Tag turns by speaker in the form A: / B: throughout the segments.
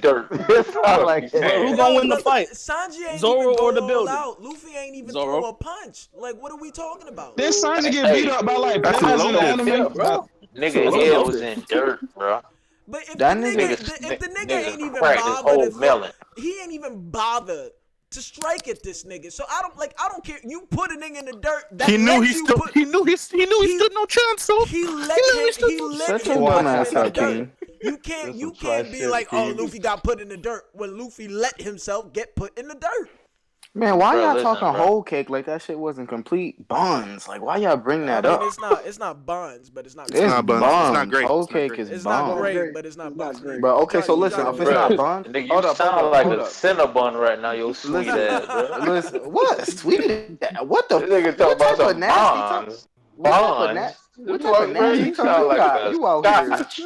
A: dirt.
B: I like that.
C: Bro, who gonna win the fight?
D: Sanji ain't
C: Zoro
D: even
C: or
D: go
C: the
D: all
C: building?
D: out. Luffy ain't even
C: Zoro.
D: throw a punch. Like, what are we talking about?
E: Then Sanji get beat up by like
A: That's
E: bears in the
A: loaded,
E: anime.
A: bro.
B: That's a
A: Nigga
B: low
A: head was
B: number.
A: in dirt, bro.
D: But if the
B: That
D: nigga,
B: nigga,
D: if the nigga
A: Nigga
D: ain't even
A: cracked his
D: bothered to
A: whole
D: throw,
A: melon.
D: he ain't even bothered to strike at this nigga. So I don't care. You put a nigga in the dirt. That
F: He knew
D: lets
F: he
D: you
F: stood.
D: put.
F: He knew he stood no chance. So
D: He let him. He let
B: shut your
D: him
B: dumb
D: put him
B: ass
D: in the
B: up,
D: dirt.
B: King.
D: You can't be like, oh, Luffy got put in the dirt when Luffy let himself get put in the dirt.
B: Man, why
A: Bro,
B: y'all
A: listen,
B: talking
A: bro.
B: whole cake like that shit wasn't complete? Buns. Like, why y'all bring
D: I
B: that
D: mean,
B: up?
D: it's not buns, but it's not
B: It's
F: not buns. It's not
B: buns.
F: great.
B: Whole
F: It's not
B: cake
F: great.
B: is
D: It's not
B: buns.
D: great, but it's not buns.
B: But okay, so listen, if it's not
A: Bro,
B: buns,
A: nigga, you
B: hold up,
A: sound like
B: hold
A: a
B: up.
A: Cinnabon right now, yo sweet ass, bro.
B: Listen, what sweet? What the?
A: This nigga talking
B: What
A: about
B: type of
A: some
B: nasty talk?
A: bonds.
B: What type of
A: Bonds?
B: What type of
A: Bro,
B: nasty
A: you
B: talk
A: sound
B: you
A: like
B: got?
A: a
B: You out here?
A: scotch.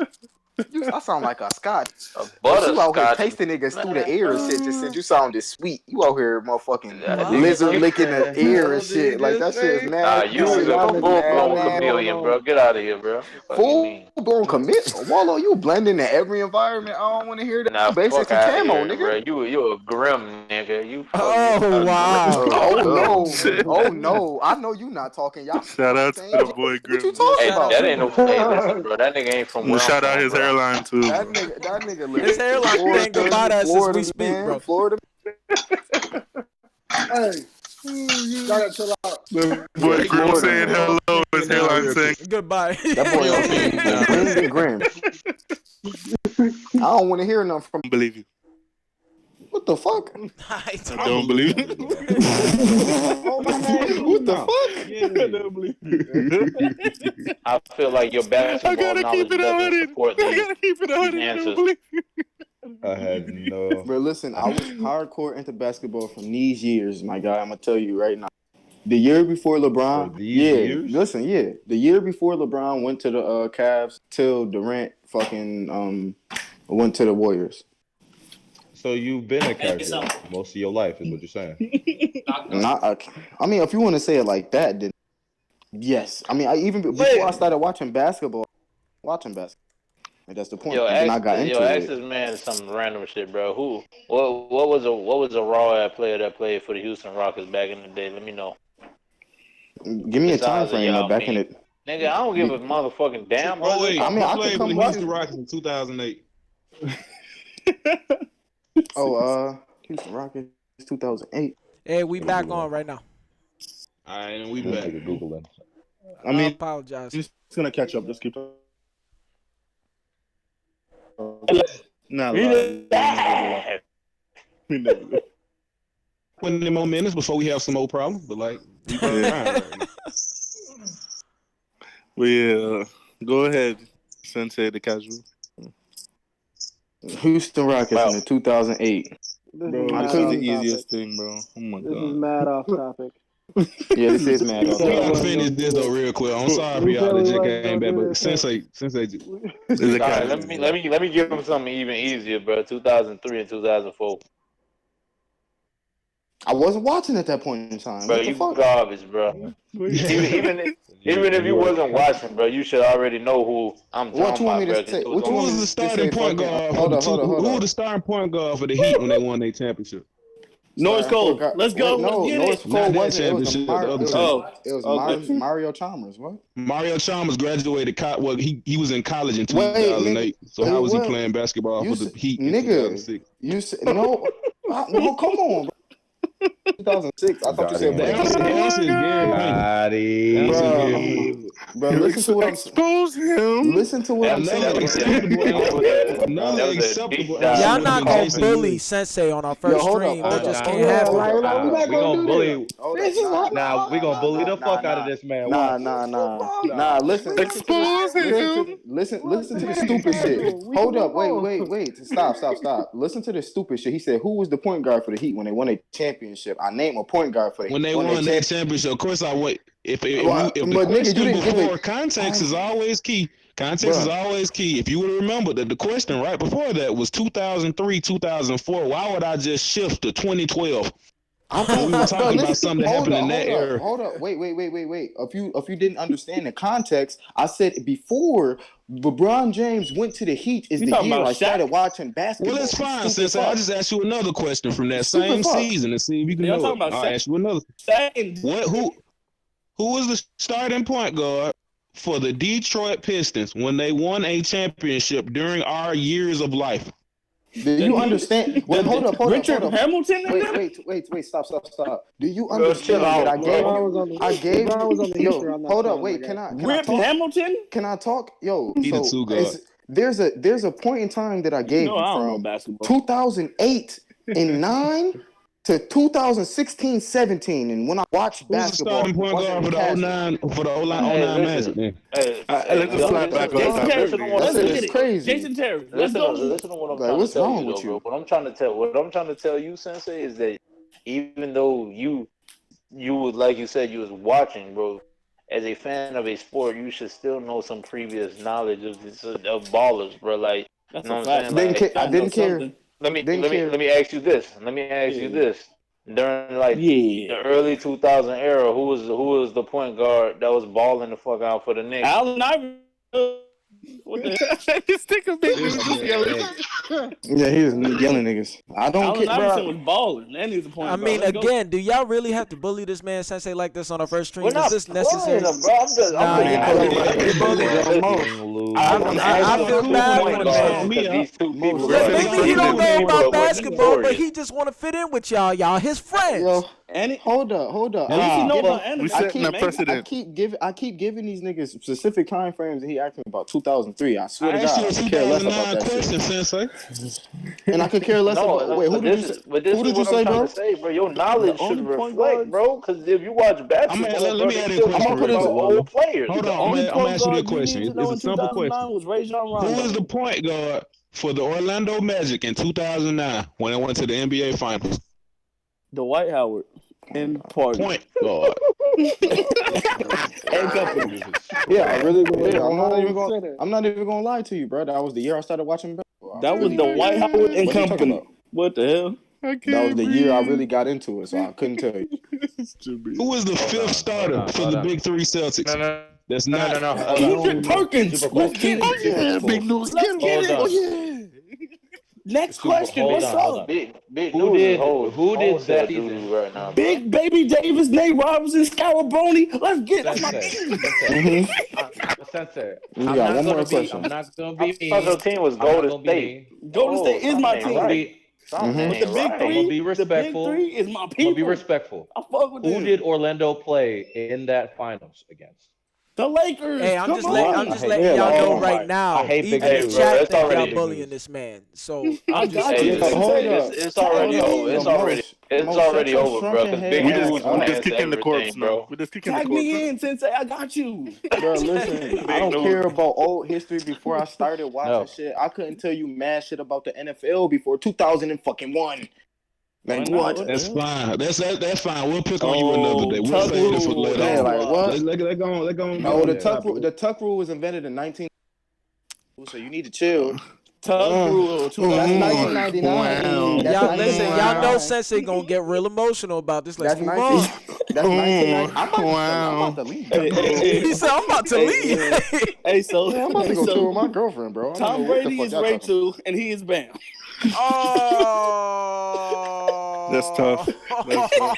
B: I sound like a Scotch.
A: A
B: But you out here
A: butterscotch.
B: tasting niggas through the
A: Man,
B: air and shit. Just said you sounded sweet. You out here, motherfucking
A: that nigga
B: lizard
A: cute.
B: licking the air and shit. Like that shit is
A: Nah,
B: mad.
A: you
B: That
A: was
B: shit
A: a
B: is mad
A: full-blown
B: nasty.
A: chameleon, bro. Get out of here, bro. Fuck you
B: Full
A: mean?
B: blown commit. Wallow, you blend into every environment. I don't want to hear that.
A: Nah,
B: You basic
A: fuck
B: some
A: out of
B: camo,
A: here,
B: nigga.
A: bro. You a grim nigga. You fucking
D: Oh
A: a grim.
D: wow.
B: Oh
F: Oh
B: no.
F: shit!
B: Oh no. I know you not talking. Y'all
F: Shout out to
B: same.
F: the boy
B: What you
F: Grim.
D: Yeah,
B: talking
A: Hey,
D: shout out
B: about?
A: that
D: to the
A: ain't no.
D: boy.
A: Hey, listen, bro. That nigga ain't from
F: And
A: where I'm
F: shout out
A: from,
F: his
A: bro.
F: hairline too, bro.
B: That nigga
D: His
B: lives in
D: hairline can't
B: Florida.
D: goodbye to us as we
B: Florida
D: speak,
B: man.
D: bro.
B: Florida.
G: Hey, y'all gotta chill out.
F: The
B: Yeah,
F: boy
E: Hey,
F: Grim
B: Florida
F: saying
B: man.
F: hello. His
E: King down
F: hairline
E: real
F: saying,
E: quick.
D: Goodbye.
B: That boy
E: Kill
B: on
E: King
B: some
E: down real
B: wings and
E: quick.
B: grim. I don't want to hear nothing from.
F: "I don't believe you.
B: What the fuck?
F: I
E: I
F: don't
E: believe
F: believe
E: you.
F: you.
G: Oh, my name.
B: What the
G: No.
B: fuck?
F: I don't believe you.
A: I feel like your
F: I
A: basketball
F: gotta keep
A: knowledge
F: it
A: doesn't
F: 100.
A: support
F: I gotta keep it
A: these
F: 100. I don't
A: answers.
F: believe you.
H: I had no.
B: Bro, listen, I was hardcore into basketball from these years, my guy. I'm gonna tell you right now. The year before
H: For
B: LeBron,
H: these
B: yeah,
H: years,
B: listen, yeah. The year before LeBron went to the Cavs till Durant fucking went to the Warriors.
H: so you've been a character most of your life, is what you're saying.
B: Not, I mean, if you want to say it like that, then yes. I mean, even before I
C: Wait,
B: started watching basketball, and that's the point.
A: Yo,
B: And then I got into
A: ask
B: it.
A: this man some random shit, bro. What was a raw ass player that played for the Houston Rockets back in the day? Let me know.
B: Give me a time
A: Besides a
B: frame of
A: Yao
B: back in
A: Ming.
B: it.
A: Nigga, I don't give a motherfucking damn, bro.
E: Oh
A: Just
E: wait,
B: I
A: talk
B: mean,
E: who
A: about
B: I
A: some
B: could
E: played for
A: shit.
E: the
B: come with
E: Houston
B: you.
E: Rockets in 2008?
B: Oh, Houston Rockets, 2008.
D: Hey, we
H: Nigga
D: back
H: Googling.
D: on right now.
E: All right, and we
H: This
E: back.
H: nigga Googling.
G: I
D: I
G: mean,
D: apologize.
G: just gonna catch up. Just keep. Not
A: Read
G: lie. We never do that.
A: it.
G: We never do.
E: 20 more minutes before we have some more problems, but like we
F: Yeah.
E: fine right now.
F: But yeah, go ahead, Sensei the casual.
B: Houston Rockets in
A: Bro,
B: the 2008.
G: This is
F: Bro,
B: I
F: this
G: mad
F: is the
G: off
B: couldn't.
G: topic.
F: easiest thing, bro. Oh my
G: This is
F: god.
G: mad off topic.
B: Yeah, this is mad off
E: We
G: Said we
E: gotta
B: topic.
G: wasn't
E: finish
G: gonna
E: this
G: do
E: though
G: this.
E: real quick. I'm
F: Bro,
E: sorry for
G: We
E: y'all
G: said
E: that
G: we
E: just
G: wasn't
E: came
G: gonna
E: back,
G: do
E: but
G: this. Hey,
E: Sensei,
F: it's a
A: all right, let
F: casual.
A: me let me let me give him something even easier, bro. 2003 and 2004.
B: I wasn't watching at that point in time.
A: Bro,
B: What the
A: you
B: fuck?
A: garbage, bro. Even even if- even if you
H: You are
A: wasn't watching, bro, you should already know who I'm
B: What
A: talking
B: you want me
A: about,
B: to
A: bro. 'Cause
B: say?
A: it was
B: What you
E: who
A: on.
B: want
E: was
B: me
E: the
B: to
E: starting
B: say?
E: point
B: Fucking
E: guard for
B: hold
E: the
B: up,
E: two?
B: hold up, hold
E: Who was the
B: up.
E: starting point guard for the Heat when they won their championship?
C: North
B: Starting for
C: Cole.
B: guy.
C: Let's go.
B: Wait,
C: Let's
B: no,
C: get
B: North
C: it.
E: Not
B: Cole
E: that
B: wasn't. It was
E: championship, the other
C: Oh,
E: championship.
C: okay.
B: Mario Chalmers. What?
E: Mario Chalmers graduated. Well, he was in college in
B: Wait, nigga.
E: 2008. So how
B: It
E: was he
B: was
E: playing basketball
B: you,
E: for the Heat in
B: nigga.
E: 2006?
B: You said no. No, come on, bro. 2006. I thought you
H: got
B: said
E: The
B: for the
H: him.
E: answer,
B: Heat,
E: the
B: nigga.
E: answer
F: Oh
E: is
F: my
E: Gary
F: god.
E: Payton.
H: Got
E: The answer is
H: him.
B: Bro,
E: Gary Payton.
B: bro.
F: You
B: Listen to what I'm saying.
F: expose him.
B: Listen to what I'm
A: That
E: Another
A: that
B: saying,
A: was
B: bro.
A: a
E: acceptable
A: that was a
E: another
A: that was a
E: acceptable
A: deep
E: answer
A: dive
D: Y'all
E: would have
A: into
D: not
E: been
D: gonna
E: Jason
A: offense.
D: bully
E: Kidd.
D: Sensei on our
B: Yo,
D: first stream. That just can't
G: yeah,
D: happen.
G: like we not
H: We
G: gonna
H: gonna
G: do this.
H: bully.
G: This is not.
H: We gonna bully the fuck out of this man. Watch.
F: Expose him.
B: Listen to the
G: Make it
B: stupid shit.
G: casual. We can
B: Hold up,
G: move on.
B: wait. Stop. Listen to the stupid shit. He said, "Who was the point guard for the Heat when they won a championship?" I name a point guard for the
E: When
B: Heat
E: they
B: when they
E: won that
B: champ.
E: championship, of course I wait. If the
B: But nigga, you
E: question
B: didn't give
E: before
B: it.
E: context
B: Oh,
E: is always key. Context is
B: bro.
E: always key. If you would remember that the question right before that was 2003, 2004. Why would I just shift to 2012?
B: I
E: We were
B: don't,
E: talking
B: bro,
E: about
B: listen,
E: something that happened in that era.
B: hold up. Wait. If you didn't understand the context, I said before LeBron James went to the Heat is
C: You
B: the
C: talking
B: year
C: about
B: I started
C: Shaq?
B: watching basketball.
E: Well, it's
B: You
E: fine,
B: stupid
E: Sensei. I'll
B: fuck.
E: just ask you another question from
B: You
E: that
B: stupid
E: same
B: fuck.
E: season and see if you can
C: Y'all
E: know
C: talking
E: it.
C: about
E: I'll
C: Shaq?
E: ask you another.
C: Shaq and
E: What? Who was the starting point guard for the Detroit Pistons when they won a championship during our years of life?
B: Do you understand? Wait, hold up.
C: Richard Hamilton in there?
B: Wait, stop. Do you
A: Bro, chill
B: understand that
A: out, bro.
B: I gave
G: LeBron was on the Heat around that
B: hold up,
G: time,
B: wait,
G: my
B: can
G: guy.
B: I
C: Rip
B: talk?
C: Hamilton?
B: Can I talk? Yo,
E: He the
B: so
E: two guard.
B: there's a point in time that I
C: You
B: gave
C: know
B: you
C: I don't know
B: from
C: basketball.
B: 2008 and 9 to 2016-17, and when I watched
E: Who's the
B: basketball,
E: starting
B: it
E: point
B: wasn't
E: guard for the
B: casual.
E: 09 for the 09
A: Hey,
E: 09 Magic?
A: listen.
E: Then?
F: Let's just slide back on
C: Jason
F: topic,
C: Terry.
A: Listen to
F: please.
A: what I'm
C: Let's
B: That
C: get
B: shit is
C: it.
B: crazy.
C: Jason Terry. Let's go.
A: Listen to what I'm
B: Like,
A: trying to
B: what's
A: tell
B: wrong
A: you, though,
B: with
A: bro.
B: you?
A: What I'm trying to tell you, Sensei, is that even though you would, like you said, you was watching, bro. As a fan of a sport, you should still know some previous knowledge of ballers, bro. Like,
C: That's
A: you know
C: a
A: what
C: fact.
A: I'm saying? Like,
B: I
C: Gotta know
B: didn't care.
C: something.
B: Didn't care.
A: let me ask you this. Let me ask you
C: Yeah.
A: this. During like
C: Yeah.
A: the early 2000 era, who was the point guard that was balling the fuck out for the Knicks?
C: Allen Iverson. What the hell?
F: This nigga big
H: This
F: dude just yelling.
H: nigga,
B: Yeah, he was yelling niggas. I don't
C: Allen
B: care,
C: Iverson
B: bro.
C: was balling. That nigga's a point
D: I
C: guard.
D: mean,
C: Let's go.
D: again, do y'all really have to bully this man Sensei like this on our first stream?
A: We're not
D: Is this
A: bullying
D: necessary?
A: him, bro.
D: Nah,
A: I'm
D: you
A: just
D: bully,
A: asking.
D: bro. You bully, bro.
A: Listen,
H: losing.
A: I'm
D: I
A: asking
D: feel
A: two
D: bad for
A: point
D: the
A: guards
D: man.
E: me
A: because
E: up.
A: these two people
B: Look,
A: are
D: Maybe he don't
A: extremely
D: know about
A: notorious.
D: basketball, but he just want to fit in with y'all. Y'all his friends.
B: Yo,
C: And
B: hold up.
C: at least he know
B: Giving-
C: about anime.
F: We setting a
C: maybe.
F: precedent.
B: I keep giving these niggas specific time frames, and he asking about 2003. I swear
E: I
B: to
E: asked
B: God,
E: you
B: I
E: a
B: could care less about
E: 2009
B: that
E: question,
B: shit.
E: Sensei.
B: And I could care less
A: No,
B: about. Wait, who did you say?
A: but this
B: Who
A: is
B: did you
A: what I'm
B: say,
A: trying
B: bro?
A: to say, bro. Your
C: The
A: knowledge should
C: only point
A: reflect,
C: guards.
A: bro. Because if you watch basketball,
E: Let
A: bro,
E: me
A: they
E: ask you a
A: still
E: question
B: I'm
A: talking
B: real
E: real
B: quick,
A: about
E: quick,
B: Wallo.
A: old
E: Wallo.
A: players.
E: Hold
C: The
E: on,
C: only
E: I'm gonna
C: point
E: ask you this
C: guard you
E: question.
C: need to know
E: It's
C: in
E: a simple question.
C: 2009 was Rajon
E: Who
C: Rondo.
E: is the point guard for the Orlando Magic in 2009 when it went to the NBA Finals?
C: Dwight Howard and Party
E: Point guard.
C: and company.
B: Yeah, I really. Yeah,
G: Whole center.
B: I'm not even gonna lie to you, bro. That was the year I started watching basketball.
C: That was Dwight Howard and
B: What you talking
C: company.
B: about?
C: What the hell?
F: I
B: That was
F: can't
B: the year I
F: breathe.
B: really got into it, so I couldn't tell you.
E: Who is the fifth starter for the Big Three Celtics? That's not.
H: No.
C: Kendrick Perkins.
H: Super cool.
C: Let's get
F: Oh
C: it.
F: yeah, big news.
C: Let's get
H: Hold
C: it.
H: on.
F: Oh yeah.
C: Next question.
H: Hold
C: What's
H: on.
C: up?
A: Big
H: Who
A: news is
H: did
A: wholesale
H: that
A: doo
H: season?
A: doo right now, bro.
C: Big Baby Davis, Nate Robinson, Scaraboni. Let's get it. That's my
H: Sensei.
C: team.
H: Sensei.
B: You
H: I'm
B: got
H: not
B: one more
H: gonna be.
B: question.
H: I'm not gonna
A: I
H: be
A: thought your
H: mean.
A: team was
H: I'm not
A: Golden
H: gonna be
A: State.
H: mean.
C: Golden State is
A: Something
C: my
A: ain't
H: I'm gonna
C: team.
A: right.
H: be.
A: Something
C: But the
A: ain't
C: big
H: I'm gonna
A: right.
H: be
C: three,
H: respectful.
C: is my
H: I'm gonna be
C: people.
H: respectful.
C: I fuck with
H: Who
C: them.
H: did Orlando play in that finals against?
C: The Lakers.
D: Hey, I'm
C: Come
D: just
C: on.
D: letting
B: Yeah,
D: y'all
B: like,
D: know
A: Oh
D: right
A: my.
D: now.
H: I hate big
D: Even the
H: news.
A: Bro,
D: chat
A: it's
D: think y'all
A: already.
D: bullying this man. So
C: I
D: I'm just
C: got
A: Hey,
C: you,
B: Yo,
A: listen,
B: hold
C: Sensei.
B: up.
A: it's
C: Tag
A: already
C: me
A: over.
C: in.
B: Yo,
A: It's
B: Mo,
A: already
B: shut your
A: over, bro.
B: shrunken
A: Because
B: head
A: Big
F: We
A: News
B: ass
F: just
A: want
F: we
A: to
B: up.
F: just
A: answer
F: kicking the corpse
A: everything,
F: now.
A: bro.
F: We just kicking the
C: Tag
F: corpse.
C: me in, Sensei. I got you.
B: Bro, listen, I don't care about old history before I started watching
H: No.
B: shit. I couldn't tell you mad shit about the NFL before 2001.
C: Why
B: Like,
C: not?
B: what?
C: What the
E: That's
C: hell?
E: fine. That's fine. We'll pick on you another day. We'll
C: Tuck
E: save this for
C: rule.
E: later
B: Yeah,
C: That's
E: on.
B: like,
C: why.
B: what?
E: Let's go get
B: No,
E: on the topic.
B: the tuck rule was invented in 19. So you need to chill.
C: Tuck rule.
B: That's
C: 2001.
B: 1999. That's
D: y'all listen. Y'all know
B: 1999.
D: Sensei gonna get real emotional about this. Let's
B: That's
D: move
B: 19.
D: on.
B: That's 1990. I'm
F: Wow.
B: about to leave.
D: He said, "I'm about to leave."
C: Hey, so
B: Yeah, I'm about to go chill with my girlfriend, bro. I don't know
C: Tom
B: what the
C: Brady
B: fuck
C: is
B: y'all talking
C: Rachel, and he is Bam.
D: Oh,
F: That's tough. That's tough.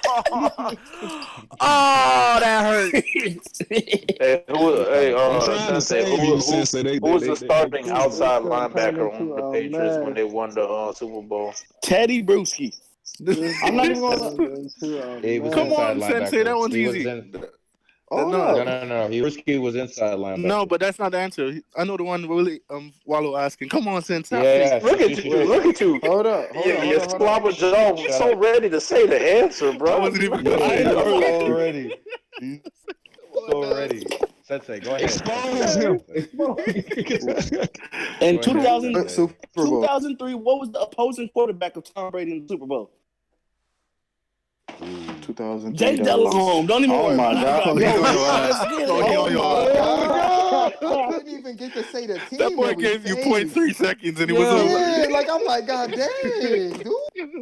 D: Oh, that hurt.
A: Hey,
E: I'm trying to
A: Sensei,
E: save you, Sensei.
A: who was the starting
G: This
A: outside
G: gonna turn
A: linebacker on
G: into
A: the
G: a
A: Patriots when
G: mess.
A: they won the Super Bowl?
C: Teddy Bruschi.
G: This
B: I'm not
G: gonna
B: even gonna.
G: turn into a
H: He was
F: Come
G: mess.
H: inside
F: on, Sensei. That
H: linebacker.
F: one's
H: He was
F: easy.
H: in.
B: Hold
F: No,
B: up.
H: No. He was inside
F: no,
H: linebacker.
F: but that's not the answer. I know the one really Wallow asking. Come on, Sensei.
H: Yeah.
A: Look at you! Look at you!
B: Hold up.
A: Your slobber jaw was
H: Shut
A: so
H: up.
A: ready to say the answer,
F: I
A: bro.
F: wasn't even
H: Yo,
F: gonna say
H: he's
F: it.
H: so ready. He's so ready. Sensei, go ahead.
E: Expose him.
C: In
H: Go ahead,
C: 2000,
H: Sensei.
B: Super Bowl.
C: 2003, what was the opposing quarterback of Tom Brady in the Super Bowl?
B: 2003.
C: Jake Delhomme. Don't even
B: Oh
C: worry
B: my
C: about
B: God.
C: it.
F: He on your
C: Let's
F: ass.
C: get
F: No,
C: it.
F: he
B: Oh
F: on your
B: my
F: ass.
B: God. I couldn't even get to say the team
F: That boy
B: that we
F: gave you
B: faced.
F: 0.3 seconds and it was
D: Yo.
F: over.
B: Yeah, like I'm like, God dang, dude.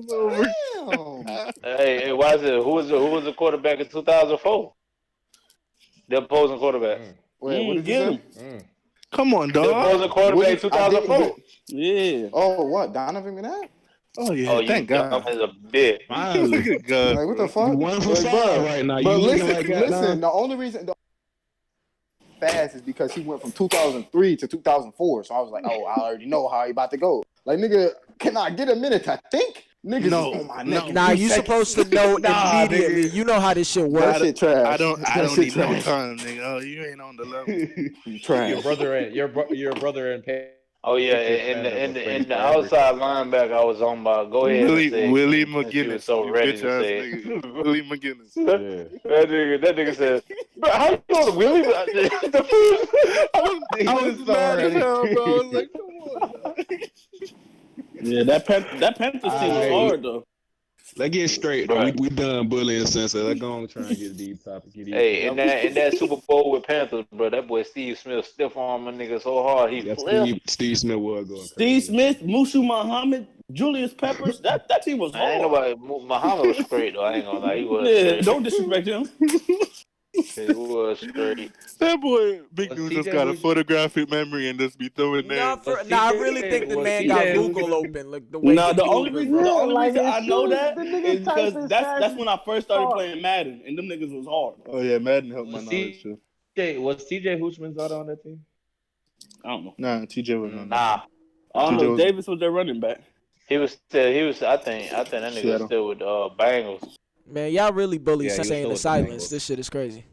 F: It's over.
B: Damn.
A: Hey, why is it? Who was the quarterback in 2004? The opposing quarterback.
B: Wait, what did you
C: Get
B: say?
C: him.
F: Come on,
A: The
F: dog.
A: opposing quarterback in
B: I didn't
A: 2004.
C: Yeah.
B: Oh, what? Donovan McNabb?
F: Oh
A: Oh,
F: yeah,
A: you
F: thank
A: dumb
F: God.
A: as a bitch.
E: Finally,
F: Look at God,
B: Like, what the
F: bro.
E: you
B: fuck?
E: 1 for 5
B: bro.
E: right now.
B: But
E: You looking
B: listen,
E: like
B: listen. The only reason fast is because he went from 2003 to 2004. So I was like, oh, I already know how he about to go. Like, nigga, can I get a minute to think? Niggas is on my neck.
D: Nah, you supposed to know immediately. You know how this shit
B: That
D: works.
B: shit trash.
F: I don't
B: That shit
F: need no
B: trash.
F: time, nigga. Oh, you ain't on the level.
B: You trash.
H: Your brother and
A: Oh yeah,
H: Patriots
A: and
H: fan
A: the
H: that
A: and
H: will
A: the,
H: praise
A: and the
H: for everything.
A: outside linebacker I was on by. Go ahead and say it,
F: Willie
A: King, since you was
F: McGinnis,
A: so
F: you
A: ready
F: bitch
A: to
F: ass
A: say
F: nigga.
A: it.
F: Willie McGinnis.
H: Yeah.
A: That nigga said, "Bro, how you know the Willie?" The first,
F: I was
H: was so
F: mad as
H: ready.
F: hell, bro. I was like, come on, dog.
C: Yeah, that Panthers team was
E: Hey,
C: hard though.
E: let's get straight though.
A: bro.
E: We done bullying Sensei. Let's go on and try and get a deep topic. Get these
A: Hey,
E: folks.
A: in that Super Bowl with Panthers, bro, that boy Steve Smith stiff arm a nigga so hard he
E: Yeah,
A: flipped.
E: Steve Smith was going
C: Steve
E: crazy.
C: Smith, Mushu Muhammad, Julius Peppers. That team was
A: I ain't
C: hard.
A: nobody. Muhammad was straight though. I ain't gonna lie, he was
C: Yeah,
A: straight.
C: don't disrespect him.
A: He was straight.
F: That boy, Big
H: Was
F: News, just
H: CJ
F: got a
H: who's
F: photographic memory and just be throwing
D: Nah,
F: names.
D: I really think the
H: was
D: man got
H: CJ
D: Google
H: Houston?
D: open, like the way
C: Nah,
D: he moving, bro.
C: the
G: Yeah,
C: only
G: like
C: reason
G: as
C: I know
G: soon as
C: that
G: the nigga
C: is
G: type
C: because
G: as
C: that's
G: fast
C: when
G: as
C: I first started
G: fuck.
C: playing Madden, and them niggas was hard.
F: Oh yeah, Madden helped my
H: Was
F: knowledge too.
H: CJ Houshmandzada on that team?
C: I don't know.
F: Nah, TJ wasn't on that
A: Nah,
F: team.
C: I don't
A: nah.
C: know.
F: TJ was
C: Davis was their running back.
A: He was still. He was. I think that nigga was
F: Seattle.
A: still with Bengals.
D: Man, y'all really bully
H: Yeah, he was
D: saying
H: still
D: the
H: with the
D: silence.
H: Bengals.
D: This shit is crazy.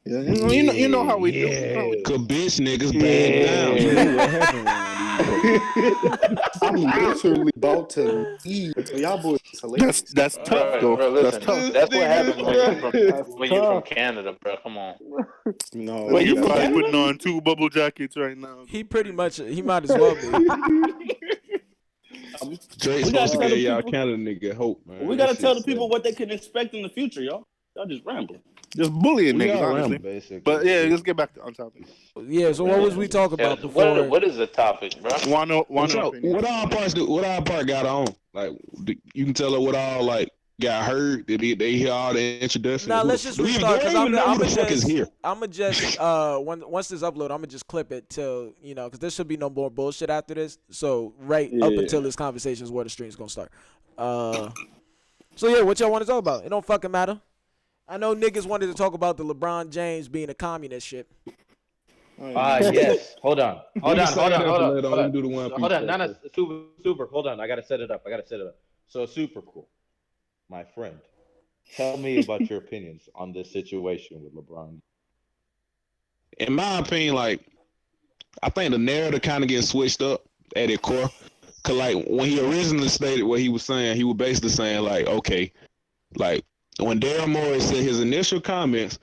F: Yeah, you know how we do. You know how we do.
E: Cause bitch niggas back down. You know what happened around these folks.
B: I'm literally about to leave. Y'all boys is hilarious.
F: That's tough
A: Bro,
F: though.
A: bro,
F: That's
A: listen.
F: tough.
A: That's what happens when you from
G: That's
A: when you from
G: tough.
A: Canada, bro. Come on.
E: No,
F: That
C: Wait, you
F: nigga
C: from
F: probably
C: Canada?
F: putting on 2 bubble jackets right now.
D: He pretty much. He might as well be.
E: Drake's
C: We
E: supposed
C: gotta
E: to
C: tell the
E: give y'all
C: people.
E: Canada nigga hope, man.
C: We
E: That
C: gotta tell
E: shit
C: the people
E: silly.
C: what they can expect in the future, y'all. Y'all just rambling.
F: Just bullying
E: We
F: niggas,
E: all
F: honestly.
E: around.
H: Basically.
F: But yeah, let's get back on topic.
D: Yeah. So what was we talking about
A: Yeah, what
D: before?
A: what is the topic, bro?
F: Want no opinion.
E: What all parts do? What all part got on? Like you can tell her what all like got hurt. Did they hear all the introduction?
D: Nah,
E: Who
D: let's
E: the,
D: just
E: do we even,
D: restart
E: do I
D: because
E: even know who the fuck is
D: just
E: here?
D: once this upload, I'm gonna just clip it till because there should be no more bullshit after this. So up
C: Yeah.
D: until this conversation is where the stream's gonna start. So yeah, what y'all want to talk about? It don't fucking matter. I know niggas wanted to talk about the LeBron James being a communist shit.
H: Yes. Hold on.
E: We can save that for later on. We can do the one
H: Hold on.
E: piece.
H: No, super. Hold on. I gotta set it up. So super cool, my friend. Tell me about your opinions on this situation with LeBron.
E: In my opinion, like I think the narrative kind of gets switched up at its core. Cause like when he originally stated what he was saying, he was basically saying like, okay, like when Daryl Morey said his initial comments,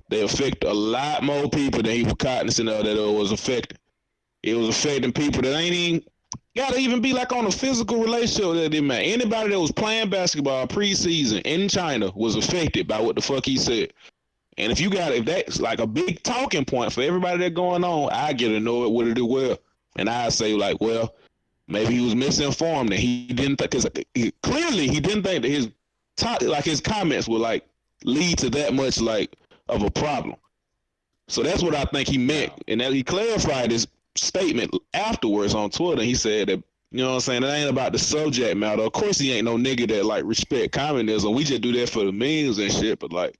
E: they affect a lot more people than he was cognizant of that it was affecting. It was affecting people that ain't even gotta even be like on a physical relationship that they met. Anybody that was playing basketball preseason in China was affected by what the fuck he said. And if that's like a big talking point for everybody that going on, I get to know it what it do well. And I say like, well, maybe he was misinformed and he didn't because clearly he didn't think that his comments would like lead to that much like of a problem. So that's what I think he meant, and that he clarified his statement afterwards on Twitter. He said that you know what I'm saying, it ain't about the subject matter. Of course, he ain't no nigga that like respect communism. We just do that for the memes and shit. But like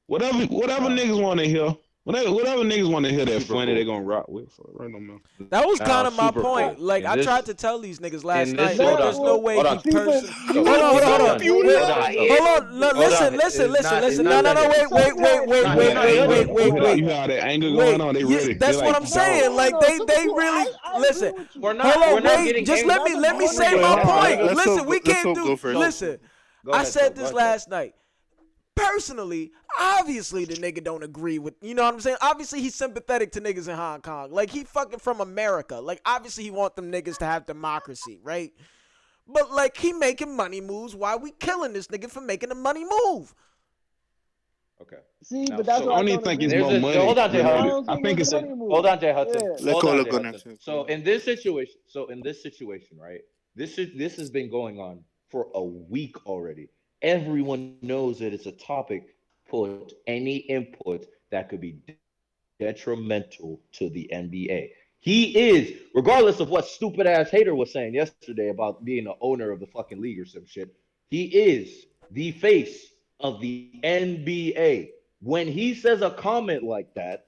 E: whatever niggas want to hear. Whatever niggas want to hear that funny, they gonna rock with. So, right no more.
D: That was kind of my
H: super
D: point.
H: cool.
D: Like
H: In
D: I
H: this-
D: tried to tell these niggas last
H: in
D: night.
H: this-
D: Like,
H: hold
D: there's
H: on,
D: no way
H: hold
D: he
H: on.
D: personally.
H: Hold
D: Hold on.
H: Hold on.
D: Listen. No. Wait.
E: You got that anger
D: Wait,
E: going on. They
D: yeah,
E: ready.
D: that's
E: They're
D: what
E: like,
D: I'm saying. Like they really listen.
H: We're
D: Hold on,
H: not
D: wait.
H: getting
D: Just
H: angry.
D: let me say
F: Wait,
D: my
F: hold on.
D: point.
F: Let's
D: Listen,
F: hope-
D: we
F: let's
D: can't
F: hope
D: do.
F: go first.
D: Listen,
H: Go
D: I
H: ahead,
D: said
H: Phil.
D: this
H: Go ahead,
D: last night. Personally, obviously the nigga don't agree with, you know what I'm saying? Obviously he's sympathetic to niggas in Hong Kong. Like he fucking from America. Like obviously he want them niggas to have democracy, right? But like he making money moves. Why we killing this nigga for making the money move?
H: Okay.
G: See,
H: Now,
G: but that's
H: so-
G: what
E: I
G: I
E: don't even
G: don't
E: think
G: agree
E: it's
G: with.
E: more money.
H: Hold on, Jay
G: I
H: Hudson.
G: don't
E: I
G: think
E: think
G: it's
E: it's
G: a money move.
H: Hold on, Jay Hudson.
G: Yeah.
F: Let
H: Hold on,
F: Cola
H: Jay
F: go
H: Hudson.
F: next.
H: So in this situation, right? This has been going on for a week already. Everyone knows that it's a topic. Put any input that could be detrimental to the NBA. He is, regardless of what stupid ass hater was saying yesterday about being the owner of the fucking league or some shit, he is the face of the NBA. When he says a comment like that,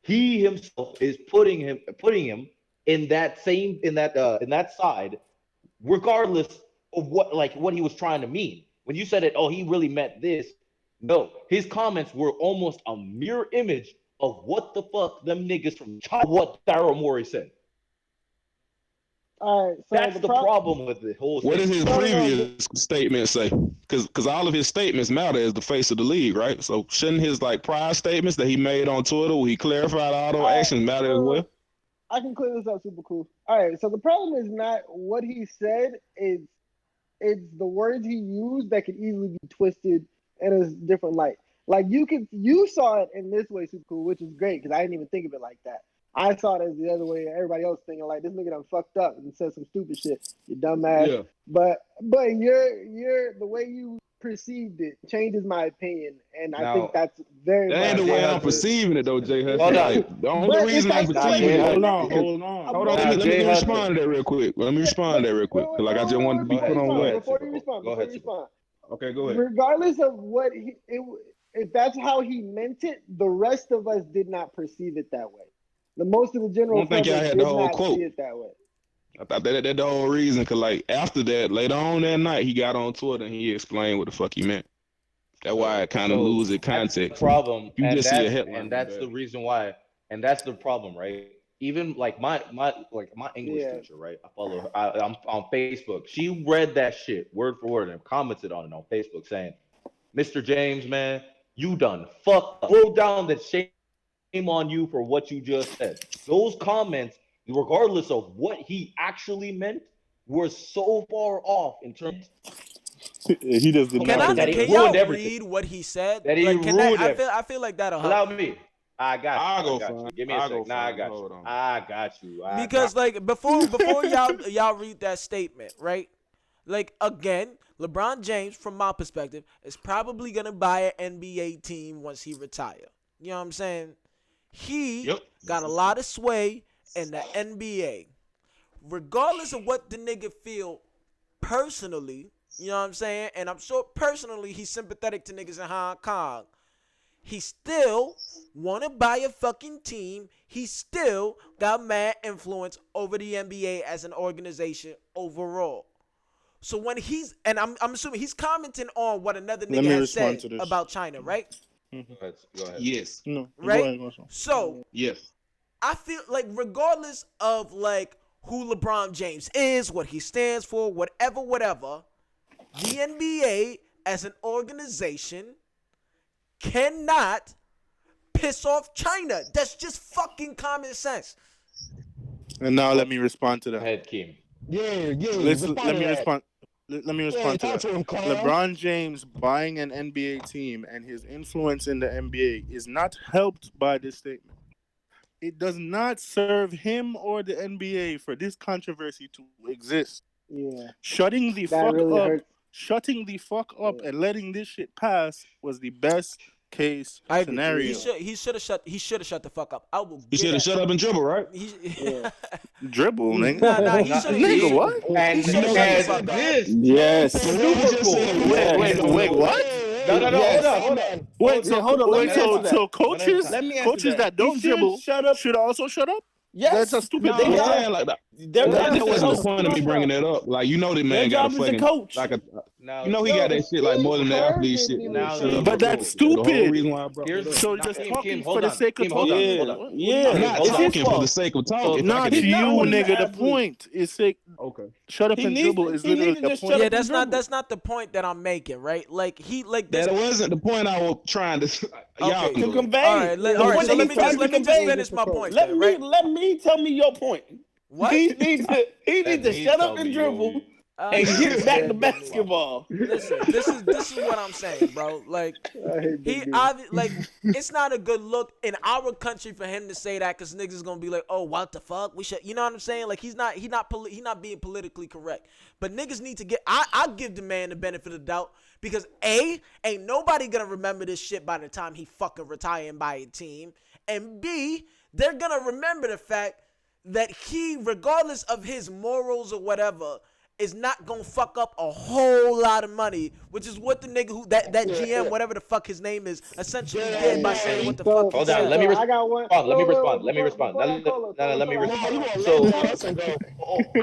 H: he himself is putting him in that side, regardless of what he was trying to mean. When you said it, oh, he really meant this. No, his comments were almost a mirror image of what the fuck them niggas from China, what Daryl Morey said.
G: All right, so
H: That's the problem with the whole
E: What
H: thing.
E: does his previous statement say? Because all of his statements matter as the face of the league, right? So shouldn't his like prior statements that he made on Twitter, where he clarified all those actions, matter as well?
G: I can clear this up super cool. All right, so the problem is not what he said, it's the words he used that could easily be twisted in a different light. Like you saw it in this way, super cool, which is great because I didn't even think of it like that. I saw it as the other way. Everybody else thinking like this nigga done fucked up and said some stupid shit. You dumbass.
E: Yeah.
G: But you're the way you perceived it changes my opinion, and I think that's very
E: That
G: much.
E: ain't the way I'm perceiving it though, Jay Hudson.
H: Hold on.
E: Like, the only reason I'm perceiving it.
C: Hold on.
E: Hold on, let me respond to that real quick. Let me respond to that real quick. Like I just wanted to be put on wax.
G: Before you respond.
E: Okay, go ahead.
G: Regardless of what if that's how he meant it, the rest of us did not perceive it that way. The most of the general public did not see it that way.
E: I thought that the whole reason, cause like after that, later on that night, he got on Twitter and he explained what the fuck he meant. That's why it kind of loses context.
H: Problem,
E: you
H: and
E: just see a headline,
H: and that's the reason why, and that's the problem, right? Even like my English teacher, right? I follow her. I'm on Facebook. She read that shit word for word and commented on it on Facebook saying, "Mr. James, man, you done fucked up. Throw down that shame on you for what you just said." Those comments, regardless of what he actually meant, were so far off in terms.
F: He just did not.
D: Can y'all read what he said?
H: That he
D: like,
H: ruined
D: I feel like that'll help.
H: Allow me. I got you.
E: I'll
H: got
E: go
H: you. Give me a second. Nah, I got you. I got you.
D: Because like before y'all read that statement, right? Like again, LeBron James, from my perspective, is probably gonna buy an NBA team once he retire. You know what I'm saying? He got a lot of sway in the NBA. Regardless of what the nigga feel personally, you know what I'm saying? And I'm sure personally he's sympathetic to niggas in Hong Kong. He still want to buy a fucking team. He still got mad influence over the NBA as an organization overall. So when and I'm assuming he's commenting on what another nigga has said about China, right?
H: Go ahead.
E: Yes.
F: No.
D: Right? So
E: yes.
D: I feel like regardless of like who LeBron James is, what he stands for, whatever, the NBA as an organization cannot piss off China. That's just fucking common sense.
F: And now let me respond to that.
H: Head Keem.
C: Yeah.
F: Let me respond. Let me respond to that. LeBron James buying an NBA team and his influence in the NBA is not helped by this statement. It does not serve him or the NBA for this controversy to exist.
G: Yeah.
F: Shutting the fuck up and letting this shit pass was the best case scenario.
D: He should have shut the fuck up.
E: He should have shut up and dribble, right?
F: Dribble, nigga.
D: Nah, he should have.
F: Nigga, what?
H: And this,
C: yes,
H: super cool.
F: Wait, what?
H: No, hold on.
F: Wait, so coaches that don't dribble should also shut up?
C: Yes,
F: that's a stupid
E: thing. Like that. That wasn't the point of me bringing that up. Like, you know, the man got a fucking coach. Like he got that shit like more than the athlete shit.
F: But that's stupid.
H: So
F: just talking for the sake of talking.
E: I'm not talking for the sake of talking.
F: Not you, nigga. The point is say, shut up and dribble is literally the point.
D: Yeah, that's not the point that I'm making, right? Like
E: that wasn't the point I was trying to.
C: Y'all to convey.
D: All right, so let me just finish my point.
C: Let me tell me your point.
G: What?
C: He needs to shut up and dribble And get back to
G: Big dude.
C: basketball.
D: Listen, this is what I'm saying, bro. Like
G: I hate
D: he
G: big dude.
D: like it's not a good look in our country for him to say that because niggas gonna be like, oh, what the fuck? We should, you know what I'm saying? Like he's not being politically correct. But niggas need to get. I give the man the benefit of the doubt because A, ain't nobody gonna remember this shit by the time he fucking retiring by a team, and B, they're gonna remember the fact that he, regardless of his morals or whatever, is not gonna fuck up a whole lot of money, which is what the nigga who that GM, whatever the fuck his name is, essentially did by saying what the fuck he
H: Hold
D: said.
H: on, let me
G: I got one.
H: respond. Let me respond. Let me
G: Before-
H: respond.
G: before
H: No,
G: that, Cola,
H: let me
G: Cola,
H: respond.
G: So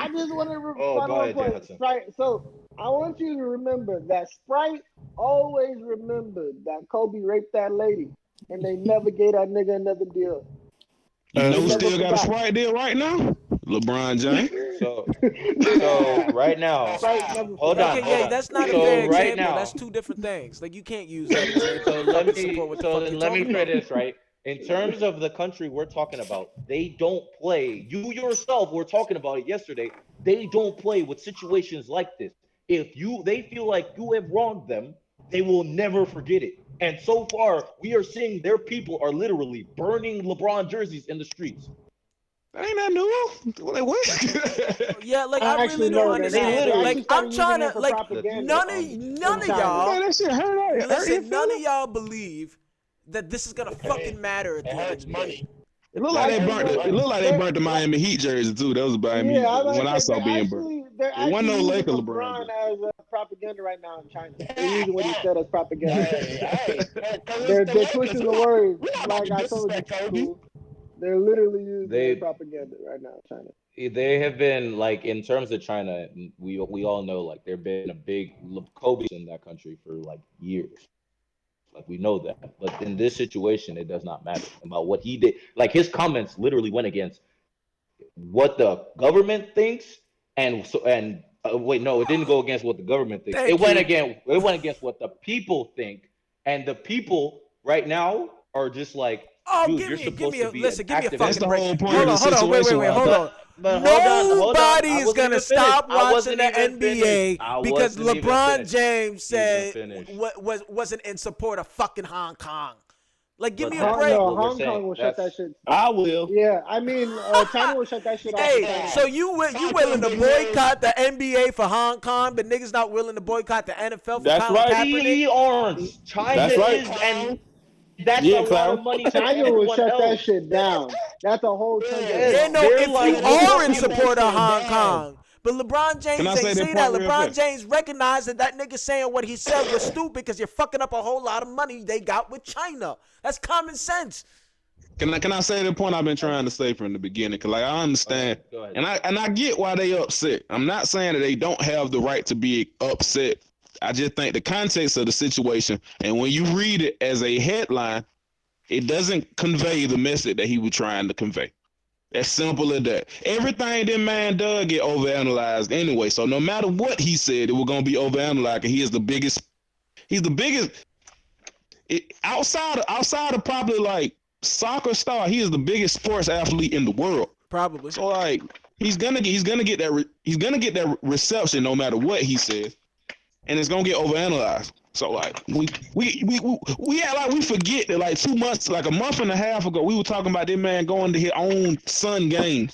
G: I just want to
H: Oh,
G: respond
H: go
G: to one
H: ahead, Jay
G: point.
H: Hudson.
G: Sprite. So I want you to remember that Sprite always remembered that Kobe raped that lady, and they never gave that nigga another deal.
E: You know
G: They
E: who
G: never
E: still got a
G: forgot.
E: Sprite deal right now? LeBron James.
H: So right now,
G: Sprite never
H: hold
G: forgot.
H: on,
D: Okay,
H: hold
D: yeah,
H: on.
D: that's not a
H: So
D: fair
H: right
D: example. That's
H: now,
D: two different things. Like you can't use that example
H: so
D: to fucking support what the fuck you're
H: let me
D: talking
H: say
D: about.
H: this, right? In terms of the country we're talking about, they don't play. You yourself were talking about it yesterday. They don't play with situations like this. If they feel like you have wronged them, they will never forget it. And so far, we are seeing their people are literally burning LeBron jerseys in the streets.
E: That ain't that new. Like what?
D: Yeah, like I really
G: Actually,
D: don't
G: no,
D: understand
G: they
D: it.
G: actually
D: Like I'm
G: started using
D: trying
G: him
D: to
G: for
D: like
G: propaganda
D: none
G: in
D: of
G: China.
D: y'all
E: Man, that shit hurt your
D: listen. None of
E: feelings.
D: y'all believe that this is gonna fucking matter at the end of the day.
E: It looked like they
G: Actually,
E: burnt. It looked like they burnt the Miami Heat jersey too. That was a Miami Heat
G: yeah, I
E: jersey.
G: was
E: When
G: about
E: I
G: to say
E: saw being burnt,
G: they're
E: it wasn't
G: actually
E: no
G: using
E: Laker LeBron
G: LeBron
E: jersey.
G: as propaganda right now in China. They're using what he said as propaganda. They're twisting the words like I told you, cool. They're literally using it as
H: They
G: propaganda right now in China.
H: they have been like in terms of China, we all know like there've been a big Kobe in that country for like years. Like we know that, but in this situation, it does not matter about what he did. Like his comments literally went against what the government thinks, and wait, no, it didn't go against what the government thinks.
D: Thank you.
H: It went against what the people think, and the people right now are just like,
D: Oh,
H: dude, you're
D: give
H: supposed
D: me
H: to
D: a
H: be an
D: listen, give me a
E: That's
H: activist.
D: fucking
E: the
D: break.
E: whole point of
D: Hold
E: the
D: on,
E: situation.
D: wait,
E: Why
D: hold on.
H: But hold on.
D: Nobody
H: I
D: is
H: wasn't
D: gonna
H: even finished.
D: stop
H: I
D: watching
H: wasn't
D: the
H: even finished.
D: NBA
H: I
D: because
H: wasn't even
D: LeBron
H: finished.
D: James
H: Even
D: said
H: finished.
D: wasn't in support of fucking Hong Kong. Like, give
H: But
D: me a
H: that's
D: break.
H: not
G: No,
H: what we're
G: Hong
H: saying.
G: Kong will shut that
H: That's
G: shit.
C: I will.
G: Yeah, I mean, China will shut that shit off in
D: Hey,
G: 20
D: so
G: minutes.
D: you willing to boycott the NBA for Hong Kong, but niggas not willing to boycott the NFL for
C: That's
D: Colin
C: right.
D: Kaepernick?
H: we aren't. China
C: That's right.
H: is, and that's a
C: Yeah,
H: lot
C: Cloud.
H: of money for
G: China will
H: everyone
G: shut that
H: else.
G: shit down. That's a whole tender
D: Yeah,
H: Yes,
G: alone.
D: no,
H: they're
D: if
H: like,
D: you
H: look
D: are
H: up
D: in
H: people.
D: support of Hong Kong. But LeBron
E: Can
D: James
E: I say
D: ain't
E: that
D: say
E: part
D: that.
E: real
D: LeBron
E: quick?
D: James recognized that nigga saying what he said was stupid because you're fucking up a whole lot of money they got with China. That's common sense.
E: Can I say the point I've been trying to say from the beginning? Cause like I understand,
H: Go ahead.
E: and I get why they upset. I'm not saying that they don't have the right to be upset. I just think the context of the situation, and when you read it as a headline, it doesn't convey the message that he was trying to convey. As simple as that. Everything that man does get overanalyzed anyway. So no matter what he said, it was gonna be overanalyzed. And he is the biggest. He's the biggest. Outside of probably like soccer star, he is the biggest sports athlete in the world.
D: Probably.
E: So like he's gonna get that reception no matter what he says, and it's gonna get overanalyzed. So like we act like we forget that like 2 months, like a month and a half ago, we were talking about this man going to his own son game.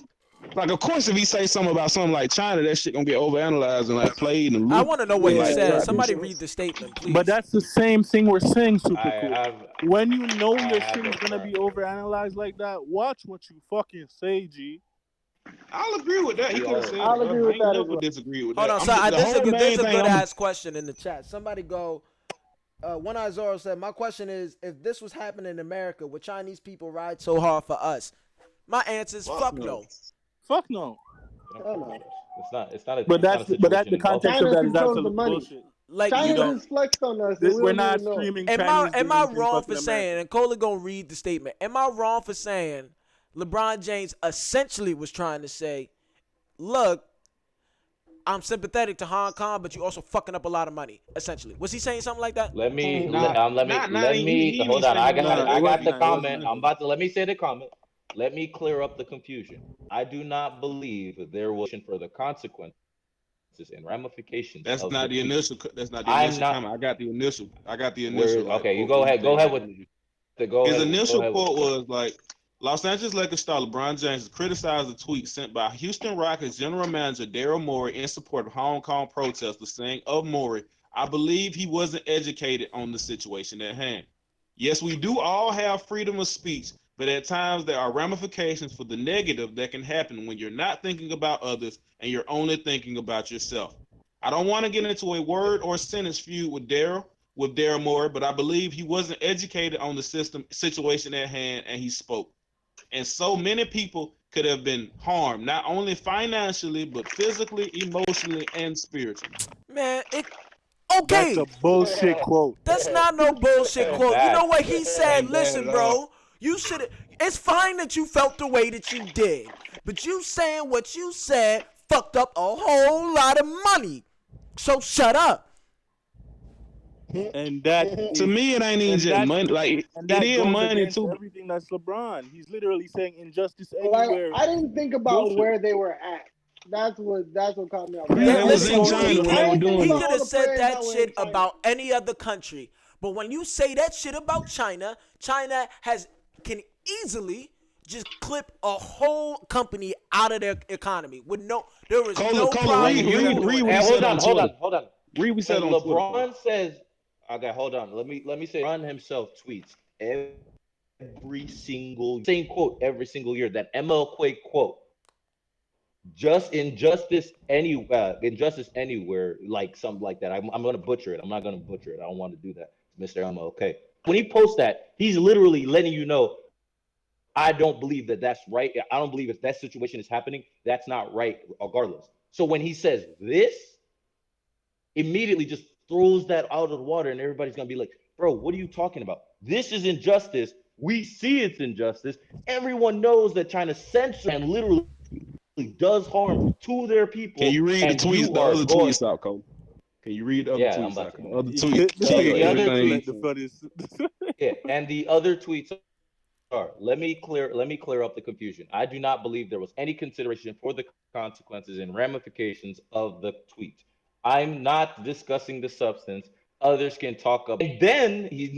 E: Like, of course, if he say something about something like China, that shit gonna get overanalyzed and like played and
D: I
E: looped
D: want to know what
E: and
D: he
E: like
G: Yeah,
D: said.
E: tried
G: yeah.
E: to
D: Somebody
E: insert.
D: read the statement,
F: But
D: please.
F: that's the same thing we're saying, super
H: I
F: cool.
H: have
F: When you know
H: I
F: your
H: have
F: shit
H: a
F: is gonna be
H: problem.
F: overanalyzed like that, watch what you fucking say, G.
E: I'll agree with that. He
H: We
E: could have
H: all
E: said it,
G: I'll
E: bro.
G: agree
E: I
G: with
E: ain't
G: that as
E: never
G: well.
E: disagree with
D: Hold
E: that.
D: on, so
E: The
D: there's a
E: whole
D: good
E: main thing.
D: ass question in the chat. Somebody go. One Eye Zoro said, "My question is, if this was happening in America, would Chinese people ride so hard for us?" My answer is fuck no.
F: Fuck no.
G: Hell no.
H: It's not a
F: But
H: it's not a
F: the
H: situation involving
F: context of
G: China
F: that is
G: controls the
F: absolute
G: money.
F: bullshit.
D: Like you
G: China
D: don't.
G: just flexed on us and we
F: We're
G: don't
F: not
G: even know it.
F: streaming
D: Am
F: Chinese
D: I
F: games in
D: wrong
F: fucking
D: for saying?
F: America.
D: And Cola gonna read the statement. Am I wrong for saying LeBron James essentially was trying to say, "Look, I'm sympathetic to Hong Kong, but you also fucking up a lot of money." Essentially, was he saying something like that?
H: let me
E: Nah,
H: let me
E: he
H: hold
E: ain't
H: on.
E: saying
H: I
E: nothing
H: got
E: like
H: it.
F: Nah,
H: I
F: it
E: that.
H: got
F: wasn't
H: the
F: that. It
H: comment.
F: wasn't
H: I'm about to let me say the comment. Let me clear up the confusion. I do not believe that there was for the consequences consequences and ramifications
E: That's
H: of
E: not
H: the
E: the
H: tweet.
E: initial. That's not the
H: I'm
E: initial
H: not
E: comment. I got the initial. I got the
H: where
E: initial like
H: okay, you
E: quote that
H: go
E: he
H: ahead. Go
E: said in
H: ahead
E: the
H: with
E: interview.
H: go
E: His
H: ahead. Go
E: initial
H: ahead with the
E: quote
H: quote.
E: was like, Los Angeles Lakers star LeBron James criticized the tweet sent by Houston Rockets general manager Daryl Morey in support of Hong Kong protesters, saying of Morey, I believe he wasn't educated on the situation at hand. Yes, we do all have freedom of speech, but at times there are ramifications for the negative that can happen when you're not thinking about others and you're only thinking about yourself. I don't want to get into a word or sentence feud with Daryl Morey, but I believe he wasn't educated on the situation at hand, and he spoke. And so many people could have been harmed, not only financially, but physically, emotionally, and spiritually.
D: Man, it
F: That's
D: okay.
F: a bullshit quote.
D: That's not no bullshit
H: And
D: quote. You know
H: bad.
D: what he said?
H: Ain't bad
D: Listen,
H: at all.
D: bro. You should. It's fine that you felt the way that you did, but you saying what you said fucked up a whole lot of money. So shut up.
F: And that
E: To
F: is
E: me, it ain't even
F: and
E: just
F: that
E: money. Like
F: and
E: it
F: that
E: is
F: goes
E: money
F: against
E: too.
F: everything that's LeBron. He's literally saying injustice
G: Like
F: anywhere.
G: I didn't think about
F: Bullshit.
G: where they were at. That's what caught me off
F: He
G: guard.
E: They
G: I
F: has
G: didn't
E: was
F: to
G: think
E: in
F: go
G: about
F: to
E: China
F: the
E: when they
G: I
E: were
G: didn't think
E: doing
D: He
G: about
E: it.
D: could
G: all
D: have
G: the
D: said
G: players
D: that
G: that were in
D: shit
G: China.
D: about any other country. But when you say that shit about China, China can easily just clip a whole company out of their economy with there is no
E: Cola,
H: When
D: problem
E: read,
D: with them
E: read,
H: you
E: read
D: doing
E: what he
D: that.
H: hold
E: said
H: on,
E: on
H: hold
E: Twitter.
H: on, hold on.
E: Read what he said
H: When
E: on Twitter, Cola.
H: LeBron says, okay, hold on. Let me say LeBron himself tweets every single same quote every single year. That MLK quote. Just injustice anywhere, like something like that. I'm gonna butcher it. I'm not gonna butcher it. I don't want to do that, Mr. MLK. When he posts that, he's literally letting you know, I don't believe that that's right. I don't believe if that situation is happening, that's not right, regardless. So when he says this, immediately just throws that out of the water, and everybody's gonna be like, bro, what are you talking about? This is injustice. We see it's injustice. Everyone knows that China censors and literally does harm to their
E: Can you
H: people,
E: read the
H: and
E: tweets,
H: you
E: the
H: are
E: other
H: going.
E: tweets out, Cola? Can you read the other
H: Yeah, I'm
E: tweets
H: about
E: out?
H: to.
E: The other tweets
F: This
H: And
E: say
H: the
F: nigga
H: other
F: ain't gonna
E: everything he
F: let
H: tweets,
F: the
E: said.
F: funniest.
H: yeah, and the other tweets are. Let me clear up the confusion. I do not believe there was any consideration for the consequences and ramifications of the tweet. I'm not discussing the substance. Others can talk about. And then he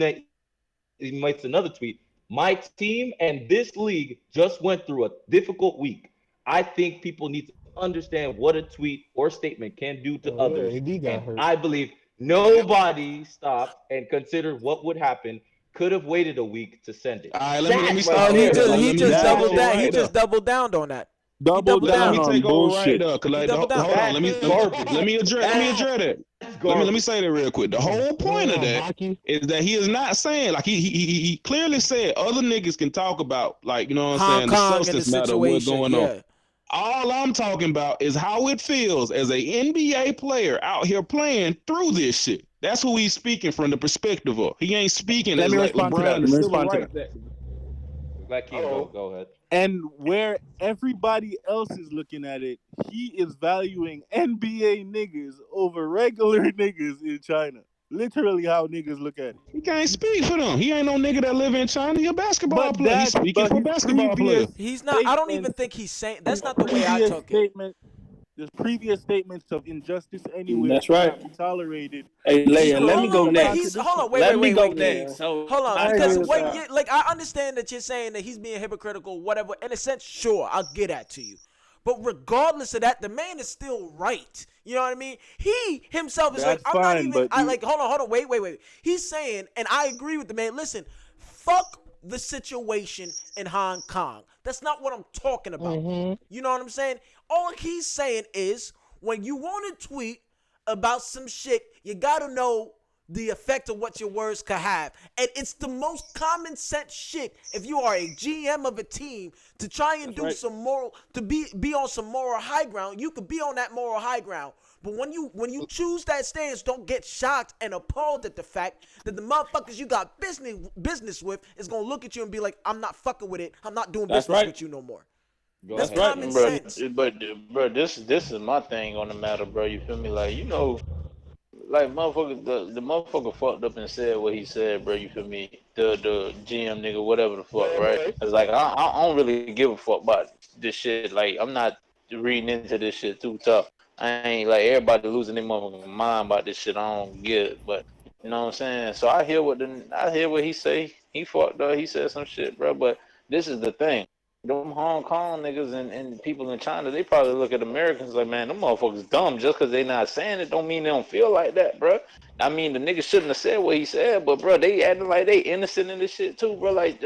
H: makes another tweet. My team and this league just went through a difficult week. I think people need to understand what a tweet or statement can do to
I: Oh yeah,
H: others.
I: AD
H: And
I: got hurt.
H: I believe nobody stopped and considered what would happen, could have waited a week to send it.
E: All right, let me
H: That
E: stop
H: right
D: Oh,
E: right
D: he
H: there
E: there.
D: just
E: Like,
H: shows
D: he
E: let me
D: just
E: take
F: That
D: doubled
E: over
D: down. He
E: right there.
D: just doubled down on that. He
F: double
D: doubled
E: Let
F: down
E: me
D: down.
F: on
E: take over right
F: bullshit.
E: there. Cause
D: He
E: like,
D: doubled down.
E: hold on. Let me
H: that's
E: let me
H: garbage.
E: let me address
H: That's
E: that. Let me
H: garbage.
E: say that real quick. The whole
I: Hold
E: point of
I: on,
E: that
I: Baki.
E: is that he is not saying like he clearly said other niggas can talk about like you know what I'm
D: Hong
E: saying the
D: Kong and the
E: substance matter of what's
D: situation.
E: going on.
D: Yeah.
E: All I'm talking about is how it feels as a NBA player out here playing through this shit. That's who he's speaking from the perspective of. He ain't speaking
F: Let
E: as
F: me
E: like
F: respond to that.
E: LeBron, the
F: Let me
E: civil
F: respond to
E: rights
F: that.
E: activist.
H: Let Keem go. Go ahead.
F: And where everybody else is looking at it, he is valuing NBA niggas over regular niggas in China. Literally how niggas look at it.
E: He can't speak for them. He ain't no nigga that live in China. He a basketball
F: But
E: player. He's
F: that,
E: speaking
F: but
E: for basketball players.
D: He's not. I don't even
F: statements,
D: think he's saying.
F: his
D: That's not the way I
F: previous
D: took it.
F: statement, his previous statements of injustice anywhere
C: That's right.
F: cannot be tolerated.
C: Hey,
F: Is
C: Leia,
F: a
C: let me go
D: True,
F: blatant
D: but
C: next.
D: hold on.
F: contradiction.
D: Wait,
C: Let
D: wait,
C: me
D: wait,
C: go
D: wait, King.
C: next. So
D: Hold on,
G: I
C: I
G: agree
D: because
G: with
C: stop.
G: that.
D: like I understand that you're saying that he's being hypocritical, whatever. In a sense, sure, I'll get that to you. But regardless of that, the man is still right. You know what I mean? He himself is like,
F: That's
D: I'm not
F: fine,
D: even.
F: but
D: I
F: you
D: like. Hold on, wait. He's saying, and I agree with the man. Listen, fuck the situation in Hong Kong. That's not what I'm talking about.
I: Mm-hmm.
D: You know what I'm saying? All he's saying is when you want to tweet about some shit, you gotta know the effect of what your words could have. And it's the most common sense shit if you are a GM of a team to try and
F: that's
D: do
F: right.
D: some moral to be on some moral high ground. You could be on that moral high ground. But when you choose that stance, don't get shocked and appalled at the fact that the motherfuckers you got business with is gonna look at you and be like, I'm not fucking with it. I'm not doing
C: That's
D: business
C: right.
D: with you no more.
H: Go
D: That's
C: That's
H: ahead,
C: right.
D: common
H: King.
A: Bro,
D: sense.
A: bro, this is my thing on the matter, bro. You feel me? Like like motherfucker, the motherfucker fucked up and said what he said, bro. You feel me? The GM nigga, whatever the fuck, right? It's like I don't really give a fuck about this shit. Like I'm not reading into this shit too tough. I ain't like everybody losing their motherfucking mind about this shit. I don't get it, but you know what I'm saying. So I hear what he say. He fucked up. He said some shit, bro. But this is the thing. Them Hong Kong niggas and people in China, they probably look at Americans like, man, them motherfuckers dumb. Just because they not saying it don't mean they don't feel like that, bro. I mean, the nigga shouldn't have said what he said, but bro, they acting like they innocent in this shit too, bro. Like,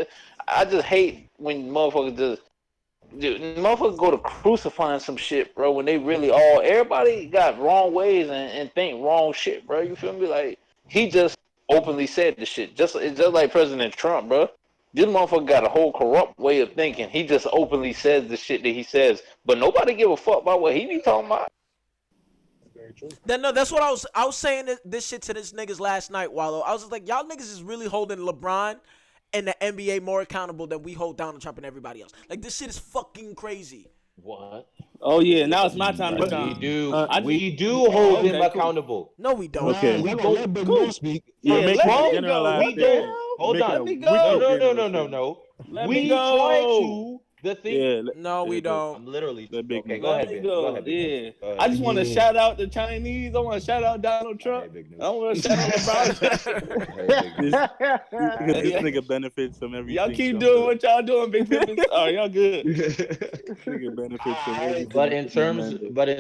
A: I just hate when motherfuckers just dude, motherfuckers go to crucifying some shit, bro, when they really all everybody got wrong ways and think wrong shit, bro. You feel me? Like he just openly said the shit. It's just like President Trump, bro. This motherfucker got a whole corrupt way of thinking. He just openly says the shit that he says, but nobody give a fuck about what he be talking about.
C: Very true.
D: No, that's what I was saying this shit to this niggas last night, Wallow. I was just like, y'all niggas is really holding LeBron and the NBA more accountable than we hold Donald Trump and everybody else. Like, this shit is fucking crazy.
H: What?
C: Oh yeah, now it's my time to
F: But,
H: We
C: shine.
H: do.
C: I
H: We do hold him
C: okay, cool.
H: accountable.
D: No, we don't.
F: Okay.
E: We
H: We
E: gonna let
H: don't.
E: Big
C: Cool.
E: Bro speak.
F: You're
C: Yeah,
F: making
C: let
F: a
C: me
F: generalized
C: go.
H: We
C: What the
H: don't.
F: statement.
C: hell?
H: Hold
F: Making
H: on.
F: a
C: Let me
F: wicked
C: go.
F: general statement.
C: Let me
H: We try
C: go.
H: to. The thing.
F: Yeah,
D: No, we
F: let, let,
D: don't.
H: I'm literally.
F: let Big
H: Okay,
F: News.
H: go
C: Let
H: ahead,
C: me
H: Big. Go
C: go.
H: ahead, Big News.
C: Yeah.
H: Go
C: I
H: ahead.
C: just want to shout out the Chinese. I want to shout out Donald
H: All
C: Trump.
H: right, Big
C: I
H: News.
C: want to shout out LeBron.
H: All right, Big News.
F: This
C: Yeah.
F: nigga benefits from
C: Y'all
F: everything
C: keep
F: Trump
C: doing
F: does.
C: what y'all doing, Big Pimpin'. All right, y'all good.
F: This nigga benefits from everything
H: But in
F: this
H: terms,
F: man does.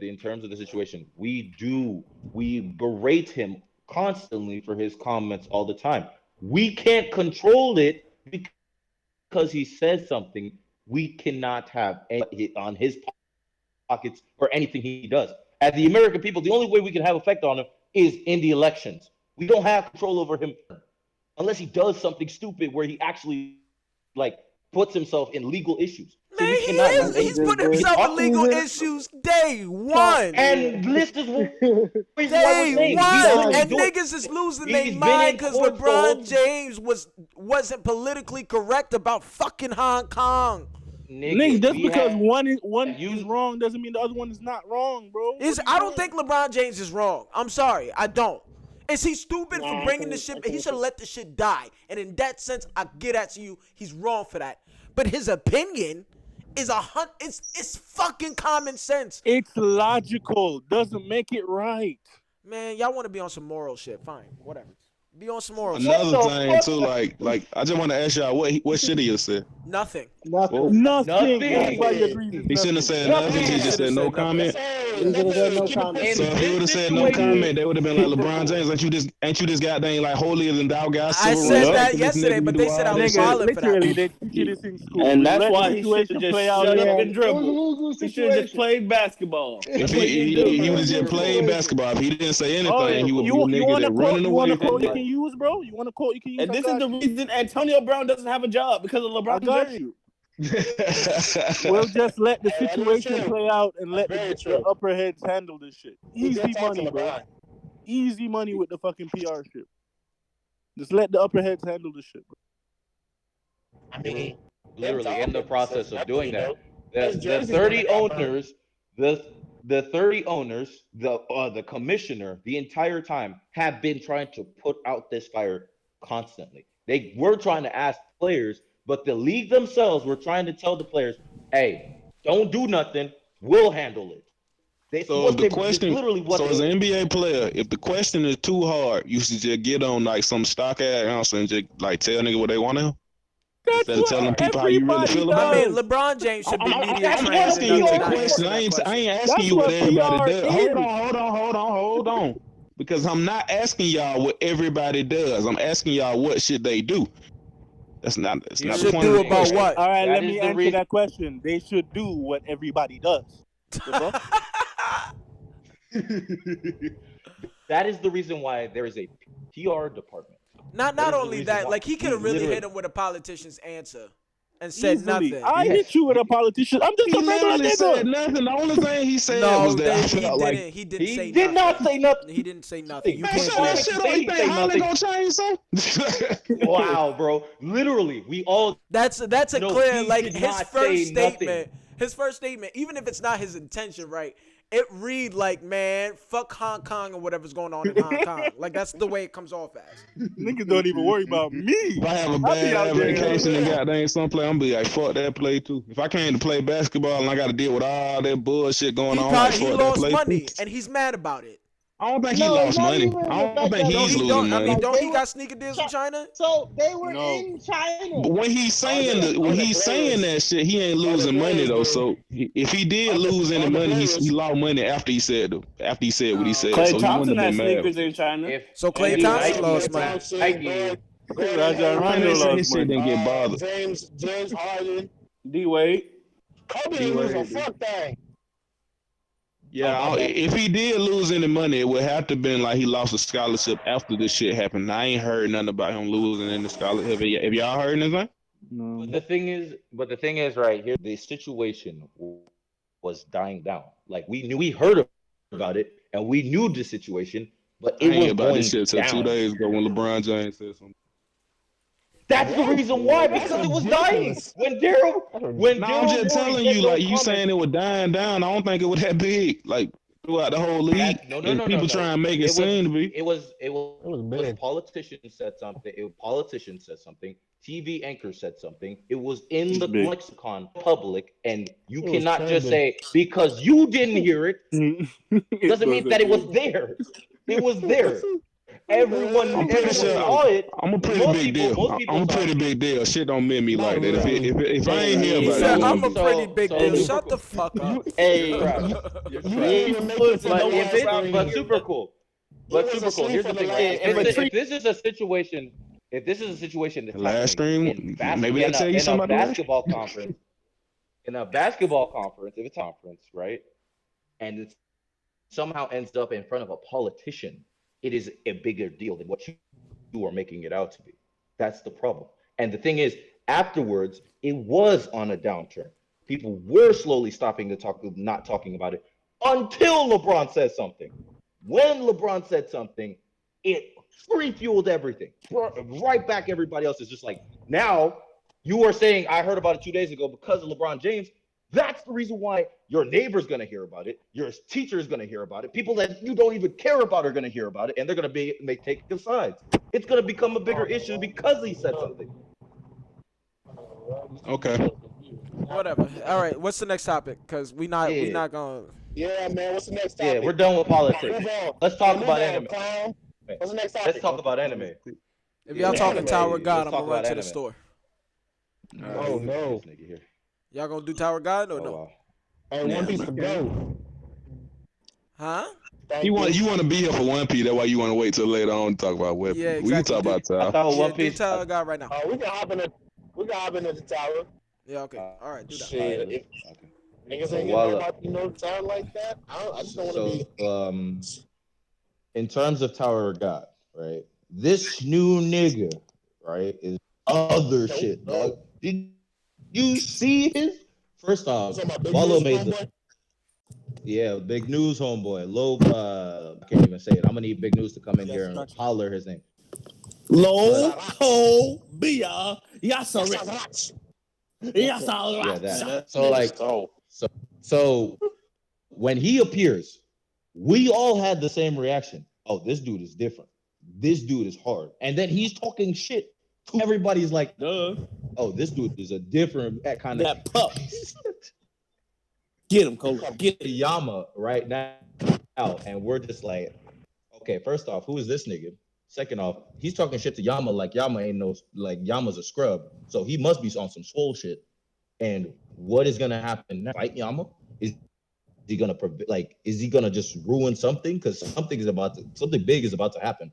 H: in terms of the situation, we berate him constantly for his comments all the time. We can't control it because he says something. We cannot have any on his pockets or anything he does. As the American people, the only way we can have effect on him is in the elections. We don't have control over him unless he does something stupid where he actually like puts himself in legal issues. So
D: Man,
H: we
D: he
H: cannot do
D: is.
G: Like he
D: He's
H: anything.
G: just
D: put
H: We
G: did.
H: can
D: himself in
H: talk,
D: legal
G: He's
D: issues day
G: talk.
D: one.
H: and this is the reason why we're
D: Day
H: saying he's
D: one.
H: literally
D: And
H: doing.
D: niggas is losing their
H: He's been
D: mind
H: in
D: because
H: courts the whole
D: LeBron James wasn't politically correct about fucking Hong Kong.
F: Nigga,
H: nigga.
F: just
H: We
F: because
H: have
F: one is
H: used.
F: wrong doesn't mean the other one is not wrong, bro. What are you
D: I don't
F: doing?
D: think LeBron James is wrong. I'm sorry, I don't. Is he stupid for
G: Nah,
D: bringing the shit? He should have let the shit die. And in that sense, I get at you. He's wrong for that. But his opinion is it's fucking common sense.
F: It's logical. Doesn't make it right.
D: Man, y'all want to be on some moral shit? Fine, whatever. Be on some moral shit.
H: What
E: Another
H: the
E: thing
H: fuck?
E: too, like I just want to ask y'all what should he have said?
D: Nothing.
E: Well,
G: nothing.
F: Nothing. Everybody
H: Nothing.
F: agrees it's
E: he shouldn't have
F: nothing.
E: said nothing. He
D: He
E: just
D: should have
E: said no
D: said nothing.
E: comment.
G: He should have said no comment.
E: So
H: In
E: if he would
H: this
E: have said no
H: situation,
E: comment, they would have been like LeBron James. Ain't you this goddamn like holier than thou guy,
D: I
E: civil
D: said
E: rights
F: Yup.
D: that
E: activist
D: yesterday,
E: nigga? You
D: but
E: do
D: they said
E: all
D: I was
E: this
F: Nigga,
E: shit.
D: wilding for that.
F: literally, they teach you this in school.
C: And
F: You
C: that's
F: let the
C: why he should have
F: situation
C: just
F: play out.
C: shut
F: You
C: up
G: Yeah,
C: and
G: it was a
C: dribble.
G: lose-lose
C: He should have just
G: situation.
C: played basketball.
E: If
C: That's what he
E: he
C: do.
E: he would have just
G: Lose-lose
E: played
G: situation.
E: basketball, if he didn't say anything,
F: Oh,
E: he would be a
F: you
E: nigga
F: want a
E: that
F: quote?
E: running
F: You want
E: away
F: a
E: from
F: quote you
E: life.
F: can use, bro? You want a quote you can use?
C: And
F: I
C: this is
F: got
C: the
F: you.
C: reason Antonio Brown doesn't have a job because of
F: I
C: LeBron
F: got
C: James.
F: you. We'll just let the situation play out and let the upper heads handle this shit. Easy money, bro. Easy money with the fucking PR shit. Just let the upper heads handle this shit, bro.
H: literally in the process of doing that, the 30 owners, the 30 owners, the commissioner, the entire time have been trying to put out this fire constantly. They were trying to ask players, but the league themselves were trying to tell the players, "Hey, don't do nothing. We'll handle it." That's
E: So if
H: what
E: the
H: they. That's
E: question,
H: literally what
E: so as an
H: they.
E: NBA player, if the question is too hard, you should just get on like some stock ass answer and just like tell nigga what they want to
F: That's
E: instead of
F: what
E: telling people how you really
F: everybody
E: feel
D: I
E: about it.
D: mean,
F: does.
D: LeBron James should be media
H: That's
E: I'm
H: what
D: trained
H: a
E: asking
D: enough
E: you
D: to
E: a
H: PR
D: not
H: is for.
D: answer
E: question.
D: that
E: I
D: question.
E: ain't asking
F: That's
E: you what
F: what
E: everybody
F: PR
E: does.
F: is.
E: Hold on. Because I'm not asking y'all what everybody does. I'm asking y'all what should they do. That's not
H: Here's
E: the
D: Should
E: point
H: the
E: of
D: do
E: the
H: thing,
D: about
E: question.
H: right?
D: what?
F: All right,
H: That
F: let
H: is
F: me
H: the
F: answer
H: reason.
F: that question. They should do what everybody does. The fuck?
H: That is the reason why there is a PR department. That
D: Not
H: is the
D: only
H: reason
D: that,
H: why
D: like he could
H: he
D: have really
H: literally
D: hit him with a politician's answer and said
F: Easily.
D: nothing.
F: I hit
H: yes
F: you with a politician. I'm just
E: He
F: a regular
E: literally said
F: nigga.
E: nothing. The only thing he said was
D: No,
E: that I
D: he
E: felt like,
D: didn't. He didn't
H: he
D: say
H: did not
D: nothing.
H: say nothing.
D: He didn't say nothing. You
E: man,
D: can't
E: shut
D: do
E: that
H: Trying
D: that.
H: to
E: shit up.
H: say
E: You
H: he
E: think
H: say
E: Holland
H: nothing.
E: gonna change something?
H: Wow, bro. Literally, we all
D: That's a
H: know
D: clear
H: he
D: like
H: did not say nothing.
D: His first statement, even if it's not his intention, right? it read like, man, fuck Hong Kong or whatever's going on in Hong Kong. Like that's the way it comes off as.
F: Niggas don't even worry about me.
E: If I have a
F: I be out
E: bad
F: there.
E: vacation and goddamn some play, I'm be like, fuck that play too. If I came to play basketball and I got to deal with all that bullshit going on, like
D: He
E: fuck that
D: lost
E: play
D: money
E: too.
D: and he's mad about it.
E: I don't think he
G: No, it's
E: lost
G: not
E: money.
G: even
E: I
G: the
E: don't
G: fact
E: think
G: that
D: No,
E: he's
D: he
E: losing
D: don't. I
E: money.
D: mean, don't
G: They
D: he
G: were-
D: got sneaker deals in China?
G: So they were
F: No.
G: in China.
E: But when he's saying that shit, he ain't losing money though. So if he did lose any money, he lost money after he said what he said.
C: Clay
E: So he wouldn't
C: Thompson
E: have
C: had
E: been mad.
C: sneakers in China.
H: If
D: So Klay
H: if
D: Thompson
H: Nike,
D: lost
H: if
D: money.
H: Nike,
F: Rajon
E: I think
F: Rondo
E: they said
F: lost
E: his shit
F: money.
E: didn't get bothered.
I: James Harden.
C: D Wade.
I: Kobe didn't lose a fuck thing.
E: Yeah, if he did lose any money, it would have to been like he lost a scholarship after this shit happened. I ain't heard nothing about him losing any scholarship. Have y'all heard anything?
F: No.
H: but the thing is, right here, the situation was dying down. Like we heard about it, and we knew the situation, but
E: I
H: it
E: ain't
H: was
E: hear about
H: going
E: this shit till 2
H: down.
E: days ago when LeBron James said something.
H: That's the reason why, because it was dying. When
E: No, I'm
H: Daryl
E: just
H: Morey
E: telling
H: said
E: you,
H: those
E: like you
H: comments,
E: saying it was dying down. I don't think it was that big, like throughout the whole league.
H: no,
E: And people try and make it
H: It was
E: seem to be.
H: politicians said something. Politicians said something. TV anchors said something. It was in
F: It's
H: the
F: big.
H: lexicon public, and you cannot just say because you didn't hear it doesn't mean that it was there. It was there.
E: I'm pretty sure
H: Saw it.
E: I'm a pretty big deal.
H: Most people
E: I'm a
H: saw
E: pretty
H: it.
E: big deal. Shit don't mean me like that.
I: really.
E: If I ain't hear
D: He
E: about it,
D: said,
E: it
D: "I'm
E: wouldn't
D: a
E: be.
D: pretty big deal."
H: So
D: Shut the fuck up.
F: Hey,
H: You're
I: You
H: crap.
I: didn't even make it to
H: But
I: the
H: if
I: last
H: it, but
I: three.
H: super cool.
I: He was asleep
H: Here's the
I: for the
H: thing, right?
I: last three.
H: If this is a situation, that's
E: The last
H: happening
E: stream, maybe that tell you
H: in a
E: something about the last.
H: basketball conference, if it's a conference, right, and it somehow ends up in front of a politician, it is a bigger deal than what you are making it out to be. That's the problem. And the thing is, afterwards, it was on a downturn. People were slowly stopping not talking about it until LeBron said something. When LeBron said something, it refueled everything. Right back, everybody else is just like, now you are saying, I heard about it 2 days ago because of LeBron James. That's the reason why your neighbor's going to hear about it. Your teacher is going to hear about it. People that you don't even care about are going to hear about it, and they're going to take sides. It's going to become a bigger issue because he said something.
E: Okay.
D: Whatever. All right. What's the next topic? Cause we not gonna.
I: Yeah, man. What's the next topic?
H: Yeah, we're done with politics.
I: Move on.
H: Let's talk
I: Move
H: about
I: on,
H: anime.
I: clown. What's the next topic?
H: Let's talk about anime.
D: If y'all talking Tower of God, I'm gonna run to the
H: anime.
D: store.
I: Oh no.
D: Y'all gonna do Tower of God or no?
H: Wow.
I: Hey, One Piece to go.
D: Huh?
E: You want to be here for One Piece. That's why you want to wait till later on to talk about One Piece.
D: Yeah,
E: We can
D: exactly.
E: talk about
H: I
E: Tower.
H: thought
D: Yeah,
H: One
D: do
H: Piece.
D: Tower of God right now.
I: We can hop in the tower.
D: Yeah. Okay. All right. Do that.
I: Shit. If niggas
H: So
I: ain't
H: while-
I: getting about tower like that, I just don't want to be.
H: In terms of Tower of God, right? This new nigga, right, is other shit, dog. Did you see his? First off,
I: Talking about Big
H: Wallow
I: News,
H: made
I: homeboy?
H: big news, homeboy. Low, I can't even say it. I'm gonna need Big News to come in here and holler his name.
C: Low Bia Yasari.
H: Yeah, that. So like, so when he appears, we all had the same reaction. Oh, this dude is different. This dude is hard. And then he's talking shit. Everybody's like,
C: Duh.
H: oh, this dude is a different kind of
C: That pup. Get him, Cole. Get him.
H: Yama right now. And we're just like, okay, first off, who is this nigga? Second off, he's talking shit to Yama like Yama ain't no, like Yama's a scrub. So he must be on some swole shit. And what is gonna happen now? Fight Yama? Is he gonna is he gonna just ruin something? Because something big is about to happen.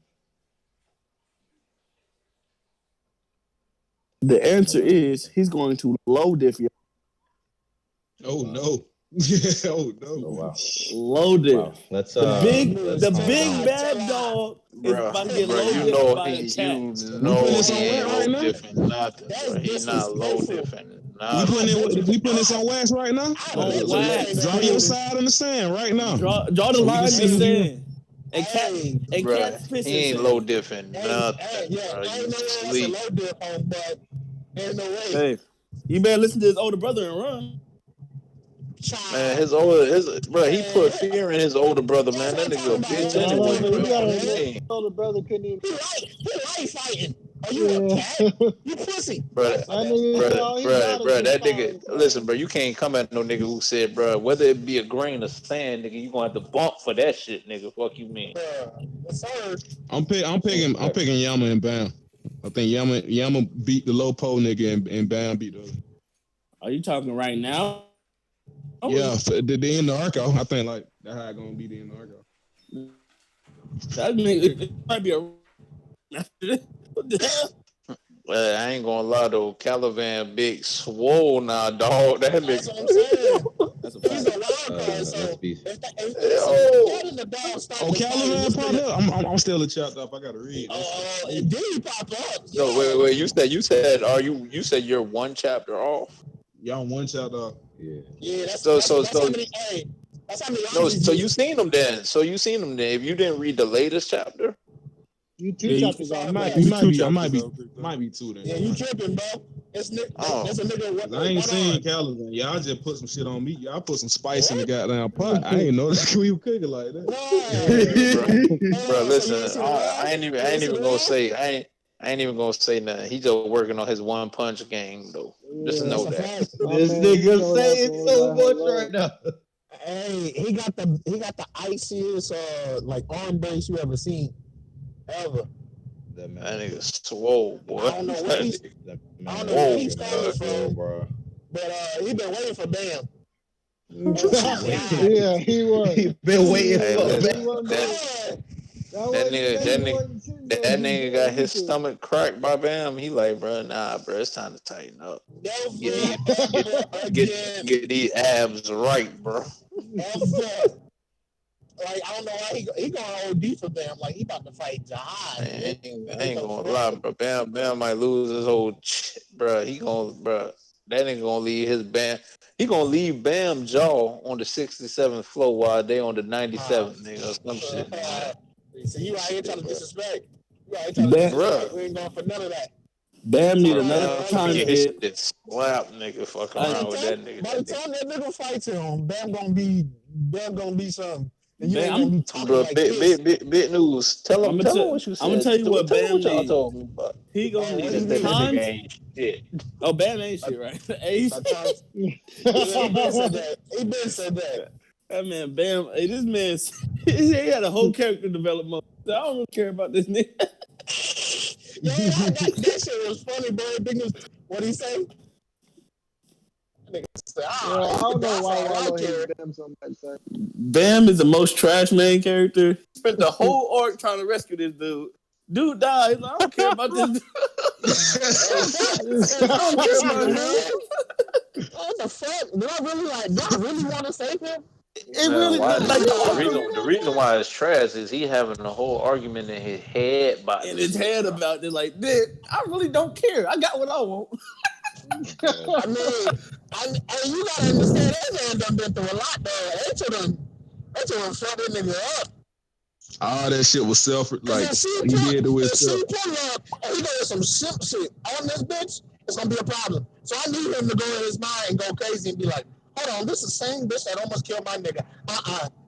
C: The answer is he's going to low diff you.
E: Oh no. Oh no.
H: Oh wow.
C: Low diff.
H: Wow. Let's
C: The big
I: calm
C: bad
I: down.
C: dog is
A: Bruh,
C: about to get
A: bruh,
C: low
A: you
C: diff
A: know
C: by a
A: he,
C: cat.
A: you
E: We
A: know
E: putting this
A: he
E: on
A: ain't
E: wax
A: low
E: right now?
A: different nothing,
I: That's
A: bro. He not low
I: disrespectful.
A: different
E: We
A: nothing.
E: putting this on wax right now?
C: On
E: So
C: wax.
E: draw your side in the sand right now.
C: Draw the
E: So we
C: line
E: can
C: in
E: see
C: the
E: who you-
C: sand. And
A: Bruh,
C: cat's piss
A: he ain't
C: in
A: low
C: sand.
A: different
I: Hey,
A: nothing,
I: yeah,
A: bro.
I: I
A: You
I: ain't no way that's a
A: sleep.
I: low dip but ain't no way.
C: Hey, you better listen to his older brother and run.
A: Man, he put fear in his older brother, man. That nigga a bitch
G: Yeah, hold on,
A: anyway,
G: but you
A: bro.
G: gotta
A: Fuck you
G: remember,
A: mean,
G: his older brother couldn't even.
I: He like fighting. Are you a
G: Yeah,
I: cat?
G: that
I: You pussy.
A: brother,
G: nigga, all he got is his
A: that nigga.
G: tongue,
A: Listen,
G: son.
A: bro, you can't come at no nigga who said, bro, whether it be a grain of sand, nigga, you gonna have to bump for that shit, nigga. Fuck you mean?
I: Yes, sir.
E: I'm picking Yama and Bam. I think Yama beat the low pole nigga and Bam beat the other.
C: Are you talking right now?
E: Yeah, so the end of Arco. I think like that's how it's gonna be the end of Arco.
C: That nigga, it might be a. What the hell?
A: I ain't gonna lie though, Caliban big swole now, dog. That
I: That's what
A: nigga.
I: I'm saying.
C: That's a
I: He's
C: fact.
I: a wild card.
H: Let's
I: So
H: be.
I: listen, if
A: Yo.
I: Cat and the dog start
E: Oh,
I: to fight,
E: Caliban
I: this
E: popped
I: nigga.
E: up. I'm still a chapter up. I gotta read.
I: And then he pop up.
A: No,
I: Yeah.
A: wait. You said you're one chapter off.
E: Y'all one chapter.
H: Yeah.
I: Yeah,
A: So so
I: that's how
A: so
I: many. Hey, that's how many
A: no.
I: arcs he
A: So you
I: get.
A: seen them then? If you didn't read the latest chapter,
G: You two
C: Yeah,
G: chapters
E: I
G: off,
E: might,
G: bro.
E: you
C: he's
E: might
C: two
E: be, I
C: chapters
E: might be,
C: off.
E: might be two then.
I: Yeah, you tripping, bro.
A: oh,
I: There's a nigga with
E: Cause I ain't
I: one
E: seen
I: arm.
E: Caliban. Y'all just put some shit on me. Y'all put some spice in the
I: What?
E: goddamn pot. I ain't know that we were cooking like that.
I: Why?
A: yeah, bro. Bro,
I: So you ain't
A: listen,
I: see the
A: I
I: raw?
A: ain't even,
I: You
A: I
I: ain't
A: ain't
I: see the
A: even gonna
I: raw?
A: say, I ain't even gonna say nothing. He just working on his one punch game though. Just
G: Yeah,
I: That's
A: know
I: a
A: that.
I: fact.
G: my
H: This
G: man, he
H: nigga
G: showed out
H: saying
G: for
H: so
G: that
H: much
G: hello.
H: right now.
I: Hey, he got the iciest like arm brace you ever seen ever.
H: That man
A: That
H: is
A: nigga
H: a
A: swole, boy.
I: I don't know where
A: That
I: he's
A: nigga
H: that
I: I don't
H: man
I: know where
H: is
A: swole,
I: he's
H: fucking
I: coming
A: boy.
H: swole,
I: from,
H: bro.
I: but he been waiting for Bam.
G: Yeah, he was.
H: He been waiting
A: Hey,
H: for
G: He
A: listen,
G: wasn't
H: man.
G: there.
I: Yeah.
G: That nigga wasn't sitting there
A: that
G: just
A: nigga
G: doing
A: got his
G: anything.
A: stomach cracked by Bam. He like, bro, nah, bro, it's time to tighten up. Get
I: Never
A: these, get,
I: ever again.
A: get these abs right, bro.
I: Ever. Like I don't know why he going OD for Bam. Like he about to fight Jihad,
A: I
I: nigga.
A: I
I: Nigga
A: ain't
I: come
A: gonna
I: for
A: lie,
I: him.
A: bro. Bam might lose his whole, bro. Bro. That nigga gonna leave his Bam. He gonna leave Bam jaw on the 67th floor while they on the
I: Uh,
A: 97th, nigga. Or some shit, nigga.
I: so you out here trying to
A: Shit, bro.
I: disrespect. You out here trying to
C: Bam,
I: disrespect.
A: Bro,
I: We ain't going for none of that.
C: Bam need
I: Time
A: bro,
C: another
I: right,
A: Bam
I: right
C: time
A: finna get
I: there.
A: his
C: skip.
A: shit slapped, nigga. Fucking
I: By
C: I,
I: the
A: around with
I: time,
A: that nigga.
I: by the
A: That nigga.
I: time that nigga fights him, Bam gonna be something, and you ain't gonna
C: Bam,
I: be talking
A: Bro,
I: like this.
A: big news. Tell him what you
C: I'm gonna
A: said.
C: tell you what
A: Tell him
C: Bam
A: what y'all
C: need.
A: told me. But
C: He gonna
I: What
C: need
I: he
A: that,
C: a
A: that
I: need?
A: nigga
C: tons.
A: ain't shit.
C: Oh, Bam ain't
I: A,
C: shit, right? Hey,
I: a time. Yeah, he been said that. He been said that.
C: that man, Bam. Hey, this man, he had a whole character development. I don't really care about this nigga.
I: Yo, that shit was funny, bro. What he say? Nigga said,
G: Yo, I
I: he could
G: don't know
I: die for
G: why
I: all I
G: Wallow hates
I: care.
G: Bam so much, son.
C: Bam is the most trash man character. Spent the whole arc trying to rescue this dude. Dude died. He's like, I don't care about this dude.
I: Hey, facts.
C: I don't care
I: This
C: about
I: nigga,
C: him.
I: man. What the fuck? Do I really want to save him?
C: It
A: Man,
C: really
A: why
C: like
A: the
C: the
A: the
C: arc
A: reason the reason why it's trash is he having a whole argument in his head about
C: in
A: this
C: his
A: shit,
C: head
A: bro.
C: about this. Like, dude, I really don't care. I got what I want.
I: I mean, you gotta understand that man done been through a lot, though. They told him fuck that nigga up.
E: All that shit was self
I: Cause
E: like he did to
I: if
E: himself.
I: she pull up and he doing some simp shit on this bitch, it's gonna be a problem. So I need him to go in his mind and go crazy and be like, hold on, this is the same bitch that almost killed my nigga.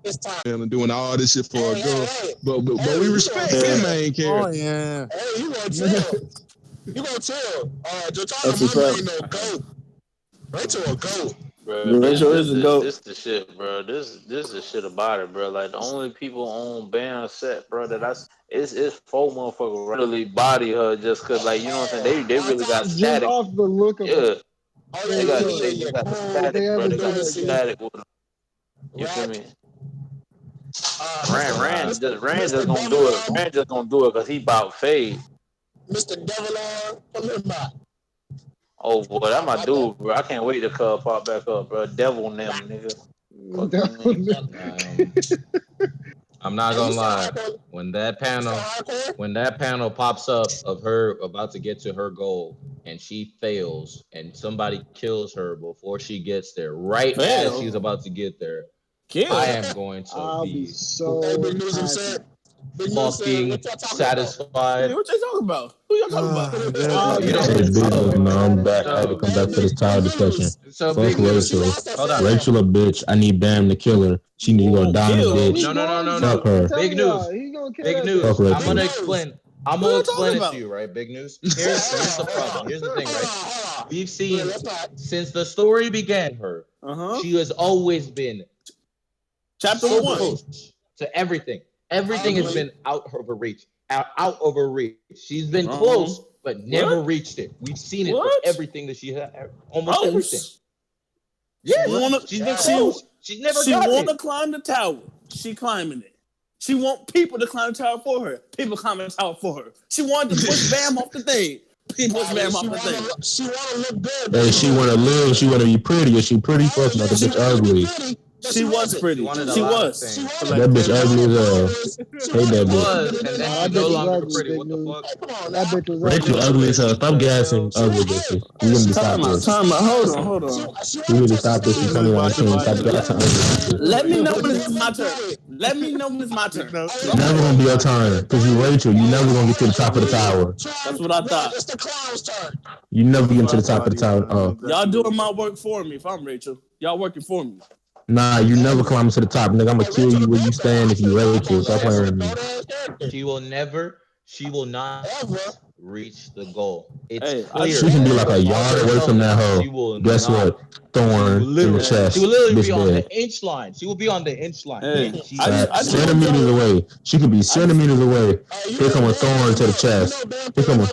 I: It's time.
E: And doing all this shit for a
I: Hey,
E: girl.
I: hey, hey.
E: But we
I: Hey, you gonna
E: respect his
C: Yeah.
I: chill.
E: main
F: Oh
E: character.
F: yeah.
I: Hey, you gonna chill. You gonna chill. Jotaro
C: That's a
I: mama
C: fact.
I: ain't no goat. Rachel a goat.
A: Bro,
C: Rachel is a goat.
A: this the shit, bro. This the shit about it, bro. Like the only people on band set, bro, it's four motherfuckers really body her just cause, like, you know what I'm saying. They
I: All
A: really got
I: time.
G: Just
A: static.
G: off the look of her.
A: Yeah,
I: Oh
G: Real talk.
A: they got the
I: Cool.
G: If they
A: static, bro.
G: ever
A: They
G: say
A: got the
G: that,
I: Currency.
G: gang.
A: static with them. You feel
I: Rat.
A: me? Rand,
H: Nah.
A: Rand
I: Mr.
A: just gonna do it.
I: Devilon.
A: Rand just gonna do it cause he bout fade.
I: Mr. Devilon. Pull him out.
A: Oh boy, that my
I: My bad.
A: dude, bro. I can't wait to pop back up, bro. Devil
I: Nah.
A: them, nigga. Fuck you mean?
H: Um, I'm not
I: Hey, you
H: gonna
I: still
H: lie.
I: hardcore?
H: When that
I: You still
H: panel,
I: hardcore?
H: when that panel pops up of her about to get to her goal and she fails and somebody kills her before she gets there, right as she's
C: Fail.
H: about to get there, I
C: Kill.
H: am going to
G: I'll be
H: be
I: Hey,
G: so
I: big news
G: happy.
I: himself. Big News said,
H: fucking
I: what y'all talking about?
H: satisfied.
C: Hey, what they talking about? Who y'all talking about?
H: You
B: Hey,
H: don't.
B: big
H: Oh,
B: no, I'm back. I had to
H: so
B: come back to this towel discussion.
H: so
B: Fuck
H: big news.
B: Rachel.
H: Hold on.
B: Rachel a bitch. I need Bam to kill her. She need to go
C: Whoa,
B: down a
C: kill.
B: ditch.
H: No, no, no, no,
B: Fuck
H: no.
B: her.
H: Big news.
G: He gonna kill
H: Big
G: that
H: news.
B: Fuck
G: bitch.
B: Rachel.
H: I'm gonna
I: Big
H: explain.
I: News.
H: I'm
C: Who
H: gonna
C: you
H: explain
C: talking
H: it to
C: about?
H: you, right? Big news. Here's the problem. Here's the thing, right?
I: Hold on.
H: We've
I: Yeah,
H: seen
I: let's not.
H: since the story began her,
C: Uh-huh.
H: she has always been
C: Chapter
H: so
C: 1.
H: close to everything.
I: I
H: Everything has
I: agree.
H: been out of her reach. Out of her reach. She's been
C: Wrong.
H: close, but never
C: What?
H: reached it. We've seen it for
C: What?
H: everything that she had. Almost everything.
C: Close.
H: Yes,
C: Wanna-
H: she's been
C: she
H: close. She's never
C: she
H: gotten
C: want to
H: it.
C: climb the tower. She climbing it. She want people to climb the tower for her. People climbing the tower for her. She wanted to push Bam off the thing. People push Bam off the thing.
I: She wanna look good.
B: Hey, she wanna live. She wanna be pretty. She pretty fuck not the
I: She
B: bitch
I: wanted to be
B: ugly.
I: pretty, but
C: She was
I: wasn't.
C: pretty.
H: She wanted a
C: She
H: lot of
C: was.
H: things.
B: That bitch ugly as hell. Hate that
H: She
B: bitch.
H: was, and then
G: Nah,
H: she's
G: that
H: no
G: bitch was
H: longer
G: ugly,
H: pretty.
G: Big
H: What the
G: News.
H: fuck?
I: Hey, come on
G: That
I: now.
G: bitch was
B: Rachel
G: ugly.
B: ugly as hell. Stop
H: The
B: gassing
H: hell?
B: ugly bitches. We need to stop
C: Time out.
B: this.
C: Time out. Hold on.
B: We need to stop this in
F: Big News watch it
B: 2019.
F: about
B: Stop
F: it.
B: gassing ugly bitches.
C: Let me know
I: But
C: when it's
I: never
C: my
I: do
C: turn.
I: it.
C: Let me know when it's my
F: Big
C: turn.
F: News.
B: It's never gonna be your turn. Cause you Rachel, you never gonna get to the top of the tower.
C: That's what I thought.
I: It's the clown's turn.
B: You never
F: That's
B: get
F: what
B: to
F: I
B: the top
F: thought
B: of the tower.
F: either. I know
B: Oh.
F: exactly
C: Y'all
F: what
C: doing
F: you're
C: my
F: saying.
C: work for me if I'm Rachel. Y'all working for me.
B: Nah, you never climb to the top, nigga. I'ma kill you where you stand if you Rachel. Stop playing with me.
H: She will never. She will not
I: Ever.
H: reach the goal. It's
C: Hey,
H: clear.
B: She can be like a
H: Watch
B: yard
H: her
B: away
H: tell
B: from
H: me.
B: that
H: She
B: hoe.
H: will
B: Guess
H: not.
B: what?
H: She will
B: Thorn in the
H: literally. She
B: chest.
H: will literally
B: Bitch
H: be on
B: dead.
H: the inch line. She will be on the inch line.
C: Hey,
H: She
C: I
H: will.
C: just want
B: Centimeters
C: y'all.
B: away. She could be centimeters away. Here come a thorn to the chest. Here come a.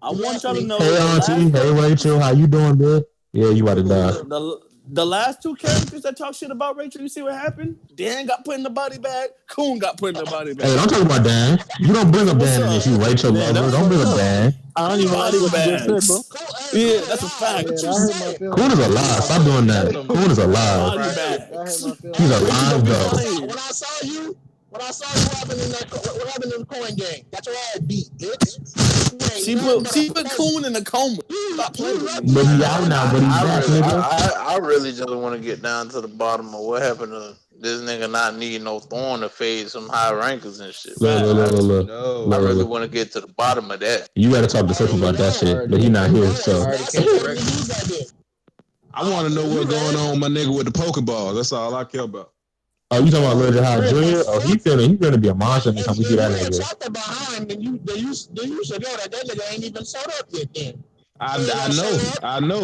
C: I want y'all to know
B: Hey
C: the last
B: auntie. Hey Rachel. How you doing, bitch? Yeah, you about to die.
C: the last two characters that talk shit about Rachel. You see what happened? Dan got put in the body bag. Coon got put in the body
B: Hey,
C: bag.
B: don't talk about Dan. You don't bring
C: So
B: up
C: what's
B: Dan in
C: up?
B: this. You Rachel
F: Man,
B: lover.
F: that's
B: Don't bring
F: fucked
B: up
F: up.
B: Dan.
F: I don't even like
C: Body
F: what you just said, bro.
C: bags. Yeah, that's a fact.
I: What you
G: Yeah, that hurt my
I: say?
G: feelings.
B: Coon is alive. Stop doing
H: That's
B: that.
H: some
B: Coon is alive.
C: Body
H: right.
G: That hurt
C: bags.
G: my feelings.
B: He's
C: Rachel gonna
B: alive
C: be
B: though.
C: playing.
I: When I saw you, what happened in that? What happened in the coin game? Got your ass beat, bitch. You ain't
C: She
I: nothing
C: put
I: but
C: she
I: a
C: put
I: pussy.
C: Coon in a coma. Stop playing with me.
B: But he
A: Man,
B: out now. But he back, nigga.
A: I really just want to get down to the bottom of what happened to this nigga not needing no thorn to fade some high rankers and shit,
B: Look,
A: man.
B: look, look,
H: Facts.
B: look, look.
H: No.
A: I
B: Look,
A: really
B: look.
A: want to get to the bottom of that.
B: You got to talk to Silk about that
H: I
B: shit.
H: already
B: But he
H: came
B: not here,
H: correct. I
B: so.
H: already came correct.
E: I want to know what's going on with my nigga with the Pokeball. That's all I care about.
B: Oh, you talking about Lil High Junior? Oh, he finna be a monster next time we see that
I: If you
B: nigga.
I: chapter behind, then you should know that nigga ain't even showed up yet. Then
E: I know. I know.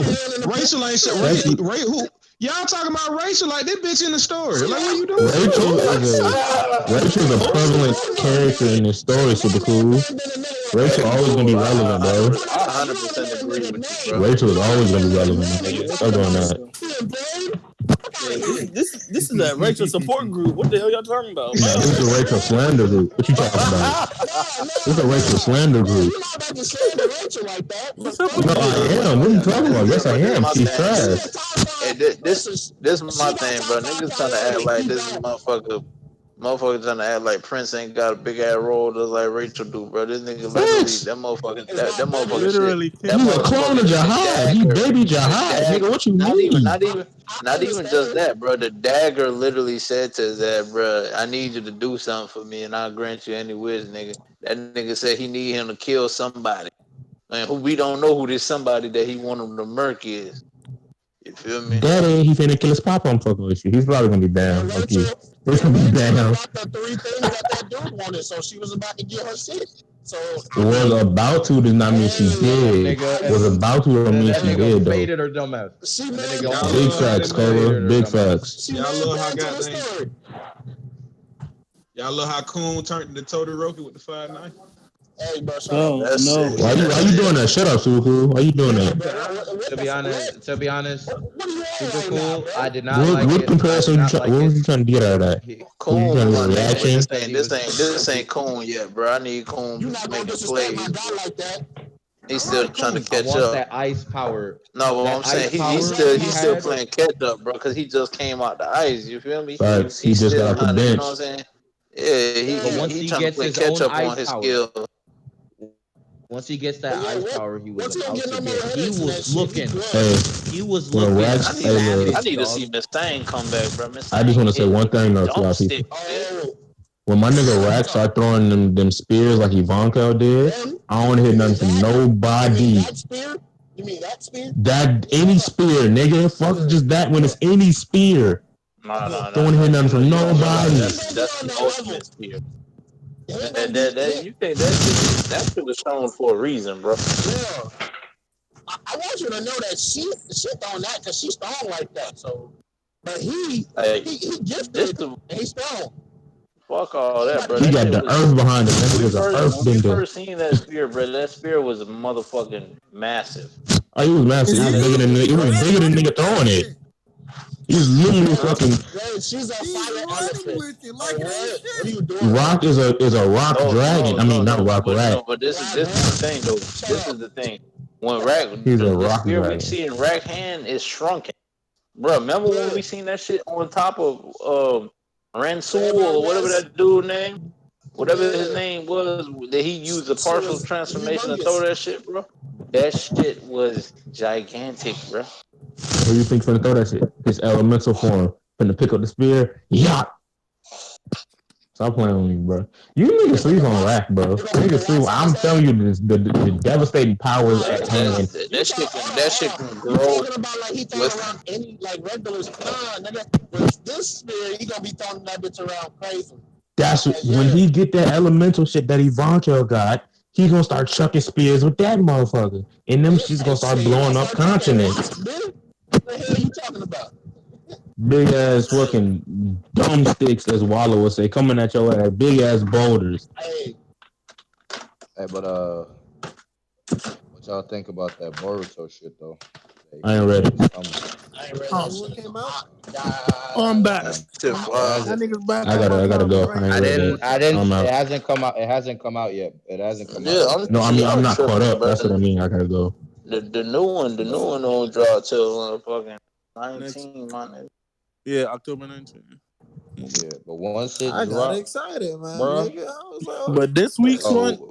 E: Rachel ain't shit.
B: That's
E: Who? Y'all talking about Rachel like this bitch in the story? Like what you doing?
B: Rachel's a prevalent character in this story, super cool. Rachel
A: Hey,
B: always gonna be
A: cool.
B: relevant, bro.
A: I 100% agree with you, bro.
B: Rachel is always gonna be relevant, my nigga.
C: Yeah,
B: Stop doing that.
C: this is that Rachel support group. What the hell y'all talking about?
B: No, this is a Rachel slander group. What you talking about? This is a Rachel slander group.
I: You're not about to slander Rachel like that.
F: What's up
B: No,
F: with you?
B: I am. What are you talking about? Yes, I
A: But this
B: am.
A: my
B: She's
A: thing.
B: trash.
A: Hey, this is my thing, bro. Niggas trying to act like this is motherfucker. Motherfucker trying to act like Prince ain't got a big ass role just like Rachel do, bro. This nigga literally
B: Facts.
A: that motherfucking that motherfucking shit.
F: Literally
A: That
B: He's a
F: Timberland.
B: clone of
A: motherfucking shit
B: Jihad. He
A: dagger.
B: baby
A: The
B: Jihad, nigga.
A: dagger.
B: What you
A: Not even.
B: mean?
A: Not even just that, bro. The dagger literally said to his ass, bro, I need you to do something for me, and I'll grant you any wish, nigga. That nigga said he need him to kill somebody, and who we don't know who this somebody that he want him to murk is. You feel me?
B: Daddy, he finna kill his papa. I'm fucking with you. He's probably gonna be down. Okay. He's gonna be down.
I: got the three things that dude wanted, so she was about to get her shit. So
B: Was about to does not mean she did.
H: Nigga,
B: Was about to don't
H: then
B: mean
H: that
B: she
H: nigga
B: did though.
H: faded her dumbass.
I: she
H: And that
I: made
H: nigga
E: Y'all
H: almost
B: Big
E: love how
B: facts,
E: they
B: Cola.
E: made.
H: faded her
B: Big
H: dumbass.
B: facts.
I: she
E: Y'all
I: made
E: love how
I: that to the
E: goddamn.
I: story.
E: Y'all love how Coon turned into Todoroki with the 5'9".
I: Hey, bro, shut up.
C: Oh
A: That's
C: no.
A: it.
B: Why you doing that? Shut up, Suku. Why you doing
I: Yeah,
B: that?
I: bro. What
H: To
I: the
H: be
I: fuck?
H: honest,
I: What are you on
H: super
I: right now,
H: cool.
I: bro?
H: I did not like
B: What
H: it. I did
B: comparison?
H: not like
B: What
H: it.
B: was you trying to get out of that?
H: He,
B: Was you trying
A: Coon,
B: to
A: my
B: get a
A: nigga, but
B: reaction?
H: said he was.
A: this ain't Coon yet, bro. I need
I: You
A: Coon
I: not gonna
A: making
I: disrespect my
A: plays,
I: guy
A: bro.
I: like that.
A: He's
I: All
A: still
I: right,
A: trying to
I: cool.
H: I
A: catch
H: want
A: up.
H: that ice power.
A: No, but
H: That
A: I'm saying
H: ice
A: he's
H: power
A: still
H: he
A: he's still
H: had.
A: playing catch up, bro, because he just came out the ice. You feel me?
B: Facts. He
A: He's
B: just got
A: still
B: off the
A: trying to, you know
B: bench.
A: what I'm saying? Yeah,
H: But
I: Yeah.
H: once
A: he
H: he
A: trying to
H: gets
A: play
H: his
A: catch
H: own
A: up on
H: ice
A: his
H: power,
A: skill.
H: once he gets
I: But
H: that
I: yeah,
H: ice power he was
I: once he don't
H: about
I: get
H: to
I: no more
H: get, he
I: headaches in that
H: was
I: shit, he
H: looking.
I: good.
B: Hey,
H: He was
B: well,
H: looking
B: wax. Hey, look.
A: I
H: savage,
A: need to see
H: dog.
A: Miss Thang come back, bro. Miss
B: I just
A: Thang
B: want to say
A: hitting
B: one thing though to
A: dump
B: y'all
A: stick,
B: people.
A: man.
I: Oh,
J: When my nigga Rack start throwing them spears like Ivanka did, I don't want to hear nothing from nobody.
I: That spear? You mean that spear?
J: That any spear, nigga. Fuck just that when it's any spear. Don't want to hear nothing from
A: You don't realize
J: nobody.
A: that's the ultimate spear.
I: He ain't gonna
A: That you think that shit was shown for a reason, bro.
I: Yeah. I want you to know that she on that because she's strong like that. So, but he gifted and he's strong.
A: Fuck all that, bro.
J: He
A: That
J: got
A: shit
J: the
A: was
J: earth behind him. That nigga's an
A: when we
J: earthbender.
A: first seen that spear, bro. That spear was motherfucking massive.
J: Oh, he was massive. He was bigger than nigga throwing it. He was literally fucking.
I: She's a fire elephant.
K: With it like it ain't shit.
I: What are you doing?
J: Rock is a rock dragon. I mean, not rock rat.
A: No, but this is the thing, though. This is the thing. When Rack,
J: He's a
A: the
J: rock
A: spear we
J: dragon.
A: see in Rack hand is shrunken, bro. Remember when we seen that shit on top of Ransul or whatever that dude name, whatever his name was, that he used a partial transformation to throw that shit, bro. That shit was gigantic, bro.
J: What do you think finna throw that shit? His elemental form. Finna pick up the spear. Yeah. Stop playing with me, bro. You niggas sleep on Rack, bro. Niggas sleep. I'm telling you, the devastating powers at hand.
A: That shit can grow.
I: Talking about like he throwing around any like regular nigga. With this spear, he gonna be throwing that bitch around crazy.
J: That's when he get that elemental shit that Ivanka got. He gonna start chucking spears with that motherfucker, and them shit's gonna start blowing up continents.
I: What the hell are you talking about?
J: Big ass fucking dumb sticks, as Wallow would say, coming at your ass. Big ass boulders.
H: Hey, but what y'all think about that Boruto shit though?
J: I ain't ready.
K: What came out?
F: I'm back.
H: That
F: nigga's back.
J: I gotta go. I didn't.
H: It hasn't come out. It hasn't come out yet. It hasn't come out.
J: No, I mean I'm not caught up. That's what I mean. I gotta go.
A: The new one don't drop till fucking 19, my nigga.
F: Yeah, October 19th.
H: Yeah, but once it
K: I got
H: dropped,
K: excited, man.
H: bro.
K: Nigga. I was like,
F: But this week's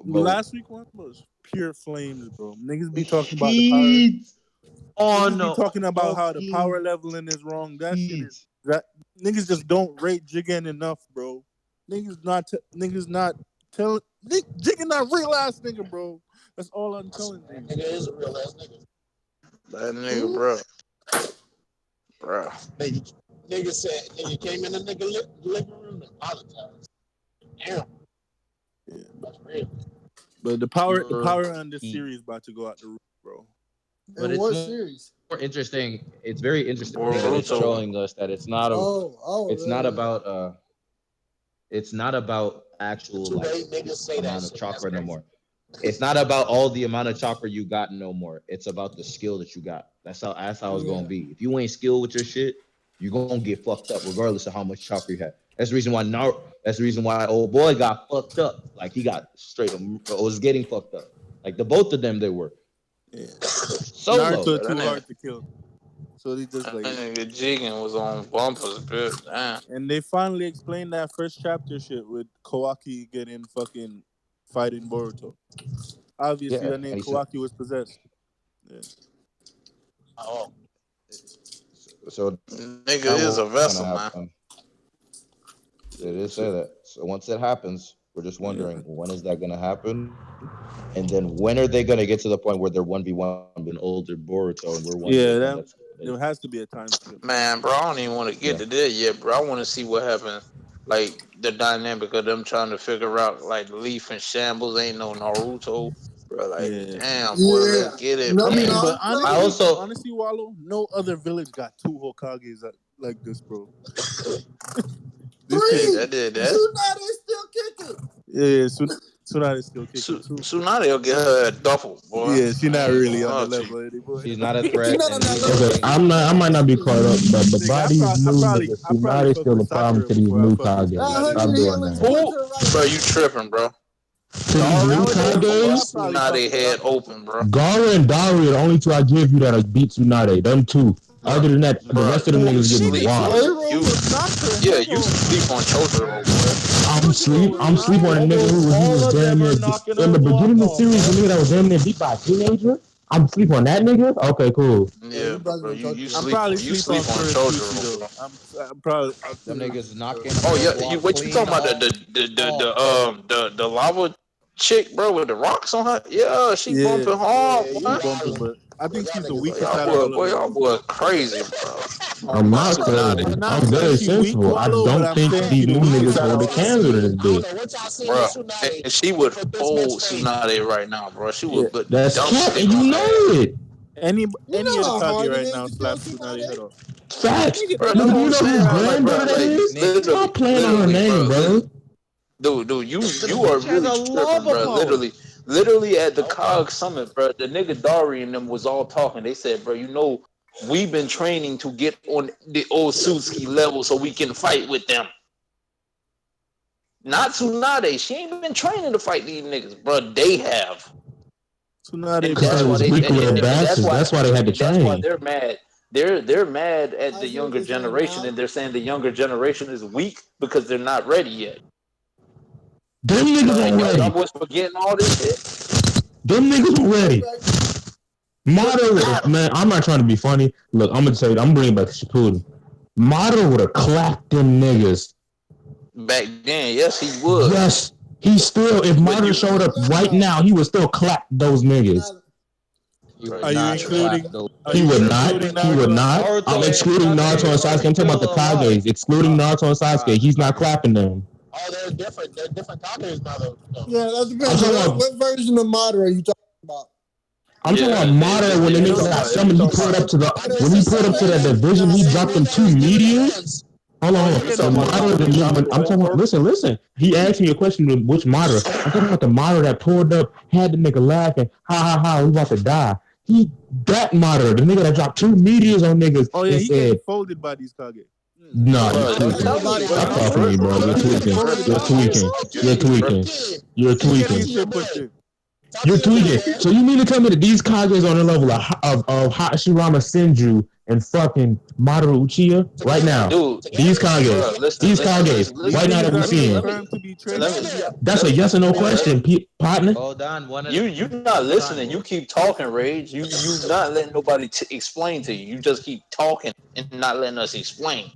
F: last week one was pure flames, bro. Niggas be talking about the power. Niggas be talking about how the power leveling is wrong. That shit is that niggas just don't rate Jigen enough, bro. Niggas not telling Jigen not real ass nigga, bro. That's all I'm telling you.
I: Nigga is a real ass nigga.
A: That nigga, bro.
I: Nigga said, nigga came in the nigga living room and apologized. Damn.
F: Yeah.
I: That's real.
F: But the power on this series about to go out the roof, bro.
H: But
K: in what series?
H: More interesting. It's very interesting that it's showing us that it's not it's not about actual amount of chakra no more. It's not about all the amount of chakra you got no more. It's about the skill that you got. That's how it's gonna be. If you ain't skilled with your shit, you're gonna get fucked up regardless of how much chakra you have. That's the reason why old boy got fucked up. Like he got was getting fucked up. Like the both of them they were.
F: Yeah.
H: Solo.
F: Naruto too hard to kill. So they just like
A: nigga Jigen was on bumpers, bro. Damn.
F: And they finally explained that first chapter shit with Kawaki getting fucking fighting Boruto. Obviously, that name Kawaki was possessed. Yeah.
I: Oh.
H: So
A: nigga is a vessel, man.
H: They did say that. So once it happens, we're just wondering when is that gonna happen, and then when are they gonna get to the point where they're 1v1 an older Boruto and we're 1v1?
F: There has to be a time skip.
A: Man, bro, I don't even want to get to that yet, bro. I want to see what happens. Like the dynamic of them trying to figure out like Leaf and Shambles ain't no Naruto, bro. Like, damn, boy, let's get it.
F: No,
A: man.
F: but honestly, Wallow, no other village got two Hokages like this, bro.
A: That did that.
K: Tsunade still kicking.
F: Yeah, Tsunade still kicking too.
A: Tsunade will get her a duffel, boy.
F: Yeah, she's not really on the level anymore.
H: She's not a threat.
J: I might not be caught up, but the body is new. Tsunade is still a problem to these new Kages. Stop doing that.
A: Bro, you tripping, bro.
J: To these new Kages,
A: Tsunade head open, bro.
J: Gara and Dari are the only two I give you that beat Tsunade. Them two. Other than that, the rest of them niggas getting wild.
A: You sleep on Chotaro, boy.
J: I'm sleep on a nigga who was damn near in the beginning of the series. A nigga that was damn near beat by a teenager. I'm sleep on that nigga. Okay, cool.
A: Yeah,
K: you
A: bro.
K: probably gonna talk to
F: I'm
K: him.
F: probably
A: You
F: sleep
A: sleep
F: on
A: on
F: Kurosushi
A: Chojuro,
F: though.
A: bro.
F: I'm probably
H: Them niggas knocking
A: Oh
H: her
A: yeah,
H: block
A: what you
H: clean
A: talking about?
H: off.
A: The lava chick, bro, with the rocks on her? Yeah, she
F: yeah,
A: bumping hard,
I: Yeah,
F: she
I: you
A: boy.
F: bumping,
I: wildin'.
F: but I
I: Yeah,
F: think
I: y'all
F: she's the
I: niggas are
F: weakest out of all of
A: Y'all
F: them.
A: boy crazy, bro.
J: I'm
A: But
J: not crazy.
F: I'm not
J: I'm
F: saying
J: very
F: she weak,
J: sensible. I
F: Wallow, but
J: don't
F: I'm
J: think
F: saying
J: these
F: she the
J: new
I: I don't
J: niggas
F: weakest
I: know
F: out of
J: hold a
I: what
F: all
I: y'all
F: of them.
J: candle to
I: seen.
J: this
I: I don't
J: bitch.
I: know what y'all seen with
A: bro,
I: Tsunade
A: and she would
I: for this
A: fold
I: match fame.
A: Tsunade right now, bro. She
F: Yeah,
A: would put the
J: That's
A: dump
J: cat,
A: stick
J: and you
A: on her ass.
J: know it.
K: You
F: any
K: know how
F: Kage
K: hard it
F: right
K: is
F: now
K: to kill
F: slap Tsunade
K: Tsunade?
F: head off.
J: Facts.
F: Nigga,
A: Bro,
F: that
A: that's
J: Nigga,
A: what
J: do
F: nigga
J: you
A: I'm
J: know
F: can't
A: saying.
J: whose
F: fight.
A: Like, bro,
J: granddaughter that
A: like
J: is?
H: Nick,
J: Stop
A: literally,
J: playing on her
A: literally,
J: name,
A: bro.
J: bro.
A: Dude,
H: the
A: you are
H: bitch has
A: really
H: a
A: tripping,
H: lava
A: bro.
H: power.
A: Literally at the
I: Okay.
A: COG Summit, bro. The nigga Dari and them was all talking. They said, bro, we've been training to get on the Otsutsuki level so we can fight with them. Not Tsunade. She ain't been training to fight these niggas, bro. They have,
F: Tsunade
A: and
J: Because
A: that's
J: they
A: why
J: was
F: probably
A: they
J: weak little
A: and
J: bastards. That's why they had to
A: that's why
J: train.
A: they're mad. They're mad at
K: I
A: the
K: see what
A: younger
K: they're saying
A: generation,
K: now.
A: and they're saying the younger generation is weak because they're not ready yet.
J: Them niggas
A: Like
J: weren't
A: y'all
J: ready.
A: boys forgetting all this shit.
J: Them niggas were ready.
K: Okay.
J: Mata would have, man, I'm not trying to be funny. Look, I'm going to tell you, I'm bringing back the Shippuden. Mata would have clapped them niggas.
A: Back then, yes, he would.
J: Yes. He still, if
A: But
J: Mata
A: you,
J: showed up right
K: No,
J: now, he would still clap those niggas.
K: no.
H: He
A: bro,
H: would
F: Are
A: you
F: you
H: not
A: tripping.
H: clap
F: including?
H: those.
F: Are
J: He
A: You
F: you
J: would
A: tripping.
J: not.
F: including
J: He would
F: Naruto?
J: not. I'm
H: Naruto and
J: excluding
H: Sasuke
J: Naruto and
H: are
J: Sasuke. I'm talking about the
H: still alive.
J: Kages. Excluding Naruto and Sasuke. He's not
H: Kage.
J: clapping them.
I: Oh, they're different. They're different Kages now, though.
K: Yeah, that
J: I'm
K: depends.
J: talking
K: What,
J: about
K: what version of modder are you talking about?
J: I'm talking about
A: Yeah,
J: Mata when the
A: if you
J: nigga
A: talking
J: got
A: about, if you
J: summoned. He
A: talking
J: pulled up
A: about,
J: to the
I: Oh,
K: Madara,
J: when he pulled up to that
K: Madara,
J: division. He
I: same
J: dropped them
I: nigga
J: two
I: in different
J: meteors.
I: hands.
J: Hold on, hold on.
F: Nigga,
J: The
F: the one
J: model,
F: who
J: the
F: be
J: new one.
F: dropping
J: I'm talking about.
F: orbs.
J: Listen. He asked me a question with which model. I'm talking about the model that pulled up, had the nigga laughing, ha ha ha, we about to die. That model, the nigga that dropped two meteors on niggas
F: Oh yeah,
J: and
F: he getting
J: said,
F: folded by these Kage.
J: "Nah, you're
A: bro,
K: I
A: I'm
K: ain't
J: tweaking.
K: gonna
A: telling
K: lie
A: you,
K: to
A: bro,
K: you.
J: Stop
A: you
J: talking to me, bro. You're
A: tripping.
F: He
J: tweaking.
F: getting
K: I
F: pushed
K: ain't
J: You're
K: gonna
F: back.
K: lie to
J: tweaking.
K: you.
J: You're
I: Again,
A: Bro,
J: tweaking.
I: again.
J: You're
F: He's getting
I: Talk
J: tweaking.
I: to
F: his
I: your
F: shit
I: man.
F: pushed in.
I: Talk to
J: You're
I: your man,
J: tweaking.
I: man.
J: So you mean to tell me that these Kages on the level of Hashirama Senju and fucking Madoru Uchiha right
I: Together.
J: now?
A: dude,
J: These
I: Together.
J: Kages,
A: bro, listen,
J: these
A: listen,
J: Kages
A: listen,
F: These
J: right
A: listen.
J: now that
F: niggas
J: we
F: are
J: seeing.
F: confirmed to be
A: Let
F: trainers.
A: me,
I: Together.
J: That's a
A: let,
J: yes or no
A: let,
J: question, partner.
H: Hold on, one at
A: you not
H: a time.
A: listening. You keep talking, Rage. You not letting nobody explain to you. You just keep talking and not letting us explain.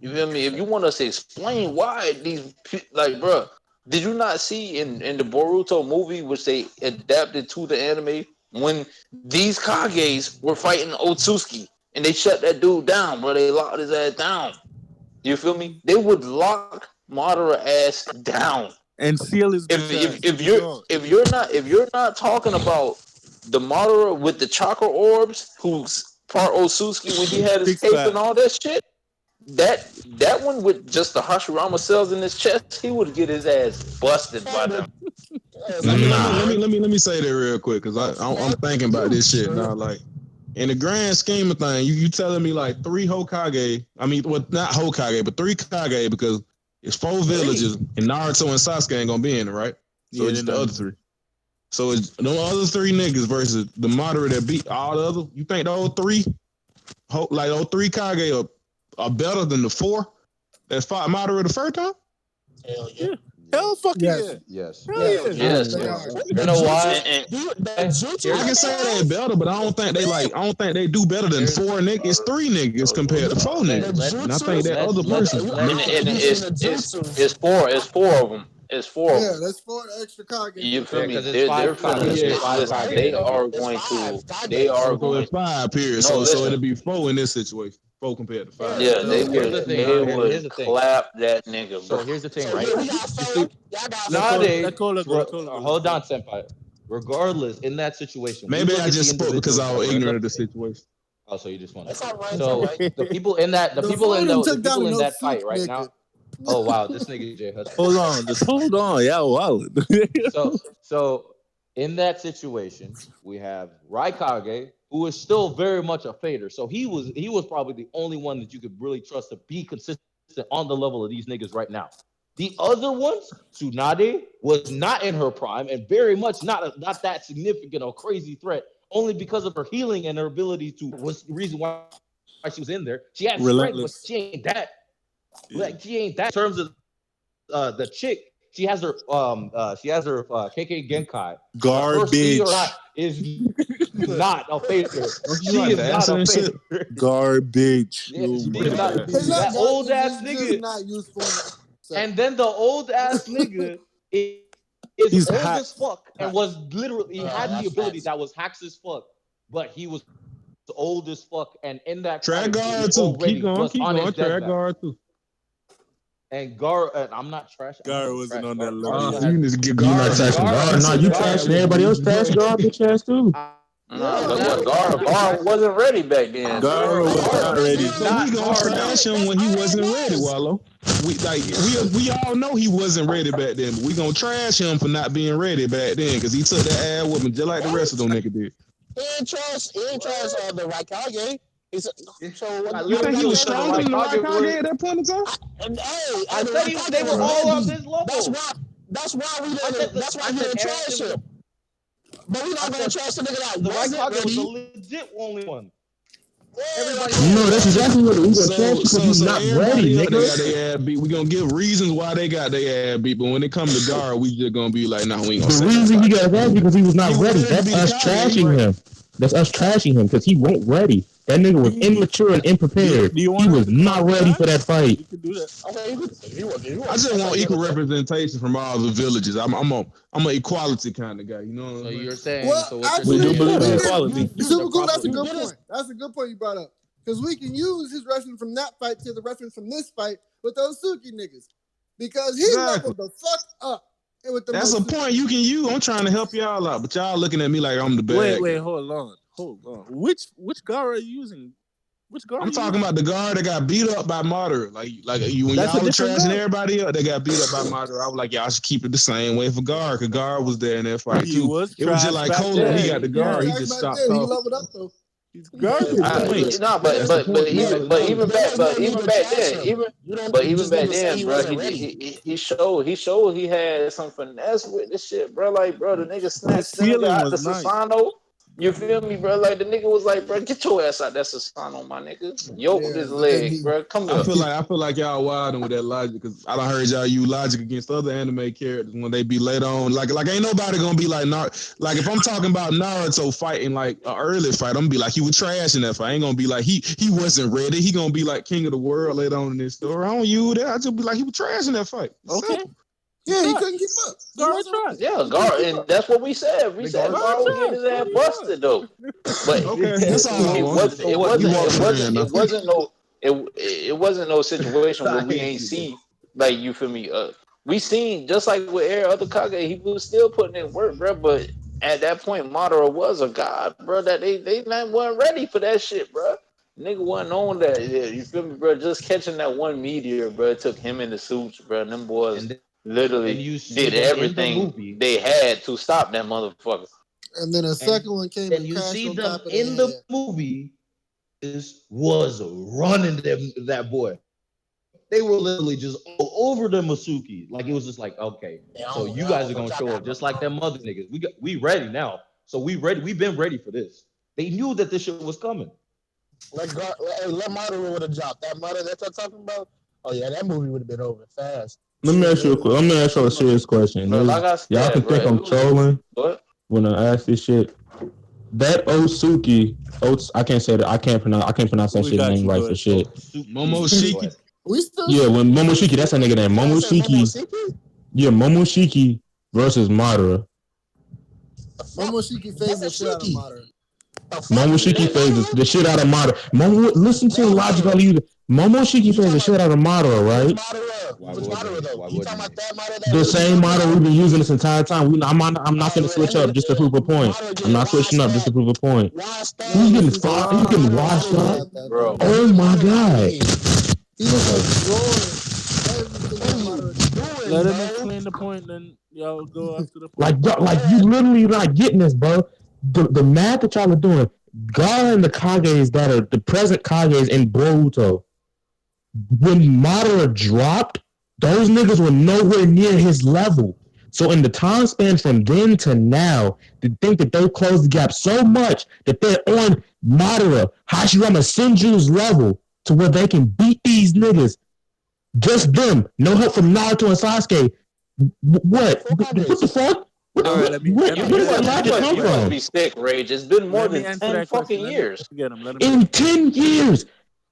A: You feel me? If you want us to explain why like, bro, did you not see in the Boruto movie, which they adapted to the anime, when these Kages were fighting Otsutsuki and they shut that dude down, bro? They locked his ass down. You feel me? They would lock Madara ass down.
F: And seal his
A: If
F: bitch
A: if
F: ass to
A: if
F: be
A: you're
F: gone.
A: if you're not talking about the Madara with the chakra orbs, who's part Otsutsuki when he had his
F: Six
A: cape and
F: pack.
A: all that shit, that one with just the Hashirama cells in his chest, he would get his ass busted by them.
E: Let me let me
J: Nah.
E: let me let me let me say that real quick because I'm thinking about this shit now. Like in the grand scheme of things, you telling me like three Hokage? I mean, well, not Hokage, but three Kage because it's four villages and Naruto and Sasuke ain't gonna be in it, right? So
F: Yeah,
E: it's
F: they're
E: just the
F: not.
E: other three. So it's no other three niggas versus the moderate that beat all the other. You think those three, like those three Kage are better than the four that fought moderate the first time?
I: Hell yeah.
F: Yeah. Hell fucking yeah.
K: Yes,
H: Yes.
F: Hell
K: yes,
F: yeah.
A: Yes,
K: they
H: Yes.
K: are.
H: You
I: The
H: know why?
I: jutsu,
A: and
I: the
H: Here's
I: jutsu
E: I
I: that
E: can
I: they
E: say they
I: have.
E: better, but I don't think they like. I don't think they do better than
H: here's
E: four niggas, three niggas compared to four
I: The
H: let
E: niggas.
H: let
E: And I think
I: jutsus.
E: that
H: let's
E: other
H: let's
E: person,
H: let's
I: Have you seen the
A: it's
I: jutsus?
A: four of them. It's four of
K: Yeah,
A: them.
K: that's four extra Kages
A: You
K: in
A: feel
H: yeah,
K: there.
A: me?
H: because it's
A: They're
H: five
A: finna
H: Kage. It's
E: yeah.
H: five
A: listen.
H: Kage
A: They
H: total.
A: are
I: It's
A: going to.
I: five. God
A: They
I: days.
A: are
E: So
A: going.
E: it's five periods.
A: No,
E: So it'll
A: listen.
E: be four in this situation. Four compared to five.
I: Yeah.
A: Yeah,
H: So here's the thing.
A: they
H: Here's
A: would
H: the thing.
A: clap that nigga, bro.
H: So here's the thing,
I: So
H: right?
I: yeah, we got
H: Just
I: four. Y'all got four.
F: Let
H: Tsunade,
F: Cola go. Let Cola go. Let
H: hold
F: Cola.
H: on, Senpai. Regardless, in that situation, we
E: Maybe
H: look
E: I
H: at the
E: just spoke because
H: individuals
E: I
H: that
E: was
H: were in the
E: ignorant of the
H: fight.
E: situation.
H: Oh, so you just want to.
I: It's all right. It's all
H: So
I: right.
H: the people in that,
K: Before them
H: the
K: took down
H: people
K: an
H: in that
K: Otsutsu
H: fight right now.
K: nigga.
H: Oh wow, this nigga Jay Hudson.
F: Hold on. Just hold on. Yeah, wow.
H: So in that situation, we have Raikage, who is still very much a fader. So he was probably the only one that you could really trust to be consistent on the level of these niggas right now. The other ones, Tsunade was not in her prime and very much not that significant or crazy threat, only because of her healing and her ability to was the reason why she was in there. She had strength, but
F: Relentless.
H: she ain't that.
F: Yeah.
H: Like she ain't that in terms of the chick. KK Genkai. The first
F: Garbage.
H: is not a faker.
E: Don't you
H: She
E: like
H: is
E: the
H: not
E: acid
H: a
E: and shit?
H: faker.
F: Garbage.
H: Yeah,
F: Oh
H: she's
F: my
E: Pretty
H: not.
E: bad.
K: It's not
H: That
K: gar-
H: old ass
K: it's just
H: nigga,
K: not useful in the second.
H: and then the old ass nigga is
F: He's
H: old
F: hot.
H: as fuck and was literally he had the
I: That's
H: ability
I: facts.
H: that was hacks as fuck, but he was old as fuck, and in that
E: Track
H: fight he
E: guard too.
H: already was
E: Keep
H: on his
E: going. Track
H: deathmatch.
E: guard too.
H: And Gar, I'm not trash. I'm not
F: Gar
H: gonna
F: wasn't
H: trash
F: on
H: Gar.
F: that
H: Gar
F: level
E: So
F: yet.
H: still
E: you
H: has
E: need to get
J: You not
E: guard.
J: trashing
H: Gar.
J: God? Nah, you
H: Gar
J: trashing
H: is.
J: everybody else. Trash God, bitch ass too.
A: Nah,
H: I'm
A: but
H: not.
A: what
H: I'm not
A: Gar
H: trashing.
A: wasn't ready back then,
F: Gar
A: bro.
F: was
H: Gar
F: not ready.
H: is
E: So we
H: not
E: gonna
H: Gar now.
E: trash him when he wasn't ready, Wallow. We all know he wasn't ready back then, but we gonna trash him for not being ready back then because he took that ass whooping just like the rest of them niggas did.
I: He ain't trust the Raikage. He said, so
H: I
E: You
I: how did
E: think
H: literally
E: he
I: that
E: was
H: said
I: get
H: that the
E: stronger than the
H: Raikage
E: Raikage
H: was.
E: at that point in time?
I: and
H: I
I: the
H: said they
I: Raikage
H: were
I: was
H: all on
I: ready.
H: this level.
I: That's why we
H: I said
I: didn't that's why
H: I
I: we
H: said
I: didn't trash
H: everything.
I: him. But we're
H: I
I: not gonna
H: said
I: trash the nigga that
H: the
I: wasn't
H: Raikage was the
I: ready.
H: legit only one.
I: Yeah,
H: Everybody
I: that's
H: else
J: No,
H: was
J: that's
H: garbage.
J: exactly what we gonna trash
E: So
J: because
E: so
J: you
E: so
J: not ready,
E: everybody else they
J: nigga.
E: got their ass beat. We gonna give reasons why they got their ass beat, but when it come to guard, we just gonna be like, nah, we ain't gonna
J: The
E: say nothing
J: reason he
E: about that.
J: got that because he was
E: He
J: not
E: was
J: ready.
E: ready to
J: That's
E: be the
J: us
E: Kage. You
J: trashing
E: right.
J: him. That's us trashing him because he wasn't ready. That nigga was
F: Do
J: immature and
F: you,
J: unprepared.
F: do you
J: He
F: want us
J: was
F: to call
J: not
F: him
J: ready
F: back?
J: for that fight.
F: You can do that.
I: okay. If you
E: I
I: want,
E: just
I: that's
E: want
I: what you
E: equal
I: want to say.
E: representation from all the villages. I'm a equality kind of guy. You know what
H: So
E: I'm saying?
H: you're saying
K: Well,
H: so what you're
F: We
K: actually,
F: do
H: saying
F: believe
H: is
F: in
K: we
F: equality.
K: can.
H: use the
K: Super cool. That's
H: proper
K: a good
I: Get us.
K: point. That's a good point you brought up because we can use his reference from that fight to the reference from this fight with those Suki niggas because he
E: Exactly.
K: leveled the fuck up with the
E: That's a
K: Mosuki.
E: point you can use. I'm trying to help y'all out, but y'all looking at me like I'm the bad
F: Wait,
E: guy.
F: hold on. Which Gar are you using? Which Gar are
E: I'm
F: you
E: talking
F: using?
E: about the guard that got beat up by Madara. Like you when
F: That's a
E: y'all were
F: different
E: trashing
F: Gar.
E: everybody up, they got beat up by Madara. I was like, y'all should keep it the same way for guard, because guard was there in that fight
F: He
E: too.
F: was
E: It was just
F: trash
E: like
F: back
E: Colo when he
F: then.
E: got the
K: He was
E: guard, he
F: Yeah,
K: trash
E: just
K: back
E: stopped
K: then. He
E: talking.
K: leveled up though.
F: he's garbage.
E: Wait,
A: No,
E: that's the point though.
A: even
E: Like,
A: but
I: Need
A: even
I: to
A: back
I: trash
A: then,
I: him. You
A: even
I: just
A: back
I: need to say
A: then,
I: he
A: bro,
I: wasn't ready.
A: he showed he had some finesse with this shit, bro. Like, bro, the nigga
F: His
A: snatched the nigga
F: ceiling
A: out the
F: was nice.
A: Susano. You feel me, bro? Like the nigga was like, bro, get your ass out that Susano, my nigga. Yoke
K: Yeah,
A: this
K: but then
A: leg, bro. Come
E: I
A: here.
E: feel like y'all wilding with that logic because I done heard y'all use logic against other anime characters when they be later on. Like ain't nobody gonna be like like if I'm talking about Naruto fighting like an early fight, I'm gonna be like he was trash in that fight. I ain't gonna be like he wasn't ready. He gonna be like king of the world later on in this story. I don't use that. I just be like he was trash in that fight. It's
F: Okay,
E: simple.
K: yeah, he
F: trash.
K: couldn't keep up. He
F: Gar
K: wasn't
F: trash.
K: ready.
A: Yeah,
K: He couldn't
A: guard,
K: keep
A: and
K: up.
A: that's what we said. We
H: the
A: said
H: guard
F: Gar
A: guard was getting
F: trash.
A: his
F: What
A: ass
F: do you want?
A: busted though. But
E: Okay, that's all I
A: it
E: want.
A: wasn't
H: so
A: it
H: what
E: You
A: wasn't
H: you're
E: walk
A: it
E: the
H: saying
A: wasn't
E: man now.
A: it wasn't no it wasn't no situation where
H: I
A: we
H: hate
A: ain't
H: you, bro.
A: see, like, you feel me, we seen just like with every other Kage, he was still putting in work, bro. But at that point Madara was a god, bro, that they not wasn't ready for that shit, bro. Nigga wasn't on that. Yeah, you feel me, bro? Just catching that one meteor, bro. It took him in the suits, bro. And them boys
H: And
A: literally
H: you see
A: did
H: them in the
A: everything
H: movie.
A: they had to stop that motherfucker.
K: And then a
H: And
K: second one came
H: then
K: and
H: you
K: crashed
H: see
K: on
H: them
K: top of their
H: in the
K: head.
H: movie was running them that boy. They were literally just all over the Masuki. Like it was just like, okay,
I: Yeah,
H: so
I: I
H: you
I: don't
H: guys
I: know
H: are gonna
I: what y'all
H: show up
I: got
H: just
I: going
H: like
I: on.
H: them other niggas. We ready now. So we ready. We've been ready for this. They knew that this shit was coming.
I: Let Madara would have dropped that mother that you're talking about. Oh yeah, that movie would have been over fast.
J: Let me ask you let me ask you a serious question.
A: Bro, like I
J: Y'all can
A: said, bro,
J: think I'm
A: it was
J: trolling
A: what?
J: when I ask this shit. That Osuki, I can't say that. I can't pronounce that
F: We
J: shit
F: got
J: name
F: you.
J: right
F: Go
J: for
F: ahead.
J: shit.
H: Go
E: Momoshiki.
H: ahead.
K: We still
J: Yeah, when Momoshiki, that's that nigga name.
I: I say
J: Momoshiki.
I: Momoshiki.
J: Yeah, Momoshiki versus Madara.
K: Momoshiki phased the shit out of
I: Momoshiki.
K: Madara.
I: The fuck?
J: Momoshiki
I: That
J: phases
I: Madara?
J: the shit out of Madara. Listen to the
I: That
J: logic
I: Madara.
J: I'll use. Momoshiki
I: You
J: phases the
I: talking
J: shit
I: about
J: out of Madara,
I: which
J: right?
I: Madara?
H: Why
I: Which
H: wouldn't
I: Madara
H: he?
I: though?
H: Why
I: You
H: wouldn't
I: talking
H: he?
I: about that Madara that
J: The
I: we was
J: same
I: talking
J: Madara
I: about?
J: we've been using this entire time. I'm not gonna switch up just to prove a point.
I: Madara
J: I'm
I: getting
J: not switching
I: washed
J: up just to
I: up.
J: prove a point.
I: Washed
K: He
J: Who's
I: up.
J: getting
K: was
J: fired? Who's getting washed
K: horrible
J: up?
K: at that
A: Bro,
K: though.
J: Oh my
I: I
J: god!
I: mean,
K: He was absorbing everything
I: what
K: that
I: are you
K: Madara could do.
I: doing,
F: Let him
I: bro?
F: explain the point, then y'all go after the
J: Like,
F: point.
J: bro, like you literally not getting this, bro. The math that y'all are doing, God and the Kages that are the present Kages in Boruto, when Madara dropped, those niggas were nowhere near his level. So in the time span from then to now, to think that they closed the gap so much that they're on Madara, Hashirama Senju's level to where they can beat these niggas. Just them. No help from Naruto and Sasuke. What?
I: Full
J: What the
I: Kage.
J: fuck? What?
F: All right, let me
J: Where
F: let me
J: does
F: let
J: that
F: me
J: logic
F: answer that
J: come
A: You must
J: from?
F: question.
A: be sick, Rage. It's been more
F: Let me
A: than
F: answer
A: 10
F: that question.
A: fucking years.
F: Let me get him. Let him get
J: In
F: him.
J: 10 years?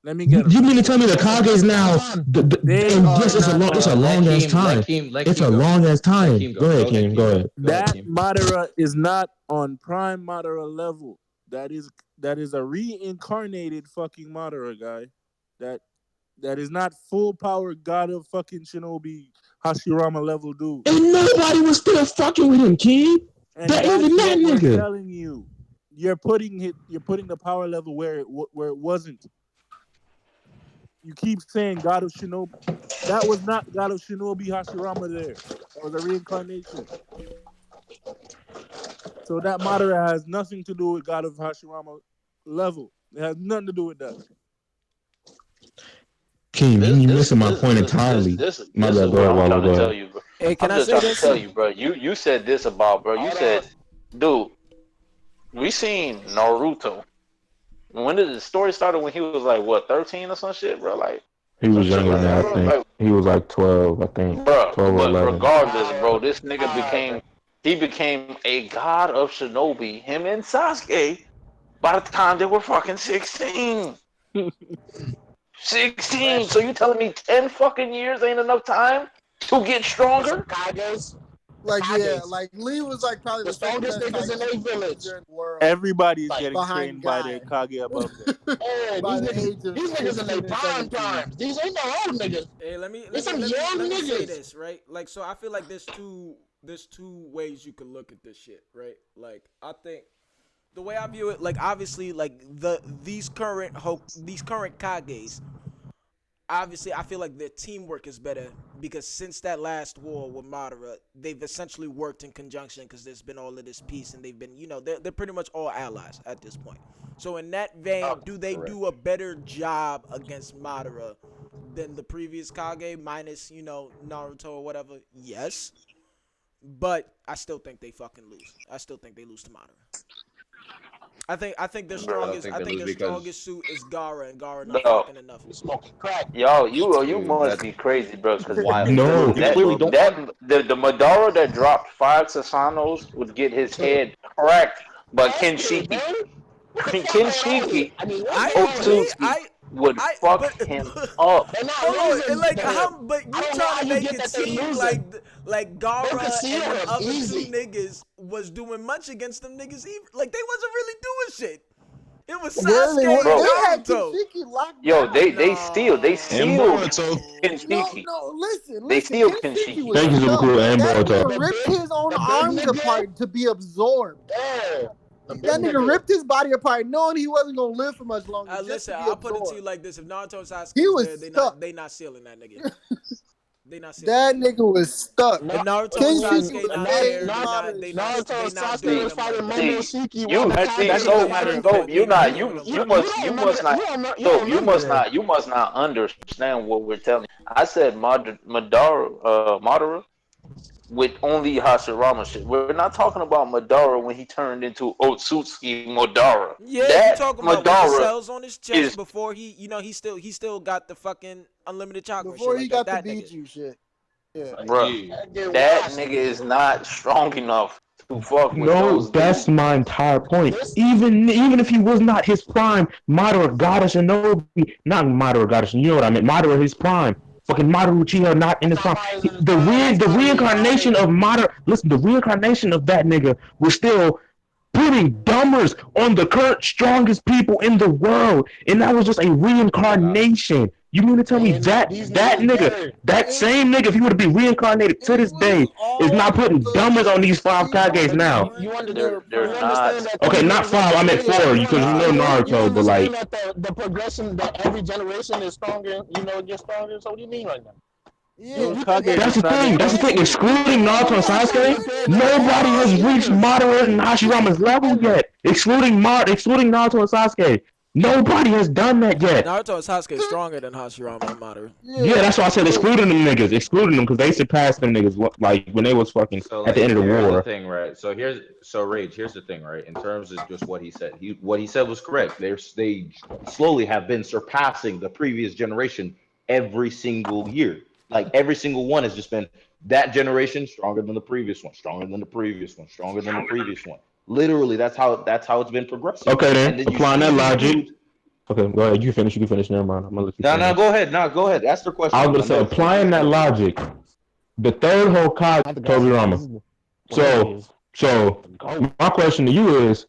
F: Let me get him.
J: You mean to tell me the
I: Hold on,
J: Kages now?
I: hold on.
F: They
J: And
F: are
J: yes,
F: not
J: it's a
H: Let
J: long ass
H: Keem, let
J: time.
H: Keem, let
J: It's
H: Keem
J: a
H: go.
J: long ass
H: Let
J: time.
H: Keem
J: Go
H: go.
J: ahead,
H: Go ahead,
J: King. Go
H: Keem.
J: ahead.
H: Go ahead,
F: that
H: Keem.
F: Madara is not on prime Madara level. That is a reincarnated fucking Madara guy. That that is not full power god of fucking Shinobi Hashirama level dude.
J: And nobody was still fucking with him, King.
F: And
J: That even
F: that's
J: that
F: what we're
J: nigga.
F: telling you. You're putting the power level where it wasn't. You keep saying God of Shinobi. That was not God of Shinobi Hashirama there. That was a reincarnation. So that Madara has nothing to do with God of Hashirama level. It has nothing to do with that.
J: King,
A: This
J: you
A: this
J: missing my
A: this
J: point
A: this this
J: entirely.
A: this
J: My
A: this is
J: bad. Go
A: what
J: ahead,
A: I'm
J: Wallow.
A: trying
J: Go
A: to tell
J: ahead.
A: you, bro.
D: Hey, can
A: I'm
D: I
A: just
D: say
A: trying to
D: this?
A: tell you, bro. You said this about, bro. You
I: Hold
A: said,
I: on.
A: dude, we seen Naruto. When did the story started? When he was like what, 13 or some shit, bro? Like
J: He
A: some
J: was
A: shit
J: younger than
A: like
J: that,
A: that,
J: I
A: bro.
J: think.
A: Like,
J: He was like 12, I think.
A: bro.
J: 12 or
A: But
J: 11.
A: regardless, bro,
I: Alright,
A: this nigga
I: alright.
A: became a god of Shinobi. Him and Sasuke. By the time they were fucking 16. 16. So
I: Fresh.
A: you telling me 10 fucking years ain't enough time to get
I: For some
A: stronger?
I: Kages. The
K: Like yeah,
I: Kages.
K: like Lee was like probably
I: The
K: the second
I: strongest
K: best
I: niggas in their
K: taijutsu
I: village.
K: user in the world
F: Everybody is
I: Like,
F: getting
K: behind
F: trained by
K: Guy
F: their Kage above them.
I: hey,
K: by the age of
I: these niggas in their
K: 16 and
I: prime
K: 17.
I: times. These ain't no old niggas.
D: Hey, let me
I: These
D: let me
I: some
D: let me
I: young
D: let me say
I: niggas.
D: this, right? Like, so I feel like there's two ways you can look at this shit, right? Like, I think the way I view it, like, obviously, like these current Kages, obviously, I feel like their teamwork is better because since that last war with Madara, they've essentially worked in conjunction because there's been all of this peace and they've been, they're pretty much all allies at this point. So in that vein,
I: Okay,
D: do they
H: Correct.
D: do a better job against Madara than the previous Kage minus, Naruto or whatever? Yes. But I still think they fucking lose. I still think they lose to Madara. I think their
H: I
A: Bro,
H: don't
D: strongest
H: think
D: I
H: they
D: think
H: lose
D: their
H: because
D: strongest suit is Gara and Gara not
A: no.
D: fucking enough.
I: you smoking crack.
A: You
H: dude,
A: must
H: that
A: be crazy, bro. Because
H: why
J: No.
H: you clearly don't want.
A: the Madara that dropped 5 Sasanos would get his head cracked, but
I: Basket,
A: Kenshiki,
I: man. What the fuck going on here?
A: Kenshiki
I: I mean, what's
D: I
I: going on
D: agree.
I: here?
A: Otsutsuki would
D: I
A: fuck
D: but
A: him up.
I: They're not
D: hold on, and
I: losing
D: like
I: to him.
D: how? But
I: I
D: you
I: don't know
D: trying
I: how
D: to
I: you
D: make
I: get
D: it
I: that they
D: seem
I: losing.
D: like
I: They
D: Gara
I: conceal
D: and them
I: him
D: other two
I: easy.
D: niggas was doing much against them niggas. Even like they wasn't really doing shit. It was
K: Yeah, they
D: Sasuke
K: were.
D: and
A: Bro,
K: They had
D: Naruto.
K: Kenshiki locked
A: yo,
K: down.
H: And
A: they sealed
H: Boruto,
K: No,
A: Kenshiki.
K: no, listen,
A: They
K: listen.
A: sealed
K: Kenshiki was
A: Kenshiki.
J: Thank you, Super
K: stuck.
J: Cool and
K: That
J: Boruto.
K: nigga ripped his own
I: The big
K: arms
I: nigga,
K: apart to be absorbed.
I: yeah, the big
K: That nigga
I: nigga.
K: ripped his body apart, knowing he wasn't gonna live for much longer, just to
D: Listen,
K: be
D: I'll put it to you
K: absorbed.
D: like this: if Naruto and
K: He
D: Sasuke was
K: was
D: there,
K: stuck.
D: they not sealing that nigga. They not sealing
K: That
D: that nigga.
K: nigga was stuck.
D: If
I: No,
D: Naruto and
K: Kenshiki
D: Sasuke
K: was
D: not
K: saved.
D: there,
K: Madara shit.
I: Naruto and
D: they not
I: Sasuke
D: doing
A: See,
I: was
D: them like
I: fighting
D: that.
I: Momo
A: see,
I: Shiki while
A: you
I: the
F: That
I: Kage
F: doesn't
A: so
I: was
F: matter
I: fighting.
F: if
A: so
F: they're
A: you
D: They
F: there.
D: not
A: not
D: doing them
I: You,
D: like
A: you
I: you
D: that.
A: must you
I: don't remember
A: must
I: that?
A: not
I: You don't
A: so you
I: remember
A: must
I: that?
A: understand what we're telling you. I said Madara with only Hashirama shit. We're not talking about Madara when he turned into Otsutsuki Madara.
D: Yeah, you
A: That
D: talking about with the
A: Madara
D: cells on his chest
A: is
D: before he still got the fucking unlimited chakra and shit
K: Before he
D: like that.
K: got the
D: That nigga.
K: Biju shit. Yeah.
A: bruh.
H: yeah,
I: That get
A: That
I: washed.
A: nigga is not strong enough to fuck with
J: No,
A: those
J: that's
A: dudes.
J: my entire point.
I: This
J: Even if he was not his prime, Madara God of Shinobi, not Madara God of Shinobi, you know what I mean? Madara his prime. Fucking Madara Uchiha not in
I: that's
J: his
I: not
J: prime.
I: why he's in his
J: The
I: prime. That's
J: the
I: not
J: reincarnation of
I: reincarnated.
J: Madara. Listen, the reincarnation of that nigga was still putting dumbers on the current strongest people in the world, and that was just a
H: nah,
J: reincarnation. You mean to tell me
I: And
J: that
I: these
J: that
I: niggas
J: nigga,
I: better.
J: that
K: It,
J: same nigga, if he would have been reincarnated to
K: it
J: this
K: was
J: day, is not
K: all
J: putting dumbers on these five Kages
K: people
I: But
J: now?
K: different and they
A: They're
K: were
A: they're
I: you
K: prime.
I: understand
A: not.
I: that
J: Okay,
I: these
J: not
I: niggas are
J: five. I meant
K: Yeah,
J: four
I: you
J: because you
A: Nah,
J: know
I: understand
A: bro.
I: you
J: Naruto, but
I: understand
J: like,
I: that the progression that every generation is stronger, it gets stronger. So what do you mean right now?
K: yeah.
F: Those
I: You think
F: Kages
J: that's
F: is
J: the
F: not
J: thing.
F: as
J: That's the
F: strong
J: thing.
F: as him.
J: Excluding Naruto and Sasuke,
I: compared to
J: nobody
I: all
J: has
I: these
J: reached
I: niggas?
J: Madara and Hashirama's level yet. Excluding Naruto and Sasuke, nobody has done that yet.
D: Naruto and Sasuke is stronger than Hashirama and Madara.
J: Yeah,
K: Yeah,
J: that's why I said
K: but
J: excluding them niggas, excluding them because they surpassed them niggas like when they was fucking
H: so
J: at the end
H: like
J: of the
H: here's the
J: war.
H: thing, right? So Rage, here's the thing, right? In terms of just what he said, what he said was correct. They slowly have been surpassing the previous generation every single year. Like every single one has just been that generation stronger than the previous one, stronger than the previous one, stronger than the previous one. Literally, that's how it's been progressing.
J: Okay,
H: And
J: then
H: then you
J: applying
H: see
J: that
H: these
J: logic.
H: dudes.
J: Okay, go ahead. You finish. You can finish. Never mind. I'm gonna let you
H: No, no,
J: finish.
H: go ahead. No, go ahead. Ask the question.
J: I was gonna say, applying that logic, the third Hokage, Toby Rama. So my question to you is,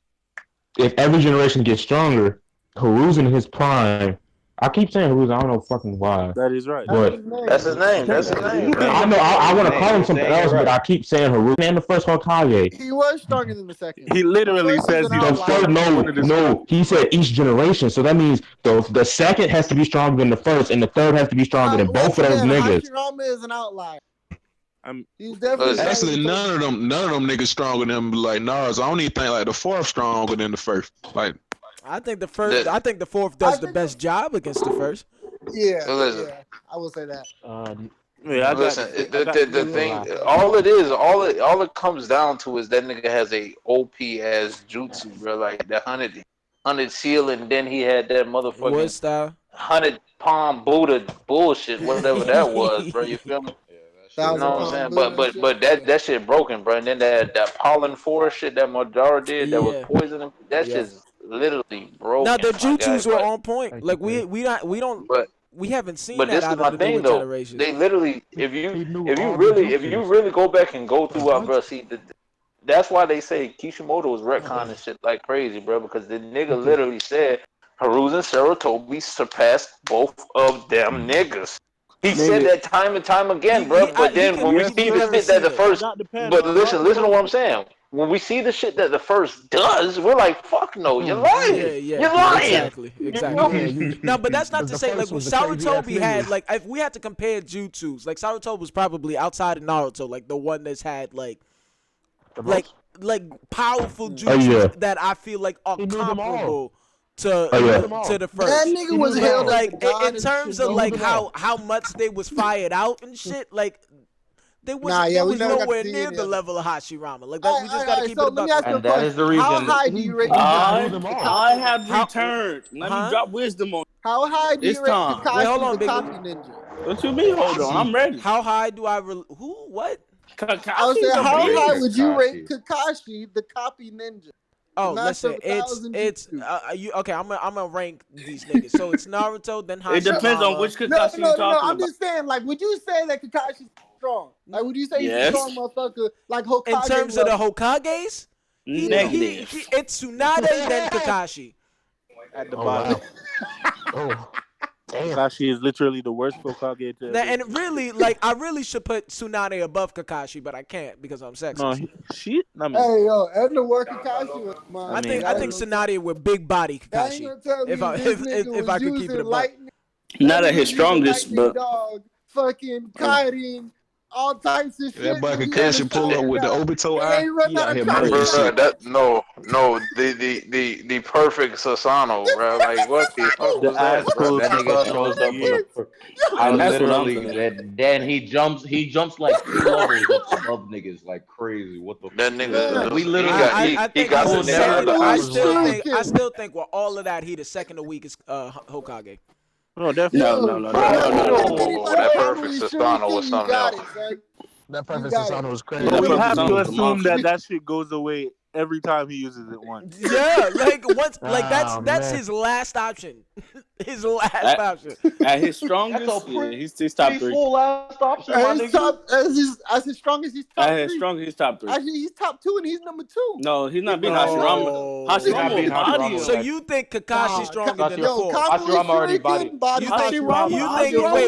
J: if every generation gets stronger, Haru's in his prime. I keep saying Haru's. I don't know fucking why.
F: That is right.
J: But
A: That's his name. That's his name, man.
J: I know I want to call him something else, but I keep saying Haru and the first Hokage.
K: He was stronger than the second.
F: He literally says he's
J: The first, no, he said each generation. So that means the second has to be stronger than the first, and the third has to be stronger than both of those niggas.
K: Hashirama is an outlier. He's
E: Actually,
K: definitely
E: none of them niggas stronger than him. Like Nas, I don't even think like the fourth stronger than the first. Like,
D: I think the first. I think the fourth does the best job against the first.
K: Yeah, I will say that.
A: Listen, the thing, all it comes down to is that nigga has a OP ass jutsu, bro. Like the 100 seal, and then he had that motherfucking 100 palm Buddha bullshit, whatever that was, bro. You feel me? You know what I'm saying? But that shit broken, bro. And then that pollen forest shit that Madara did that was poisoning, that shit's literally broken.
D: Now the jutsus were on point. Like we haven't seen that
A: this
D: out
A: is my
D: of the
A: thing
D: newer
A: though.
D: generation.
A: They literally, if you really go back and go through, bro, see, that's why they say Kishimoto was retconning shit like crazy, bro, because the nigga literally said Haruzen Sarutobi surpassed both of them niggas. He said that time and time again, bro. But then when we see the shit that the first, but listen to what I'm saying. When we see the shit that the first does, we're like, fuck no, you're lying. You're lying.
D: Exactly. No, but that's not to say like Sarutobi had like if we had to compare jutsus, like Sarutobi was probably outside of Naruto, like the one that's had like powerful jutsus that I feel like are comparable to the first.
K: That nigga was held
D: like in terms of like how much they was fired out and shit, like they was nowhere near the level of Hashirama. Like that, we just gotta keep it about.
H: And that is the reason.
K: How high do you rate
C: I have returned. Let me drop wisdom on.
K: How high do you rate Kakashi
D: Wait, hold on,
K: the copy ninja?
C: What you mean? Hold on, I'm ready.
D: How high do I? Who? What?
K: I was saying, how high would you rate Kakashi the copy ninja?
D: Oh, listen, it's you okay? I'm gonna rank these niggas. So it's Naruto, then Hashirama.
C: It depends on which Kakashi you're talking about.
K: I'm just saying, like, would you say that Kakashi's strong? Like, would you say he's a strong motherfucker? Like Hokage.
D: In terms of the Hokages, it's Tsunade then Kakashi.
F: At the bottom.
J: Oh.
F: Kakashi is literally the worst Hokage to ever.
D: And really, like, I really should put Tsunade above Kakashi, but I can't because I'm sexist.
K: Hey yo, and the work Kakashi was
D: I think Tsunade with big body Kakashi. If I could keep it above.
C: Not at his strongest, but
K: fucking Kairin, all types of shit.
E: That boy Kakashi pull up with the Obito eye. He out here murdering shit.
A: The perfect Sasano, bro. Like what the fuck was that, bro?
H: That nigga shows up with then he jumps like 3 levels above niggas like crazy. What the fuck?
A: That nigga,
H: we literally
D: I still think with all of that, he the second the weakest Hokage.
F: No, definitely. No.
A: That perfect Sasano was something else.
L: That perfect Sasano was crazy.
F: We have to assume that shit goes away every time he uses it once.
D: Yeah, like once, like that's his last option. His last option.
C: At his strongest, he's top 3.
H: Full last option, my nigga.
K: As his strongest, he's top 3.
C: At his strongest, he's top 3.
K: Actually, he's top 2 and he's number 2.
C: No, he's not being Hashirama. Hashirama body.
D: So you think Kakashi's stronger than the 4?
H: Hashirama already body.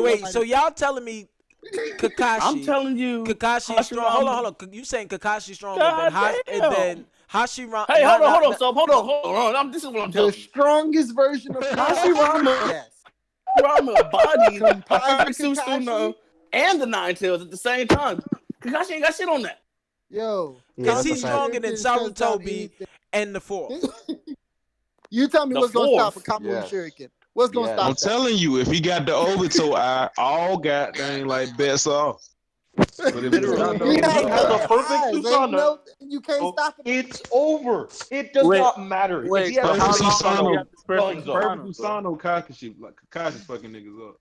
D: Wait. So y'all telling me Kakashi?
C: I'm telling you,
D: Kakashi's strong. Hold on. You saying Kakashi's stronger than Hashirama?
C: Hey, hold on. This is what I'm telling you.
K: The strongest version of
C: Hashirama.
K: Yes.
C: Hashirama body Susuno and the Nine Tails at the same time. Kakashi ain't got shit on that.
K: Yo,
D: because he's stronger than Sarutobi and the 4.
K: You tell me what's going to stop a Kamu Shuriken. What's going to stop
E: I'm telling you, if he got the Obito eye, all goddamn like bets off. But if he
H: has a perfect Susanoo,
K: you can't stop it.
H: It's over. It does not matter.
E: Perfect Susanoo, Kakashi, like Kakashi fucking niggas up.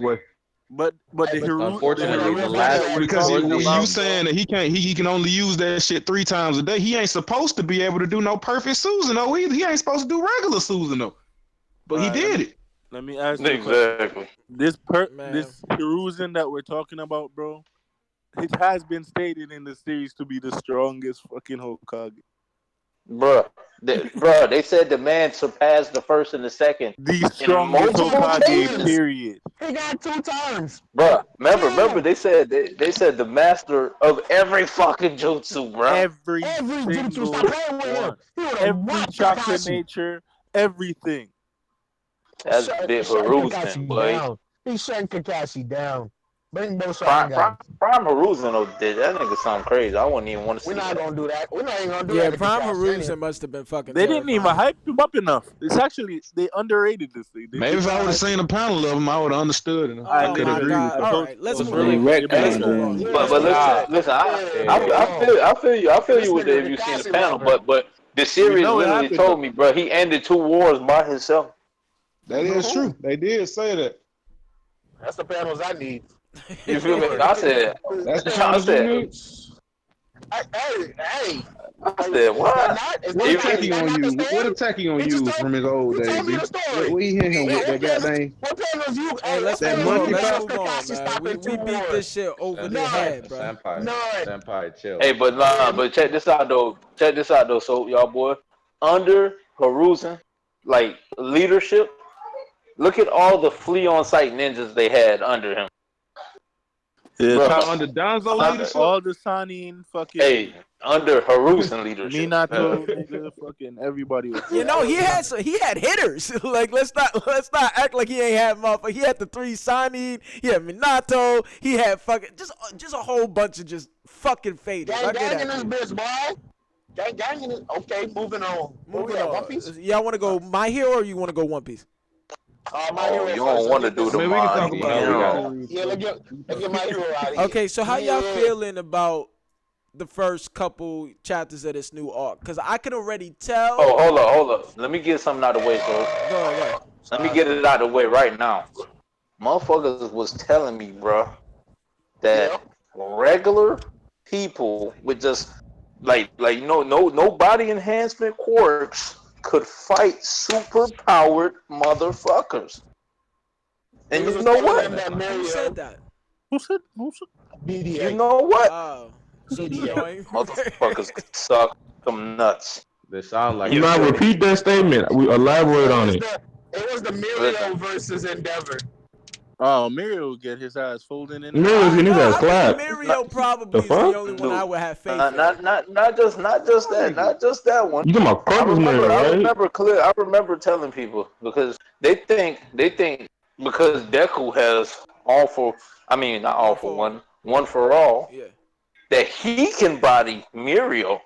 E: way.
F: But the Hiru,
H: Unfortunately, the
F: Hiruzen
H: last
F: that we're
E: Because
F: talking
E: you
F: about,
E: saying that he can only use that shit 3 times a day. He ain't supposed to be able to do no perfect Susanoo either. He ain't supposed to do regular Susanoo. But he did it.
F: Let me ask you a question.
A: Exactly.
F: This
D: Man.
F: Hiruzen that we're talking about, bro, it has been stated in the series to be the strongest fucking Hokage.
A: Bruh, they said the man surpassed the first and the second
F: The
A: in
F: strongest
A: multiple
F: Hokage,
A: cases.
F: period.
L: He got 2 times.
A: Bruh, remember
L: Damn.
A: they said the master of every fucking jutsu, bruh.
F: Every
L: Every jutsu. Stop
F: single
L: playing with him.
F: one.
L: He would have
F: Every
L: whopped
F: chakra
L: Kakashi.
F: nature, everything.
A: That's big
L: Shut
A: Hiruzen,
L: Kakashi
A: boy.
L: down. He shut Kakashi down. Bring both Sharingan.
A: Prime Hiruzen, though, that nigga sound crazy. I wouldn't even want to
L: We're
A: see
L: not
A: that.
L: gonna do that. We're not even gonna do
D: Yeah,
L: that to
D: Prime
L: Kakashi.
D: Hiruzen must have been fucking
F: They didn't even
D: terrifying.
F: hype him up enough. It's actually, they underrated this thing. They
E: Maybe
F: did
E: if I
F: not
E: would have
F: hype
E: seen a panel of him, I would have understood it. I
D: Oh
E: could
D: my
E: agree with
D: god!
E: that.
D: All right, let's
F: was
D: move
F: really
D: on. Let's
B: retconned
D: move on.
B: him.
A: But
D: Let's move on.
A: listen,
L: Yeah,
A: I feel you with that
L: This
A: if
L: nigga
A: you've seen the
L: Kakashi
A: panel,
L: lover.
A: but the
F: We
A: series
F: know it
A: literally
F: happened,
A: told
F: though.
A: me, bro, he ended 2 wars by himself.
E: That is true. They did say that.
L: That's the panels I need.
A: You feel me? I said,
E: That's the
A: I
E: panels you
A: said,
E: need.
L: Hey.
A: I said,
L: Is that
A: what?
L: not? Is
E: What
L: that
E: attack
L: not? Is
E: he
L: that
E: gonna
L: not the
E: use? What
L: story?
E: attack he gonna
L: He just
E: use
L: told.
E: from his old
L: He
E: days?
L: told me the
E: What
L: story.
E: he hit him with? That goddamn
L: What panels you?
D: Hey,
L: Hey, what
D: let's
E: that
D: move
L: panels
D: on.
L: you
E: monkey
D: Let's
L: know
E: chop?
D: move on,
L: Kakashi
D: man.
L: stopping 2
D: We beat
L: wars?
D: this shit over the
L: None.
D: head, bro.
H: Senpai, chill.
A: Hey, but nah, but check this out though. Check this out though. So y'all boy, under Hiruzen, like leadership, look at all the flea on sight ninjas they had under him,
F: Yeah,
A: bro.
E: Talking under Danzo leadership?
F: all the Sanin,
A: Hey,
F: fucking
A: under Hiruzen leadership.
F: Minato, nigga, fucking everybody was
D: You
F: there.
D: know, he had hitters. Like let's not act like he ain't had motherfucker. He had the 3 Sanin, he had Minato, he had fucking just a whole bunch of just fucking faders. I get
L: Gang
D: that.
L: in this bitch, boy. Gang in this. Okay, moving on.
D: Moving
L: One
D: on.
L: Piece.
D: Y'all want to go My Hero or you want to go One Piece?
L: My
A: Oh,
L: hero
A: you
L: first.
A: don't want to do
E: I
A: the
E: mean, we can talk
A: mind.
E: about
H: we got
E: the
L: Yeah, let's get my hero out of here.
D: Okay, so how y'all
L: Yeah.
D: feeling about the first couple chapters of this new arc? Because I can already tell.
A: Oh, hold up. Let me get something out of the way, bro.
D: Go ahead.
A: Let me get it out of the way right now. Motherfuckers was telling me, bro, that regular people with just no body enhancement quirks could fight super powered motherfuckers. And you know what?
D: Who said that?
F: Who said?
A: You
L: BDA.
A: know what?
D: Oh, so
L: BDA.
D: annoying.
A: Motherfuckers could suck some nuts.
H: They sound like
A: You
J: Now
A: feel me?
J: repeat that statement. We elaborate on it.
L: It was the
A: Listen.
L: Mirio versus Endeavor.
F: Oh, Mirio will get his ass folded in.
J: Mirror's getting his ass
D: I think
J: clapped.
D: Mirio probably
J: The
D: is the
J: fuck?
D: only one I would have faith in.
A: Not just that, not just that one.
J: You talking about Crocus Mirror, right?
A: I remember telling people because they think because Deku has all for I mean not all for one for all
D: Yeah.
A: that he can body Mirio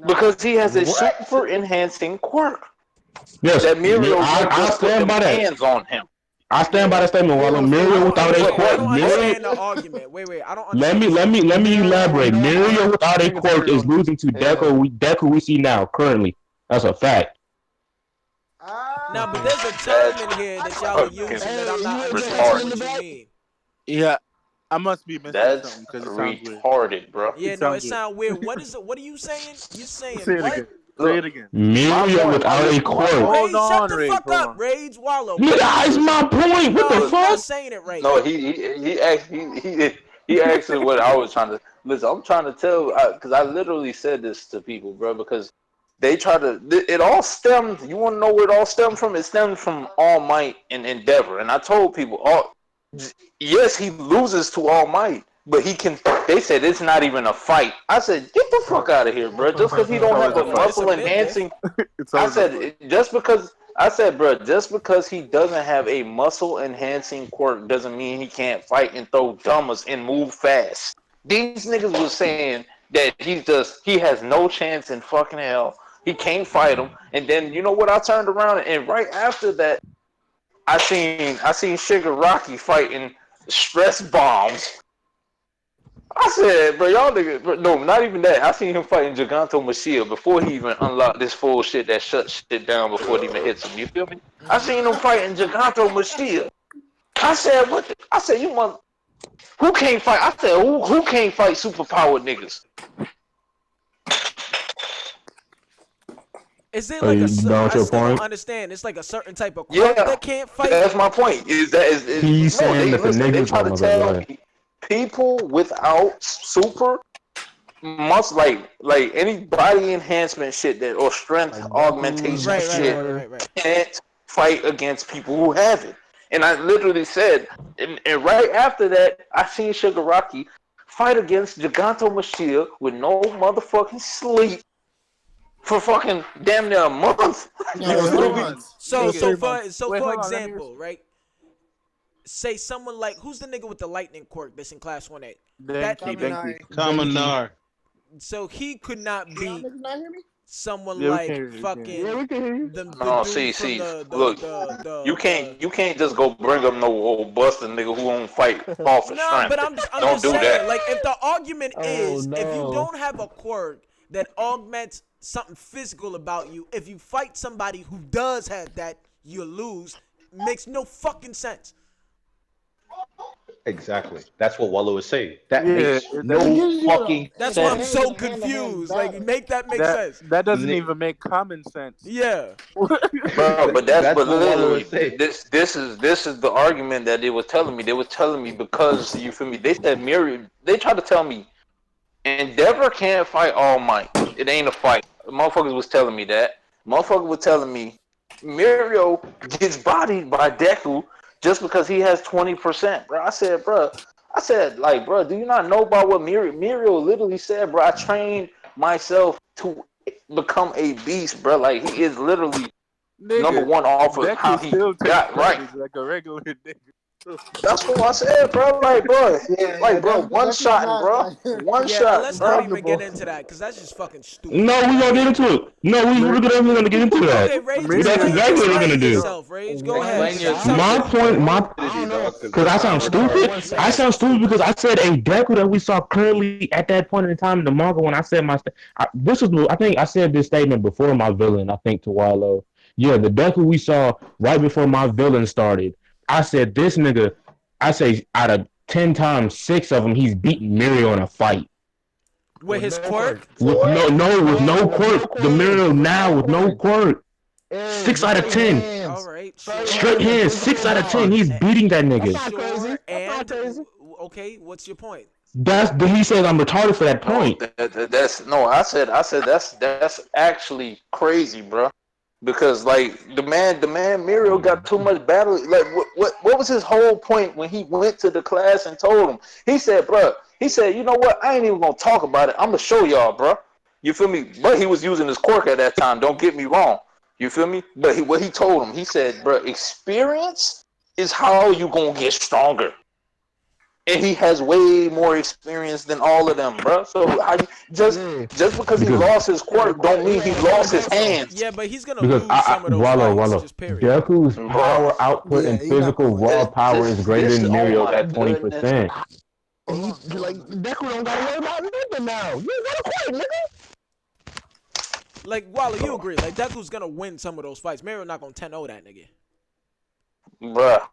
A: because he has a super enhancing quirk
J: Yes,
A: that Mirio
J: I
A: can just put
J: stand
A: them
J: by that.
A: hands on him.
J: I stand by that statement. While a Mirio without a
D: I
J: quirk,
D: don't understand the argument. Wait. I don't understand.
J: let me elaborate. Mirio without a quirk is losing to Deku we see now currently. That's a fact.
D: Now, but there's a term in here that y'all are
A: Fucking
D: using that I'm not understanding
A: retarded.
D: what you mean.
F: Yeah, I must be missing
A: That's
F: something because it sounds weird.
A: retarded, bro.
D: Yeah,
F: It
D: no,
F: sounds
D: it sounds weird. What is it? What are you saying? You saying
F: Say it
D: what?
F: again. Say it again.
J: Mirio without a quirk.
F: Hold
D: Rage, shut
F: on,
D: the
F: Rage.
D: fuck
F: Hold
D: up,
F: on.
D: Rage Wallow.
J: Nigga, that's my point. What the
D: No, you're not
J: fuck?
D: saying it right.
A: No, he asked me what I was trying to listen. I'm trying to tell because I literally said this to people, bro, because they try to. It all stems. You want to know where it all stemmed from? It stems from All Might and Endeavor, and I told people, yes, he loses to All Might, but he can. They said it's not even a fight. I said, get the fuck out of here, bro. Just because he don't have a muscle enhancing. I said just because. I said, bro, just because he doesn't have a muscle enhancing quirk doesn't mean he can't fight and throw dumbers and move fast. These niggas was saying that he has no chance in fucking hell. He can't fight him. And then you know what? I turned around and right after that, I seen Shigaraki fighting stress bombs. I said, bro, y'all niggas, bro, no, not even that. I seen him fighting Giganto Machia before he even unlocked this full shit that shuts shit down before it even hits him. You feel me? I seen him fighting Giganto Machia. I said, what? I said, you mother. Who can't fight? I said, who can't fight superpowered niggas?
D: Is there
J: Are
D: like
J: you done with
D: I
J: your
D: still don't
J: point?
D: understand. It's like a certain type of quirk
A: Yeah,
D: that can't fight.
A: that's my point.
J: He's
A: No,
J: saying
A: they
J: that the
A: listen. They
J: niggas.
A: try
J: Oh
A: to
J: my god, go
A: tell
J: ahead.
A: me people without super must like any body enhancement shit that or strength
L: Like Deku,
A: augmentation shit
L: Muscular.
A: can't fight against people who have it. And I literally said, and right after that, I seen Shigaraki fight against Giganto Mashia with no motherfucking sleep for fucking damn near a month.
K: No,
A: You
K: it was
A: feel
K: three
A: me?
K: months. It
D: So
K: was
D: so
K: 3
D: for
K: months.
D: so
F: Wait,
D: for
F: hold on. Let me.
D: example, right? Say someone like who's the nigga with the lightning quirk that's in class 1A? That
F: Denki,
D: nigga.
F: Denki.
C: Kaminar.
D: So he could not
K: Can y'all
D: beat
K: niggas not hear me?
D: someone
F: Yeah, we
D: like
F: can hear you.
L: Yeah,
D: fucking
L: we can hear you.
D: the
A: No,
D: dude from
A: see, look, you can't just go bring up no old busted nigga who won't fight off of
D: Nah, but
A: strength.
D: I'm
A: Don't
D: just
A: do
D: saying,
A: that.
D: like, if the argument
L: Oh
D: is if you
L: no.
D: don't have a quirk that augments something physical about you, if you fight somebody who does have that, you lose. Makes no fucking sense.
H: Exactly. That's what Wallo is saying. That
F: Yeah,
H: makes
K: It
H: no
K: gives you
H: fucking
D: That's why
K: a
D: I'm
H: sense.
D: so
K: hand-to-hand
D: confused. Like,
K: battle.
D: make that make
F: that
D: sense.
F: that doesn't
H: Ni-
F: even make common sense.
D: Yeah.
A: Bro,
H: That's
A: but
H: what Wallo
A: literally
H: is saying.
A: this is the argument that they was telling me. They was telling me because you feel me. They said Miriam. They tried to tell me Endeavor can't fight All Might. It ain't a fight. Motherfuckers was telling me that. Motherfucker was telling me Mirio gets bodied by Deku just because he has 20%, bro. I said, bro. I said, like, bro, do you not know about what Mirio literally said, bro? I trained myself to become a beast, bro. Like, he is literally number
F: Nigga,
A: one off of how
F: Deku
A: he
F: still takes
A: got right.
F: damage like a regular nigga.
A: That's what I said, bro.
K: Yeah,
A: One
K: that is
A: shot,
K: not
A: bro.
K: like
A: One
D: Yeah,
A: shot,
D: let's not
A: bro.
D: even get
K: comfortable.
D: into that because that's just fucking stupid.
J: No, we
D: Like,
J: gonna get into it. No,
F: Mi-
J: we're gonna get into that.
D: okay, Rage,
J: That's
F: Mirio
J: exactly
F: still
J: what we're
F: takes
J: gonna
D: explain
J: do.
F: damage.
D: yourself, Rage. Go ahead,
H: Explain
D: because you
H: yourself
D: sound
J: My
H: to
J: point,
D: stupid.
J: my
L: I don't know.
J: because I sound stupid.
L: One
D: Yeah,
J: I
D: you
L: second.
J: sound
D: sound
J: stupid
D: stupid.
J: because I said a Deku that we saw clearly at that point in time in the manga when I said this was I think I said this statement before my villain. I think to Wallow. Yeah, the Deku we saw right before my villain started. I said this nigga. I say out of 10 times, 6 of them he's beating Mirio in a fight.
D: With
L: With
D: his
L: no quirk.
D: quirk?
J: With with no
L: With no
J: quirk. The
L: quirk.
J: Mirio
L: With no
J: now with no
L: quirk.
J: quirk.
L: Yeah,
J: 6 out of 10.
D: All
L: hands.
D: right,
L: Straight
D: sure.
J: Straight
L: hands and
J: hands.
L: physical
J: 6 out of 10.
L: body.
J: He's beating that
L: That's
J: nigga.
L: not crazy.
D: Sure,
L: That's not
D: and
L: crazy.
D: okay, what's your point?
J: He says I'm retarded for that
A: No,
J: point.
A: that's no. I said that's actually crazy, bro. Because like the man Muriel got too much battle. Like what was his whole point when he went to the class and told him? He said, bro. He said, you know what? I ain't even gonna talk about it. I'm gonna show y'all, bro. You feel me? But he was using his quirk at that time. Don't get me wrong. You feel me? But what he told him, he said, bro, experience is how you gonna get stronger. And he has way more experience than all of them, bro. So how you
L: Yeah.
A: just because he
J: Because
A: lost his quirk don't
L: He
A: mean he
L: had a quirk
A: lost his
L: also.
A: hands,
D: Yeah, but he's gonna
J: because
D: lose some of those fights,
J: Wallow.
D: just period.
J: Deku's
A: bro.
J: power output
K: Yeah,
J: and
K: he's not
J: physical
K: gonna win.
J: raw power is greater than
A: Oh
J: Mirio's
A: my
J: at
A: goodness.
J: 20%.
L: He like Deku don't gotta worry about nothing now. You got a quirk, nigga.
D: Like, Wally, you agree? Like, Deku's gonna win some of those fights. Mario not gonna 10-0 that nigga.
A: Bruh,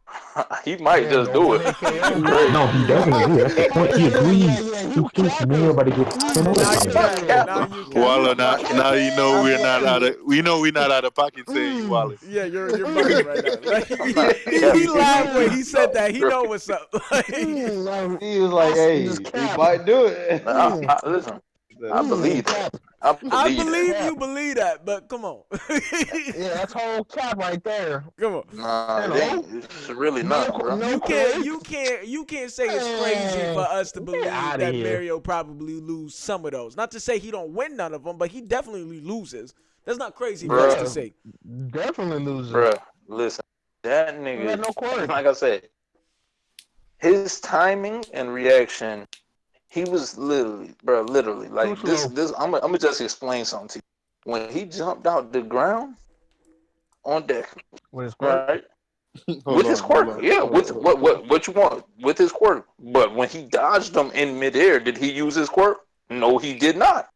A: he might
L: Yeah,
A: just
L: go
A: do
L: win
A: it. You
L: AKO.
A: crazy.
J: No, he doesn't agree. That's the point. He agrees. He
L: You
J: thinks Mirio
L: capping.
J: about to get 10
D: Now
J: over
D: you
J: him.
A: Fuck
D: capping.
A: cap.
D: Now you
F: Wallow,
D: capping.
F: now, now you know
K: I'm
F: we're not out
K: playing.
F: of we're not out of pocket saying you
L: Mm,
F: Wallace.
D: Yeah, you're bugging right now. Like
A: I'm not
D: he
A: capping.
D: laughed when
L: mm,
D: he said that. He know what's up. Like,
H: He was like,
L: just
H: hey, he
L: cap.
H: might do it.
L: Mm,
A: Listen, I believe that.
L: cap.
A: I
D: I
A: believe that.
D: believe
L: Cap.
D: you believe that, but come on.
L: Yeah, that's whole cap right there.
D: Come on.
A: Nah, it
L: 10-0.
A: ain't. It's really
L: No,
A: not, bro.
L: no
D: You can't
L: quirk.
D: say it's crazy for
L: Man,
D: us to
L: get
D: believe
L: out of
D: that
L: here.
D: Mario probably lose some of those. Not to say he don't win none of them, but he definitely loses. That's not crazy for us to
A: Bruh,
D: say.
L: Definitely loses.
A: bruh, listen. That
L: He got
A: nigga,
L: no quirk.
A: like I said, his timing and reaction, he was literally,
L: Too
A: like this.
L: slow.
A: This, I'm gonna just explain something to you. When he jumped out the ground on deck,
L: With his quirk.
A: right?
F: Hold
A: With his
F: on, hold
A: quirk,
F: on.
A: yeah. With what you want? With his quirk. But when he dodged them in midair, did he use his quirk? No, he did not.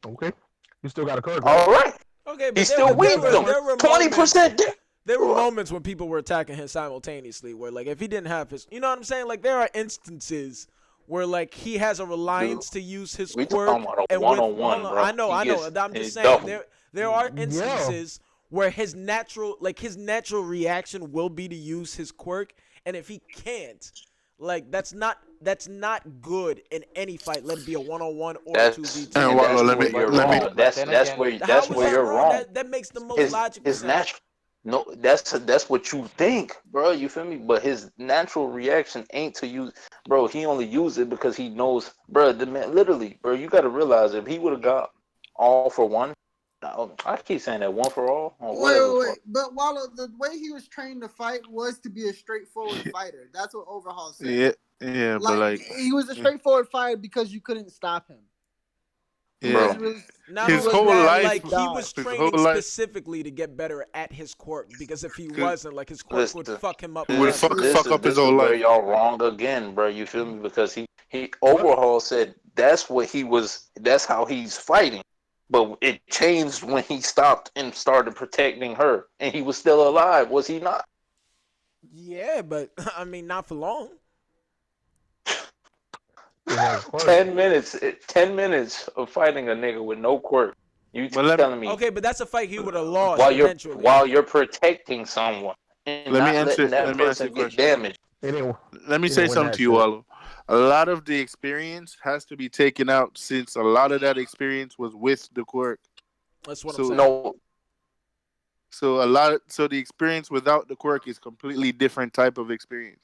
L: Okay. You still got a quirk, right?
A: All right,
D: Okay,
A: he
D: but
A: still weaved them.
D: there were
A: 20%.
D: there were moments when people were attacking him simultaneously where like if he didn't have his, you know what I'm saying? Like there are instances where like he has a
A: Dude,
D: reliance to use his
A: we
D: quirk,
A: talking about a
D: and with hold
A: one-on-one,
D: on,
A: bro.
D: I
A: He
D: know.
A: gets
D: I'm just
A: it
D: saying
A: double.
D: there are
L: Yeah.
D: instances where his natural reaction will be to use his quirk, and if he can't, like that's not good in any fight. Let it be a 1-on-1 or a 2v2.
F: And
H: And
F: Wallow,
H: that's
F: let
A: Where
F: me
A: you're
F: let me.
A: wrong.
H: but then again,
D: How
A: That's
D: is
A: where
D: that
A: you're
D: wrong?
A: wrong.
D: That makes the most logical
A: His
D: sense.
A: natural no, that's what you think, bro. You feel me? But his natural reaction ain't to use, bro. He only used it because he knows, bro. The man, literally, bro. You got to realize if he would have got all for one, I keep saying that one for all or whatever the fuck.
K: But Wallow, the way he was trained to fight was to be a straightforward fighter. That's what Overhaul said.
F: Yeah, yeah, but
K: Like
F: like,
K: he was a straightforward fighter because you couldn't stop him. He
F: yeah,
K: was
A: Bro,
K: really
D: Not
K: he
F: his
D: only
K: wasn't
F: whole
D: that,
K: afraid
F: life,
K: to
D: like he
K: die.
D: was
F: his whole
D: training
F: life
D: specifically to get better at his quirk. Because if he
F: could,
D: wasn't, like his quirk would
A: listen.
D: fuck him up
F: would
A: This
D: forever.
A: this
F: fuck
A: is
F: up his
A: this is
F: whole
A: where
F: life.
A: y'all wrong again, bro. You feel me? Because he
L: What?
A: overhaul said that's what he was. That's how he's fighting. But it changed when he stopped and started protecting her, and he was still alive. Was he not?
D: Yeah, but I mean, not for long.
L: He had a quirk.
A: 10 minutes. 10 minutes of fighting a nigga with no quirk. You
F: But
A: telling me
D: Okay, but that's a fight he would have lost eventually.
A: while you're protecting someone and not letting that
F: let me answer
A: person
F: your
A: get
F: question.
A: damaged?
L: He didn't.
F: Let me
L: He didn't
F: say
L: win
F: something
L: that
F: to you,
L: shit.
F: Wallow. A lot of the experience has to be taken out since a lot of that experience was with the quirk.
D: That's what I'm
F: So
D: saying.
A: No,
F: so the experience without the quirk is completely different type of experience.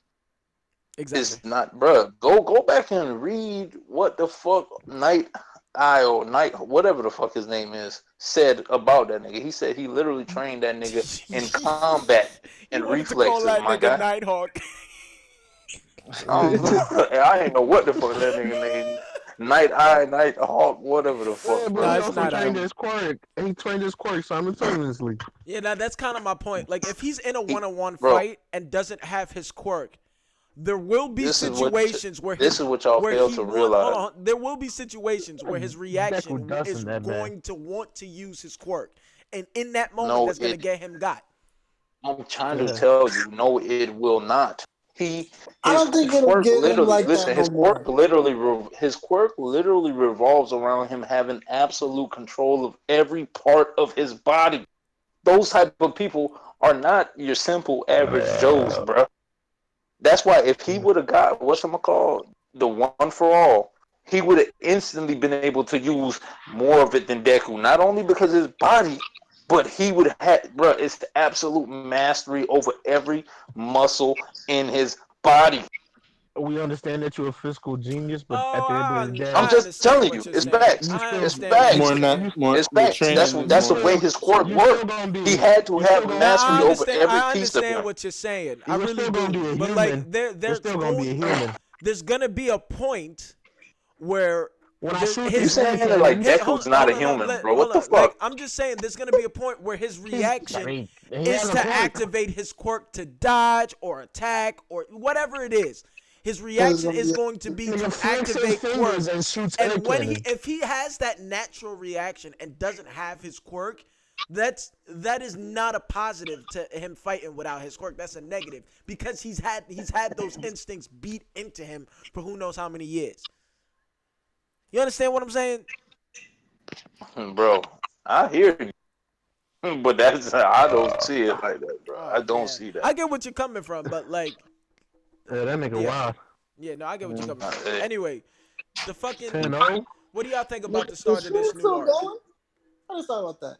D: Exactly.
A: it's not, bruh. Go back and read what the fuck Night Eye or Night whatever the fuck his name is said about that nigga. He said he literally trained that nigga in combat
D: You
A: and
D: wanted to call
A: reflexes,
D: that
A: my
D: nigga
A: guy.
D: Nighthawk.
A: I ain't know what the fuck that nigga name. Night Eye, Night Hawk, whatever the
L: Yeah,
A: fuck,
L: but
D: No,
A: bro.
L: he
D: it's
L: also
D: not
L: trained
D: I.
L: his quirk. He trained his quirk simultaneously.
D: Yeah, now that's kind of my point. Like, if he's in a
A: He,
D: one-on-one
A: bro,
D: fight and doesn't have his quirk, there will be
A: this is what
D: situations where
A: this is what y'all fail
D: he
A: to
D: want. Hold
A: realize.
D: on. There will be situations where his
L: Deku
D: reaction is
L: dusting that man.
D: going to want to use his quirk, and in that moment,
A: No,
D: that's gonna get him got.
A: I'm trying to tell you, no, it will not. He
K: I
A: his
K: don't think it'll
A: quirk
K: get him
A: literally
K: like that
A: listen.
K: no more.
A: His quirk literally revolves around him having absolute control of every part of his body. Those type of people are not your simple average Joes, bruh. That's why if he would have got what's called the one for all, he would have instantly been able to use more of it than Deku. Not only because of his body, but he would have had, bro. It's the absolute mastery over every muscle in his body.
L: We understand that you're a fiscal genius, but at
D: Oh,
L: the end of the day,
A: I'm
D: I
A: just
D: understand
A: telling
D: what
A: you,
D: you're
A: it's
D: saying.
A: facts.
L: you
D: I
L: still
A: It's
D: understand what you're
F: More
A: facts.
F: than that,
D: saying.
F: more
A: It's
F: the
A: facts.
F: training is
A: That's the
F: more.
A: way his quirk
L: you still
A: worked.
L: gonna
A: He
L: be
A: had to
L: you still
A: have
L: gonna
D: Now
A: mastery
D: I
A: over
D: understand.
A: every
D: I
A: piece of
D: understand
A: him.
D: what you're saying. I
L: you're
D: really
L: still gonna
D: do.
L: be a
D: But like,
L: human. You're still gonna be a human.
D: there's gonna be a point where
L: When I
D: there,
L: shoot
A: You
L: these
D: his
L: hand
A: saying it like
L: cannons,
A: Deku's not a
D: hold on,
A: human, bro? What
D: hold
A: the
D: on. Like,
A: fuck?
D: I'm just saying, there's gonna be a point where his
L: I
D: reaction
L: mean, he
D: is
L: has a
D: to
L: quirk.
D: activate his quirk to dodge or attack or whatever it is. His
K: So it's
D: reaction
K: gonna
D: is
K: be
D: going to be
L: Nigga
D: to
L: flicks his
D: activate quirk.
L: fingers and shoots air
D: And when
L: cannons.
D: if he has that natural reaction and doesn't have his quirk, that is not a positive to him fighting without his quirk. That's a negative because he's had those instincts beat into him for who knows how many years. You understand what I'm saying?
A: Bro, I hear you, but that's I don't see it like that, bro. I
D: Oh
A: don't
D: man,
A: see that.
D: I get what you're coming from, but like,
L: Yeah, that nigga
D: yeah,
L: wild.
D: yeah, no, I get what you're coming from.
A: Eh,
D: Anyway, the fucking,
L: 10-0.
D: what do y'all think about the
K: the
D: start of this
K: shit's
D: new
K: still
D: arc?
K: going. I just thought about that.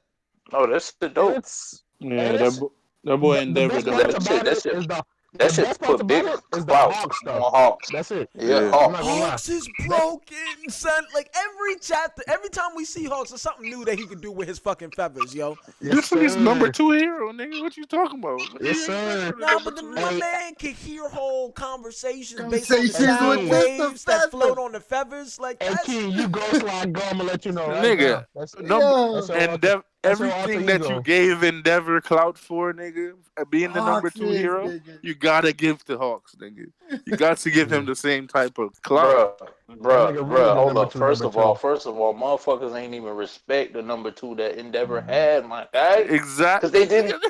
A: Oh, that's the dope.
L: It's
F: Yeah,
L: and it's
F: that boy
L: the
F: Endeavor
L: best
F: doing
L: parts
A: That
F: his
A: shit,
L: about
F: shit.
A: that
L: it
A: shit,
L: is
A: that
L: the
A: shit
L: best parts
A: put
L: about
A: big
L: it is the
A: clout
L: Hawk stuff.
A: on Hawks.
L: That's it.
A: Yeah,
F: Yeah.
L: I'm not gonna lie.
D: Hawks is
L: That
D: broken, son. Like every chapter, every time we see Hawks, there's something new that he could do with his fucking feathers, yo.
L: yes
F: This nigga's number
L: sir.
F: 2 hero, nigga. What you talking about? Nigga,
L: Yes
F: he ain't
L: sir.
F: never the
D: Nah,
F: number
D: but
F: two
D: my
F: hero.
L: Hey,
D: man can hear whole conversations based on the
L: hey
K: Conversations with
D: sound
L: King.
K: Mr.
D: waves that float
K: Feather.
D: on the feathers. Like
L: Hey
D: that's
L: King, you go slide go. I'm gonna let you know right
F: Nigga,
L: now. That's
F: number
K: Yo,
L: that's your alter that's your alter
F: everything that you
L: ego.
F: gave Endeavor clout for, nigga, being the number
K: Hawks
F: 2
K: is
F: hero,
K: nigga.
F: you gotta give to Hawks, nigga. You got to give him
L: Yeah.
F: the same type of clout.
L: That
A: bruh.
L: nigga really the
A: Hold
L: number
A: up.
L: two, number two.
A: First of all, motherfuckers ain't even respect the number two that Endeavor had, my guy. Cause
F: Exactly,
A: they didn't.
F: nigga.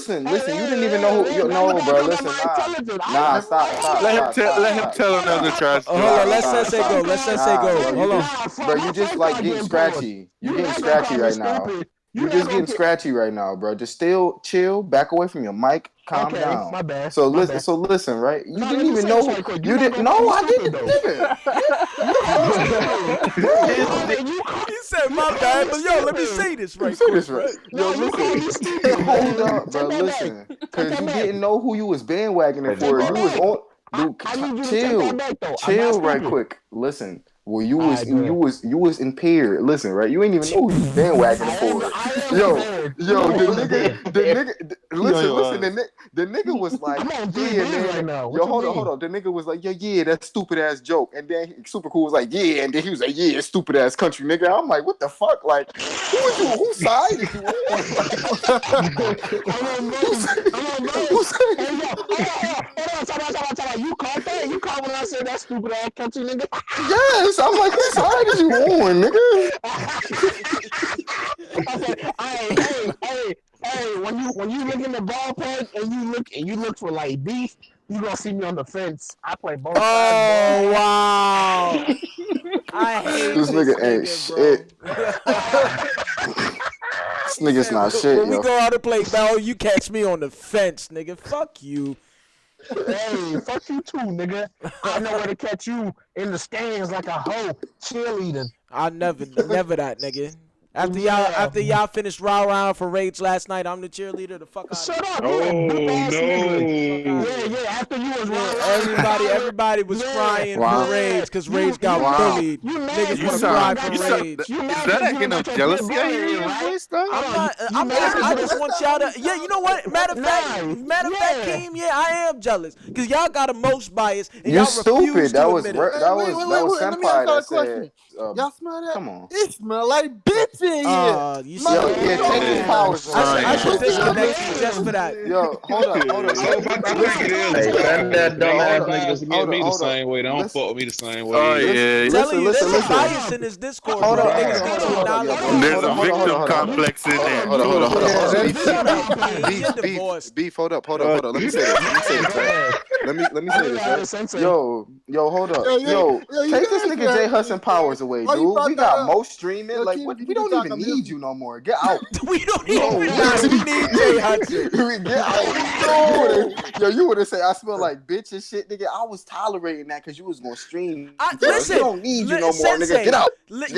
B: listen. You didn't even know who. No, bro. Listen, stop.
F: Let him tell another trash joke.
D: Hold on, let Sensei go. Let Sensei go. Hold on.
B: Bro, you just like getting scratchy. You getting scratchy right now. You just getting scratchy right now, bro. Just still chill. Back away from your mic. Calm down.
L: My bad.
B: So listen, right? You didn't even know. You didn't. No, I didn't, nigga.
D: He said, "My bad." right, but yo, let me say this right quick, bro.
B: Yo, listen. Hold up, bro. Listen, because you didn't know who you was bandwagoning for. You was on. Dude, chill right quick. Listen, well, you was impaired. Listen, right? You ain't even know who you bandwagoning for. The nigga was like, yeah, man. Yo, hold on. The nigga was like, yeah, that stupid ass joke. And then Super Cool was like, yeah, and then he was like, yeah, stupid ass country nigga. I'm like, what the fuck? Like, whose side is you on?
L: You caught that? You caught when I said that stupid ass country nigga?
B: Yes, I'm like, whose side is you on, nigga?
L: Hey, when you look in the ballpark and you look for like beef, you gonna see me on the fence. I play both sides.
D: Oh wow! I hate this
B: nigga ain't shit. This nigga's not shit,
D: when we go out and play ball, you catch me on the fence, nigga. Fuck you.
L: Hey, fuck you too, nigga. I know where to catch you in the stands like a hoe cheerleading.
D: I never that, nigga. After y'all finished round for Rage last night, I'm the cheerleader. The fuck out.
L: Shut up,
E: Oh
L: no. Yeah. After you was
D: everybody was crying for Rage because Rage got bullied. Niggas want to cry for Rage.
F: Is that acting of jealousy? I hear your voice, though.
D: I just want y'all to. Yeah, you know what? Matter of fact, Keem. Yeah, I am jealous because y'all got a most bias and y'all refuse to admit it.
B: That was Senpai that said.
K: Y'all smell that?
B: Come on.
K: It smell like bitch in here.
D: You
B: take his powers.
D: I should disconnect you just for that.
B: Yo, hold up.
E: Hey, send that dumbass nigga to get me the same way. They don't fuck with me the same way.
F: Oh yeah.
D: There's a bias in this Discord.
B: Hold on.
F: There's a victim complex in there.
B: Hold on. Beef. Hold up. Let me say this. Let me say this. Yo, hold up. Yo, take this nigga Jay Hudson powers away, dude. We got most streaming. Like, we don't even need you no more. Get out.
D: We don't even need Jay Hudson.
B: Get out. Yo, you would have said I smell like bitch and shit, nigga. I was tolerating that because you was gonna stream.
D: Listen,
B: we don't need you no more, nigga. Get out.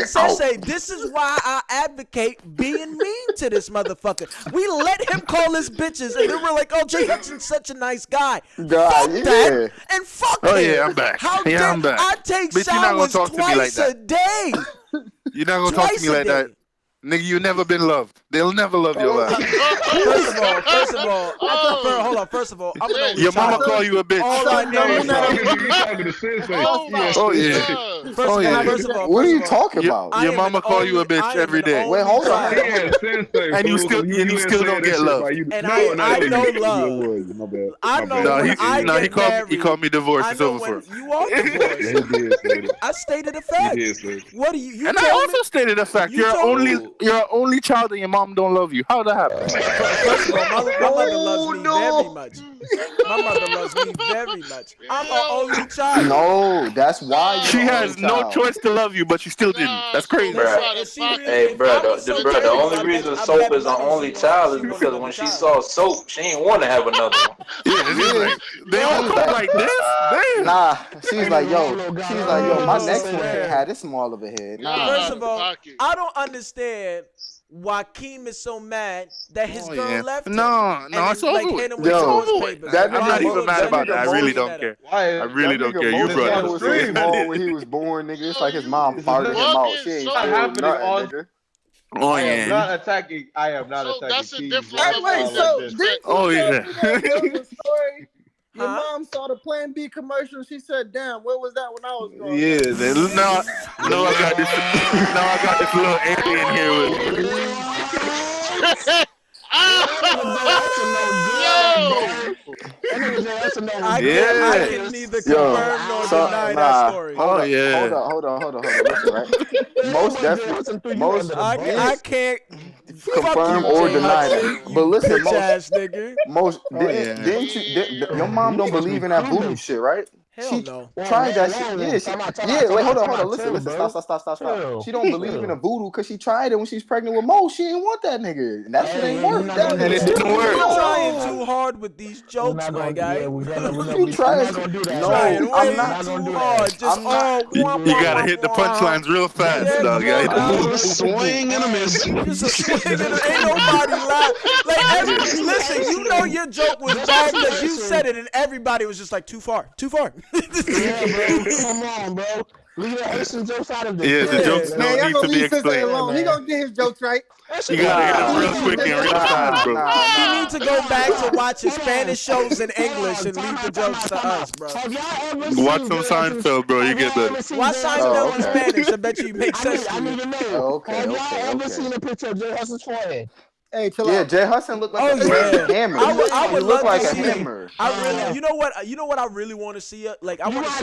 D: Sensei, this is why I advocate being mean to this motherfucker. We let him call us bitches, and then we're like, oh, Jay Hudson's such a nice guy. Fuck that, and fuck him.
F: Oh yeah, I'm back. I'm back.
D: I take showers twice a day.
F: You're not gonna talk to me like that. Nigga, you never been loved. They'll never love your ass.
D: First of all, I'm gonna
F: your mama call you a bitch.
D: All I know is
B: First of all, what are you talking about?
F: Your mama call you a bitch every day.
B: Wait, hold on.
F: And you still don't get love.
D: And I know love. I know.
F: He called me divorced. It's over for.
D: You are divorced. I stated a fact. What do you?
F: And I also stated a fact. You're an only child and your mom don't love you. How'd that happen?
D: First of all, my mother loves me very much. My mother loves me very much. I'm her only child.
B: No, that's why
F: she has no choice to love you, but she still didn't. That's crazy.
A: Hey, bro, the only reason Soap is our only child is because when she saw Soap, she didn't want to have another one.
F: Yeah, they all come like this. Damn.
B: Nah, she's like, yo, my next one had this small of a head. Nah.
D: First of all, I don't understand why Keem is so mad that his girl left him.
F: No, it's over with. I'm not even mad about that. I really don't care. I really don't care. You brought
B: was small when he was born, nigga. It's like his mom farted him out. She ain't nothing, nigga.
F: Oh yeah.
M: I am not attacking.
N: That's a different
F: Oh yeah.
K: Your mom saw the Plan B commercial. She said, "Damn, where was that when I was growing up?"
F: Yeah, now I got this little alien here with me.
D: I can neither confirm nor deny that story.
B: Hold on. Listen, right?
D: I can't
B: confirm or deny that. But listen,
D: ass nigga.
B: didn't your mom don't believe in that voodoo shit, right?
D: Hell no.
B: tried that shit.
L: Whoa,
B: Yeah,
L: time out,
B: wait, hold
L: time
B: on.
L: out,
B: Listen.
L: chill, bro.
B: Stop.
L: Chill,
B: She don't believe in the voodoo because she tried it when she's pregnant with Mo. She didn't want that nigga, and that shit ain't work.
L: And
F: it didn't work.
D: You're trying
B: Yo.
D: too hard with these jokes, my guy.
L: Yeah, we're not
B: We're
L: gonna do that.
B: No,
D: Trying
B: I'm
D: way
B: not.
D: too hard. Just
B: I'm not.
F: You gotta hit the punchlines real fast,
D: Yeah,
F: dog.
D: come on, dog.
E: Swing and a miss.
D: Just a swing and ain't nobody laugh. Like, listen, you know your joke was bad because you said it and everybody was just like, too far.
L: Yeah, bro. Come on, bro. Leave the Haitian jokes out of this.
F: Yeah, the jokes
K: Man,
F: don't
K: y'all
F: need
K: gonna
F: to be
K: leave Sensei
F: explained.
K: alone. He gonna get his jokes right.
F: You gotta hit them real quick and real fast, bro.
D: He needs to go back to watching Spanish shows in English and leave the jokes to us, bro.
F: Watch some Seinfeld, bro. You get that.
D: Watch Seinfeld in Spanish. I bet you it makes sense to
L: I need
D: you.
L: to know. Have y'all ever
B: Okay.
L: seen a picture of Jay Hudson's forehead?
K: Hey, chill
B: Yeah,
K: out.
B: Jay Hudson looked like a hammer.
D: I would
B: He looked
D: love
B: like
D: to
B: a
D: see.
B: hammer.
D: You know what I really want to see? Like, I want to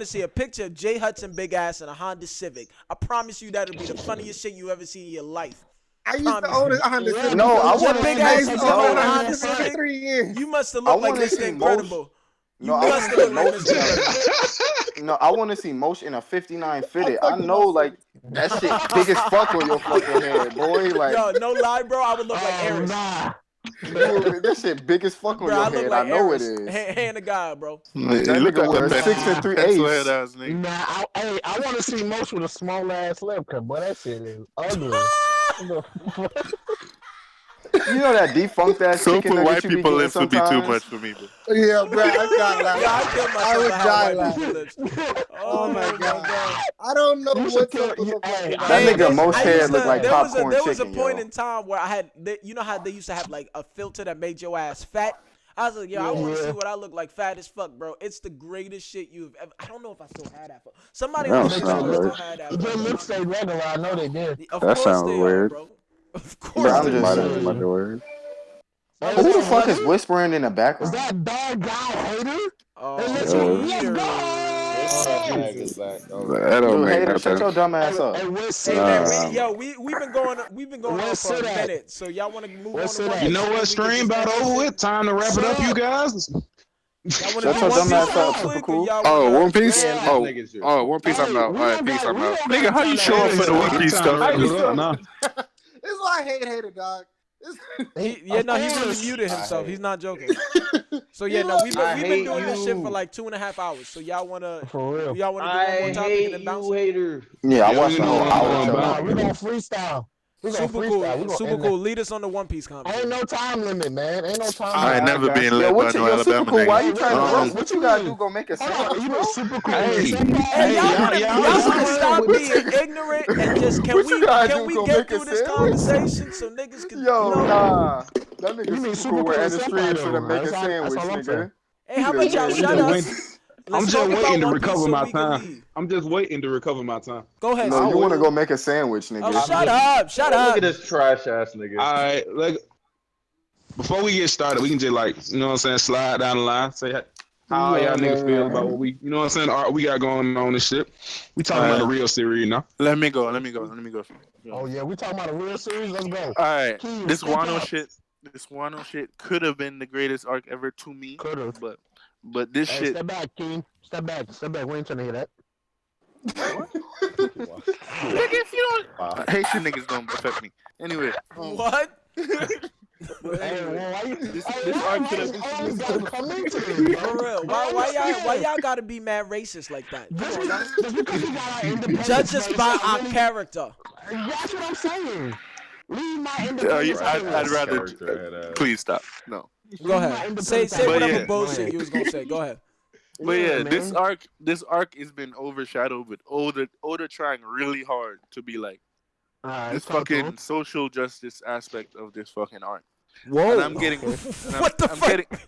D: see a picture of Jay Hudson big ass in a Honda Civic. I promise you that'll be the funniest shit you ever see in your life.
K: I used to own a Honda Civic.
B: No, I want
D: big
B: to
D: ass
B: see.
D: is
B: No,
D: on a Honda Civic.
K: 3 years.
D: You must have
B: I
D: looked like
B: wanna
D: Mr.
B: see
D: Incredible.
B: No, I want to see Mosh. No, I want to see Mosh in a 59 fitted. I know, like that shit big as fuck on your fucking head, boy. Like,
D: yo, no lie, bro. I would look like Eris.
B: That shit big as fuck on
D: Bro,
B: your
D: I look
B: head.
D: like
B: I know
D: Eris.
B: it is.
D: Hand of God, bro.
F: That
B: nigga wear 6 and 3
F: pencil
B: eighths.
F: head ass nigga.
L: Nah, I want to see most with a small ass lip, cause boy, that shit is ugly.
B: You know that defunct ass
F: Some
B: chicken
F: for
B: nugget
F: white
B: you be
F: people
B: getting
F: lips would be too
B: sometimes.
F: much for me, bro.
K: Yeah, bro, I got laughing.
D: Yeah, I killed myself.
K: I would
D: for how
K: die
D: white people
K: laughing.
D: lips.
K: Oh my god. I don't know
L: You
K: what
L: should kill-
K: something
L: you-
K: look like.
L: hey,
B: That
D: Hey,
B: nigga Mosh
D: I
B: head
D: used
B: look
D: to-
B: like
D: there was
B: popcorn
D: there was a
B: chicken,
D: point
B: yo.
D: in time where I had, you know how they used to have like a filter that made your ass fat. I was like, yo, I want to see what I look like fat as fuck, bro. It's the greatest shit you've ever. I don't know if I still had that. Somebody on the show still had that.
L: Their lips stay regular. I know they did.
D: Of
B: That
D: course
B: sounds
D: they
B: weird.
D: are, bro. Of
B: Bro,
D: course
B: I'm
D: they
B: just
D: are.
B: saying.
L: Hey,
B: Who the fuck is whispering in the
L: Is
B: background?
L: that bad guy hater?
D: Oh,
L: Let's
D: hater.
L: go!
F: That don't
B: You
F: make
B: hater,
F: no
B: shut your
F: sense.
B: dumb ass up.
L: Hey, where's
D: Hey
L: Sid
D: man,
L: at?
D: we've been going on
L: Where's
D: for a
L: Sid at?
D: minute, so y'all want to move
L: Where's
D: on to
L: Sid
D: One
L: at?
E: You
D: Piece?
E: know
D: and then
E: what?
D: we can
E: Stream
D: just
E: about
D: end this
E: over
D: shit?
E: with. Time to wrap it up, you guys.
D: Y'all want to
B: Shut
D: do
B: your
D: One
B: dumb
D: Piece
B: ass
D: real
B: up, super
D: quick, or
B: cool.
D: y'all
F: Oh,
D: want
F: One Piece?
L: Yeah.
F: One Piece, I'm out.
L: we
F: Alright,
L: don't
F: peace,
L: got-
F: I'm
L: we
F: out.
L: don't
F: Nigga,
L: got
F: how you
L: time
F: show up
L: to-
F: for the One Piece
E: Time
F: stuff?
E: to wrap
K: How you
E: it up
K: so?
E: now.
K: This is why I hate hater, dog.
D: He
L: Of
D: really
L: course.
D: muted himself. He's not joking. So yeah,
K: You
D: no,
K: look-
D: we've been
A: hate
D: doing this shit for
A: you.
D: like 2.5 hours. So y'all wanna
L: For real.
D: do one more topic and then bounce?
A: hater.
B: Yeah, I
E: Yeah,
B: watched
E: we
B: the whole
E: gonna-
B: hour
E: gonna
B: till
E: bounce.
L: We're gonna freestyle. We're gonna
D: Super
L: freestyle.
D: cool,
L: We're gonna
D: super
L: end
D: cool. Lead us on the One Piece
L: that. Ain't
D: conversation.
L: no time limit, man. Ain't no time
F: I ain't
L: limit.
F: never been
B: Yo,
F: led by
B: what
F: no
B: yo, super
F: Alabama
B: cool? Why
F: nigga.
B: you trying to roast?
L: What
B: What
L: you
B: you gotta
L: mean?
B: do? Go make a
L: Hold on,
B: sandwich,
L: you
B: bro?
L: know super cool.
E: Hey,
D: Hey, y'all wanna stop
B: what
D: being ignorant and just can
B: What you gotta
D: we
B: do? Go
D: get
B: make a
D: through this
B: sandwich?
D: conversation so niggas can
B: Yo, nah. That
L: You
B: nigga
L: mean
B: super
L: super
B: cool
L: cool
B: with
L: is
B: end the stream
L: somebody,
B: for
L: though.
B: to make a
L: That's all
B: sandwich,
L: I'm saying.
B: nigga.
D: Hey, how about y'all
B: Yeah,
D: shut
E: just
D: up?
E: waiting.
D: Let's
E: I'm
D: talk
E: just
D: about
E: waiting to
D: One Piece
E: recover
D: so
E: my
D: we can
E: time.
D: leave.
E: I'm just waiting to recover my time.
D: Go ahead.
B: No,
D: Sid.
B: you want to go make a sandwich, nigga.
D: Oh, shut up! Shut
H: Look
D: up!
H: at this trash ass nigga.
E: All right, like before we get started, we can just like you know what I'm saying, slide down the line, say how y'all niggas feel about what we you know what I'm saying, art we got going on and shit. We talking about the real series, you know.
F: Let me go.
L: Oh yeah, we talking about a real series. Let's go.
F: Alright,
L: Key,
F: this
L: step
F: Wano
L: up.
F: shit. This Wano shit could have been the greatest arc ever to me.
L: Could've.
F: But this
L: Hey,
F: shit.
L: step back, King. Step back. We ain't trying to hear that.
F: Nigga, if you don't Haitian niggas don't affect me. Anyway,
D: What?
L: Hey, well, why you?
F: This
L: Hey,
F: arc
L: why
F: could've-
L: you always gotta come into this, bro?
D: For real? Why y'all gotta be mad racist like that? Come on now.
L: Just because we got our independence.
D: Judge us
L: man,
D: by
L: it's not
D: our
L: really-
D: character.
L: That's what I'm saying. Leave my independence.
F: I'd rather. Please stop. No.
D: Go ahead. Say
F: But
D: whatever
F: yeah.
D: bullshit you was gonna say. Go ahead.
F: But yeah,
L: man.
F: this arc has been overshadowed with Oda trying really hard to be like this fucking social justice aspect of this fucking arc.
D: Whoa.
F: And I'm getting
D: What the fuck?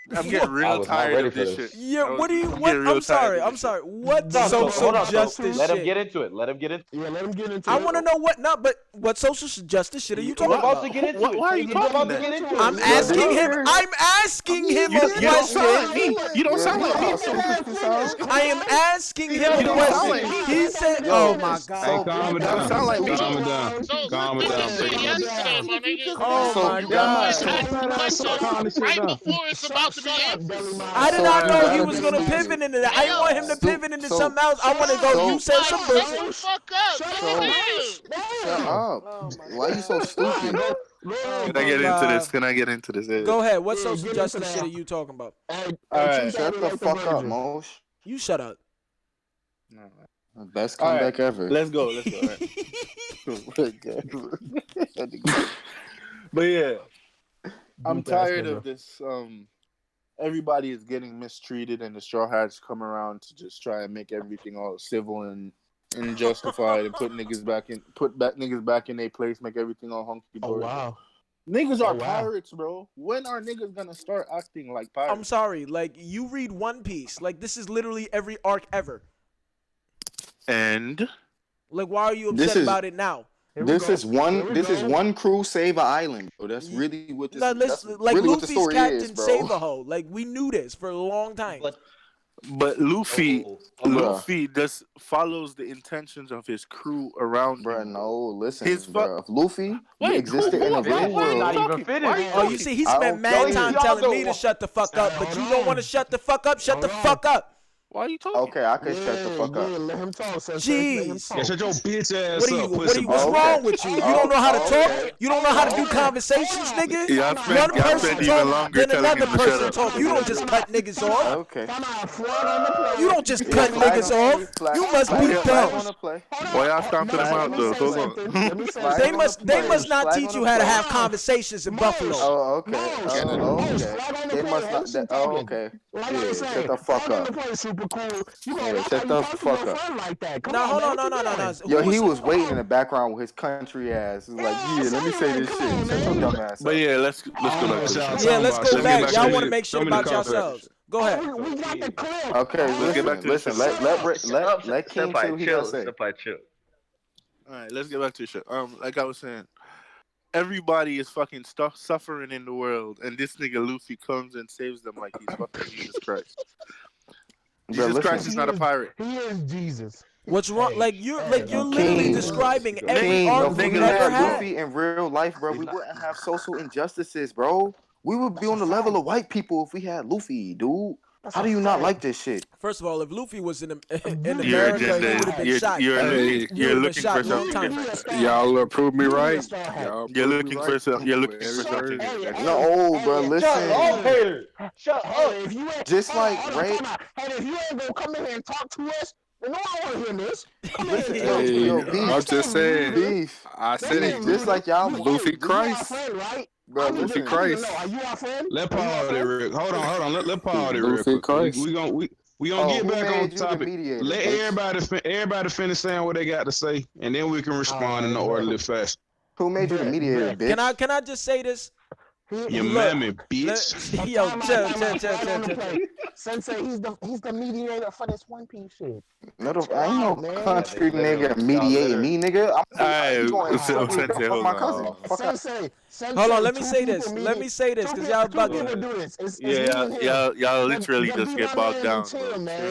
F: I'm getting real tired of this shit.
D: Yeah, what do you? What?
F: getting real
D: I'm sorry.
F: tired of
D: I'm
F: this
D: sorry. What
H: No,
D: social
H: hold on,
D: justice
H: Let
D: shit?
H: him get into it.
L: Yeah, let him get into
D: I
L: it.
D: want to know what social justice shit are you talking
H: We're about
D: about?
H: to get into it.
F: Why are you
H: We're
F: talking
H: about to
F: that?
H: get into it.
D: I'm asking him. I'm asking him a
F: You don't sound like
D: question.
F: me. You don't sound like me.
D: I am asking him a
F: You don't sound like
D: question.
F: me.
D: He said, "Oh my
E: Hey,
D: god."
E: calm it
F: You
E: down.
F: sound like me.
E: Calm it down.
N: So,
E: Calm it
N: what you
E: down.
N: said yesterday, my nigga.
D: Oh my
N: You
D: god.
N: asked questions right before it's about
I: to be answered.
D: I did not
B: you
D: know he
B: gotta
D: was
B: be
D: gonna
B: stupid.
D: pivot into that. I didn't want him to pivot into
B: So-
D: something else. I want to go.
B: so-
D: You said some
I: Shut
D: bullshit.
I: the fuck up.
B: Shut up.
D: Oh my
B: Why you so stupid?
D: Oh
F: Can I
D: my
F: get into
D: God.
F: this? Can I get into this?
D: Go ahead. What
L: Yeah,
D: social
L: get
D: justice
L: into
D: shit
L: that.
D: are you talking about?
F: All right.
B: Shut the fuck up, Mosh.
D: You shut up.
B: Best
F: All right.
B: comeback ever.
F: Let's go. All right. But yeah, I'm tired of this. Everybody is getting mistreated, and the Straw Hats come around to just try and make everything all civil and justified, and put niggas back in their place, make everything all hunky dory.
L: Oh wow.
F: Niggas are pirates, bro. When are niggas gonna start acting like pirates?
D: I'm sorry. Like, you read One Piece. Like, this is literally every arc ever.
F: And
D: like, why are you upset about it now?
B: This is one crew save an island, bro. That's really what this. That's
D: like
B: really what the
D: Luffy's
B: story
D: Captain
B: is, bro.
D: Save a Hoe. Like, we knew this for a long time.
F: But Luffy just follows the intentions of his crew around him.
B: No, listen, bro. If Luffy existed in a real world,
L: not even finished.
D: Oh, you see, he spent mad time telling me to shut the fuck up, but you don't want to shut the fuck up. Shut the fuck up.
F: Why are you talking?
B: Okay, I can shut the fuck up.
L: Let him talk,
D: Jeez.
E: Yeah, shut your bitch ass up.
D: What's wrong with you? You don't know how to talk? You don't know how to do conversations, nigga? One person talk, then another person talk. You don't just cut niggas off.
B: Okay.
D: You don't just cut niggas off. You must be dumb.
F: Why y'all stomping him out, though? Hold on.
D: They must not teach you how to have conversations in Buffalo.
B: Oh, okay. Okay. They must not. Oh, okay. Yeah, shut the fuck up. Yeah, shut the fuck up.
D: No, hold on, no.
B: Yo, he was waiting in the background with his country ass. He's like, yeah, let me say this shit. Shut your dumb ass up.
F: But yeah, let's go back to the
D: Yeah, let's go back. Y'all want to make shit about yourselves. Go ahead.
L: We got the clip.
B: Okay,
F: Let's get back to
B: listen. Let King say what he gotta say.
F: All right, let's get back to the shit. Like I was saying, everybody is fucking suffering in the world, and this nigga Luffy comes and saves them like he's fucking Jesus Christ. Jesus Christ is not a pirate.
L: He is Jesus.
D: What's wrong? Like you're literally
B: King,
D: describing every
B: King,
D: arc
B: if
D: we've
B: we
D: ever
B: had
D: had.
B: Luffy in real life, bro, we wouldn't have social injustices, bro. We would be on the level of white people if we had Luffy, dude. How do you not like this shit?
D: First of all, if Luffy was in America,
F: You're
D: he would have been shot.
F: You're looking for something.
N: Y'all prove me right.
F: You're looking for something.
B: No, bro, listen.
L: Shut up. If you ain't,
B: Just like Ray.
L: And if you ain't gonna come in here and talk to us, then no one wanna hear this.
B: Listen,
N: Hey,
B: yo, Beef.
N: I'm just saying.
B: Beef.
N: I said it.
B: Just like y'all.
N: Luffy Christ.
L: Right?
B: Bro,
N: Luffy Christ.
L: Are you our friend?
E: Let Paul there, Rick. Hold on. Let Paul there,
N: Luffy
E: Rick.
N: Christ.
E: We gonna get back on topic. Let
B: bitch?
E: everybody finish saying what they got to say, and then we can respond in an orderly fashion.
B: Who made you the mediator, bitch?
D: Can I just say this?
E: Your mammy, bitch.
D: Yo, chill.
L: Sensei, he's the mediator for this One Piece shit.
B: No, I ain't no country nigga mediating me, nigga.
F: Sensei, hold
B: my
F: on.
B: cousin.
L: Sensei,
D: Hold on, let me say this because y'all bugging.
F: Yeah, y'all literally just get bogged down.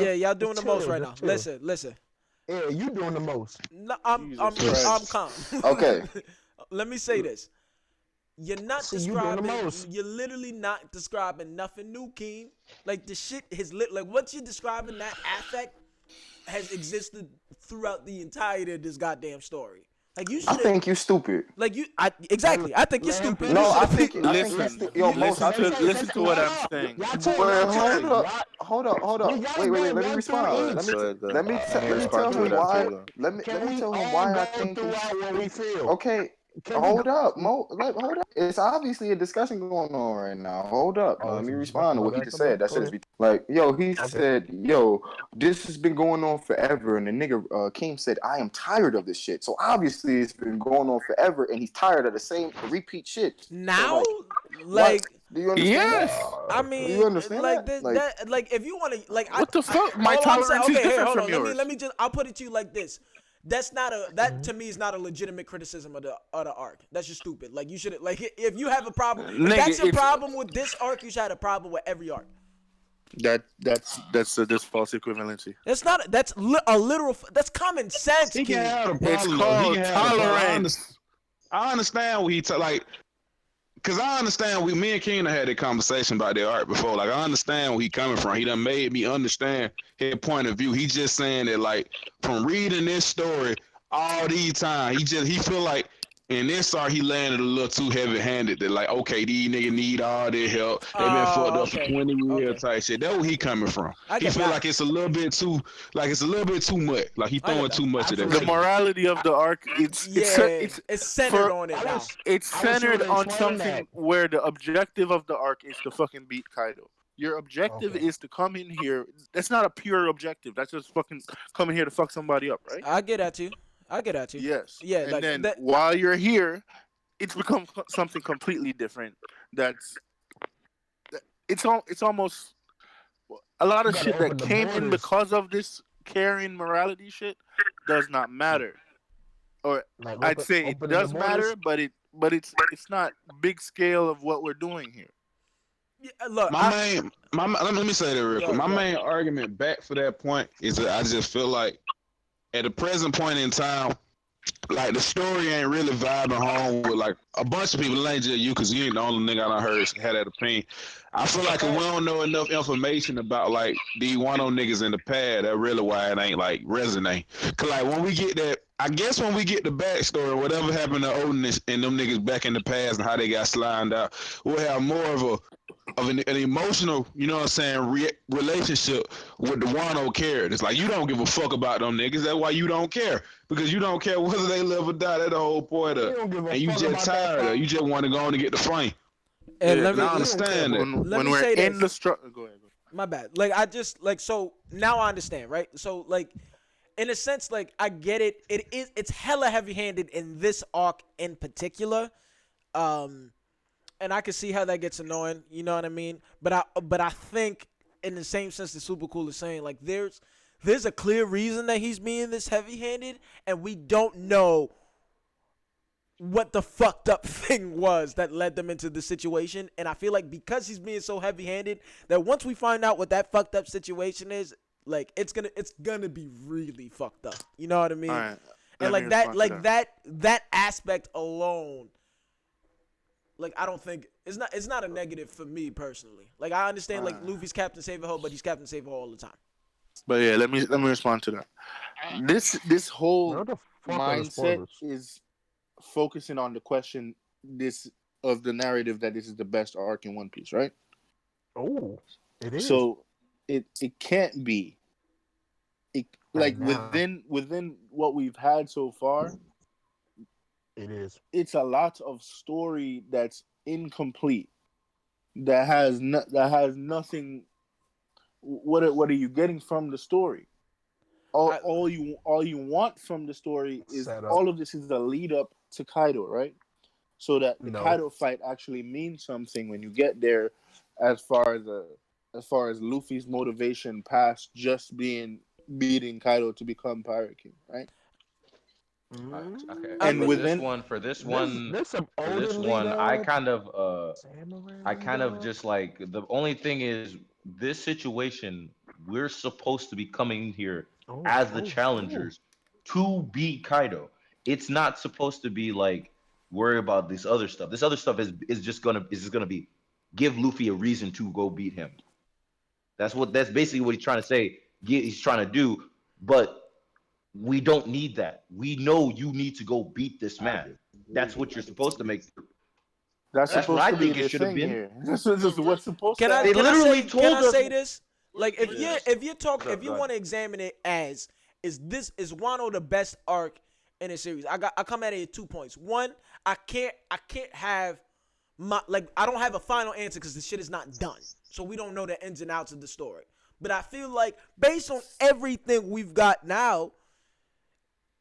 D: Yeah, y'all doing the most right now. Listen.
L: Yeah, you doing the most.
D: No, I'm calm.
B: Okay.
D: Let me say this. You're not describing. You're literally not describing nothing new, King. Like the shit has like what you're describing, that affect has existed throughout the entirety of this goddamn story. Like you should.
B: I think you stupid.
D: Like you. Exactly. I think you're stupid.
B: No, I think.
F: Listen to what I'm saying.
B: Hold up. Wait. Let me respond. Let me tell him why. Let me tell him why I think he's. Okay. Hold up, Mo. Hold up. It's obviously a discussion going on right now. Hold up. Let me respond to what he just said. That shit is like, yo. He said, yo, this has been going on forever, and the nigga King said, I am tired of this shit. So obviously, it's been going on forever, and he's tired of the same repeat shit.
D: Now,
B: so,
D: like.
B: Do you understand that?
D: I mean,
B: do you understand
D: like
B: that?
D: that, like if you want to, like,
F: what the fuck? My tolerance is different from yours.
D: Let me just. I'll put it to you like this. That's not that to me is not a legitimate criticism of the arc. That's just stupid. Like you should like if you have a problem, if that's your problem with this arc, you should have a problem with every arc.
F: That's false equivalency.
D: That's not. That's a literal. That's common sense.
E: He can have a problem.
F: It's called tolerance.
E: I understand what he like. Cause I understand me and Keenan had that conversation about that art before. Like I understand where he coming from. He done made me understand his point of view. He just saying that like from reading this story all these times, he feel like in this art he landed a little too heavy handed. That like okay, these niggas need all their help. They been fucked
D: Oh,
E: up for
D: okay.
E: 20 years
D: Okay.
E: type shit. That's where he coming from.
D: I
E: He
D: get
E: feel
D: that.
E: like it's a little bit too much. Like he
D: I get
E: throwing
D: that.
E: too much of that
F: The
E: shit.
L: Absolutely.
F: morality of
L: I,
F: the arc,
D: Yeah,
F: it's
D: it's centered
F: for
D: on it
L: I
D: now.
L: wish
F: it's
L: I wish you
F: centered
L: would
F: on
L: explain that.
F: something where the objective of the arc is to fucking beat Kaido. Your objective
L: Okay.
F: is to come in here. That's not a pure objective. That's just fucking coming here to fuck somebody up, right?
D: I get at you. I get at you.
F: Yes.
D: Yeah,
F: And
D: like
F: then
D: that.
F: while you're here, it's become something completely different. That's it's almost a lot
L: You
F: of
L: gotta
F: shit that
L: open the
F: came in
L: borders.
F: because of this caring morality shit does not matter. Or
L: Like
F: I'd say it
L: opening the
F: does
L: borders.
F: matter, but it's not big scale of what we're doing here.
D: Yeah, look,
E: Let me say that real
D: go
E: quick.
D: ahead,
E: My
D: go ahead.
E: main argument back for that point is that I just feel like at the present point in time, like the story ain't really vibing home with like a bunch of people. It ain't just you, cause you ain't the only nigga I done heard had that opinion. I feel
L: That's a
E: like if we
L: fact.
E: don't know enough information about like these one on niggas in the past, that really why it ain't like resonate. Cause like when we get that, I guess when we get the backstory, whatever happened to Odin and them niggas back in the past and how they got slimed out, we'll have more of an emotional, you know what I'm saying, relationship with the Wano characters. Like you don't give a fuck about them niggas. That's why you don't care, because you don't care whether they live or die. That's the whole point
L: You
E: of,
L: don't give a
E: and you
L: fuck
E: just
L: about that
E: tired of.
L: fight.
E: You just want to go on and get the flame.
D: And
F: Yeah,
D: let
E: And
D: me
E: I
L: You don't care.
E: understand that.
D: let
F: when
D: me
F: we're
D: say
F: in
D: this.
F: the struggle, go ahead.
D: My bad. Like I just like so now I understand, right? So like in a sense, like I get it. It's hella heavy handed in this arc in particular. Um and I can see how that gets annoying, you know what I mean? But I think in the same sense that Super Cool is saying, like there's a clear reason that he's being this heavy handed, and we don't know what the fucked up thing was that led them into the situation. And I feel like because he's being so heavy handed, that once we find out what that fucked up situation is, like it's gonna be really fucked up. You know what I
F: All
D: mean?
F: right,
D: And
F: let me respond to
D: that aspect alone, like I don't think it's not a negative for me personally. Like I understand like Luffy's Captain Save-A-Ho, but he's Captain Save-A-Ho all the time.
F: But yeah, let me respond to that. This
L: Where
F: whole
L: the fuck are the
F: mindset
L: spoilers?
F: is focusing on the question this of the narrative that this is the best arc in One Piece, right?
L: Oh, it is
F: So it can't be. It
L: right
F: like
L: now.
F: within what we've had so far,
L: It is.
F: it's a lot of story that's incomplete. That has nothing. What are you getting from the story?
D: I,
F: All you want from the story is
L: Set up.
F: all of this is the lead up to Kaido, right? So that the
L: No.
F: Kaido fight actually means something when you get there, as far as Luffy's motivation past just beating Kaido to become Pirate King, right?
H: Okay.
D: I
F: And
H: For
D: mean,
H: this
F: within
H: one,
L: There's some
H: for this
L: Odin lead
H: one, I
L: up.
H: kind of
L: Samurai
H: I
L: lead
H: kind of
L: up.
H: just like the only thing is this situation, we're supposed to be coming here
L: Oh,
H: as the
L: oh, oh.
H: challengers to beat Kaido. It's not supposed to be like worry about this other stuff. This other stuff is just gonna be give Luffy a reason to go beat him. That's basically what he's trying to say. He's trying to do, but we don't need that. We know you need to go beat this man. That's what you're supposed to make.
F: that's
H: That's what
F: supposed
H: I
F: to be
H: think it
F: the
H: should have
F: thing
H: been.
F: here. This is what's supposed
D: can
F: to
D: I
H: They
F: happen.
D: can I
H: literally
D: say can
H: told
D: I
H: us.
D: say this? Like
F: Yeah.
D: if you're talking
H: So,
D: if you
H: go ahead.
D: want to examine it as is Wano the best arc in a series? I come at it at 2 points. One, I can't have I don't have a final answer because the shit is not done. So we don't know the ins and outs of the story. But I feel like based on everything we've got now,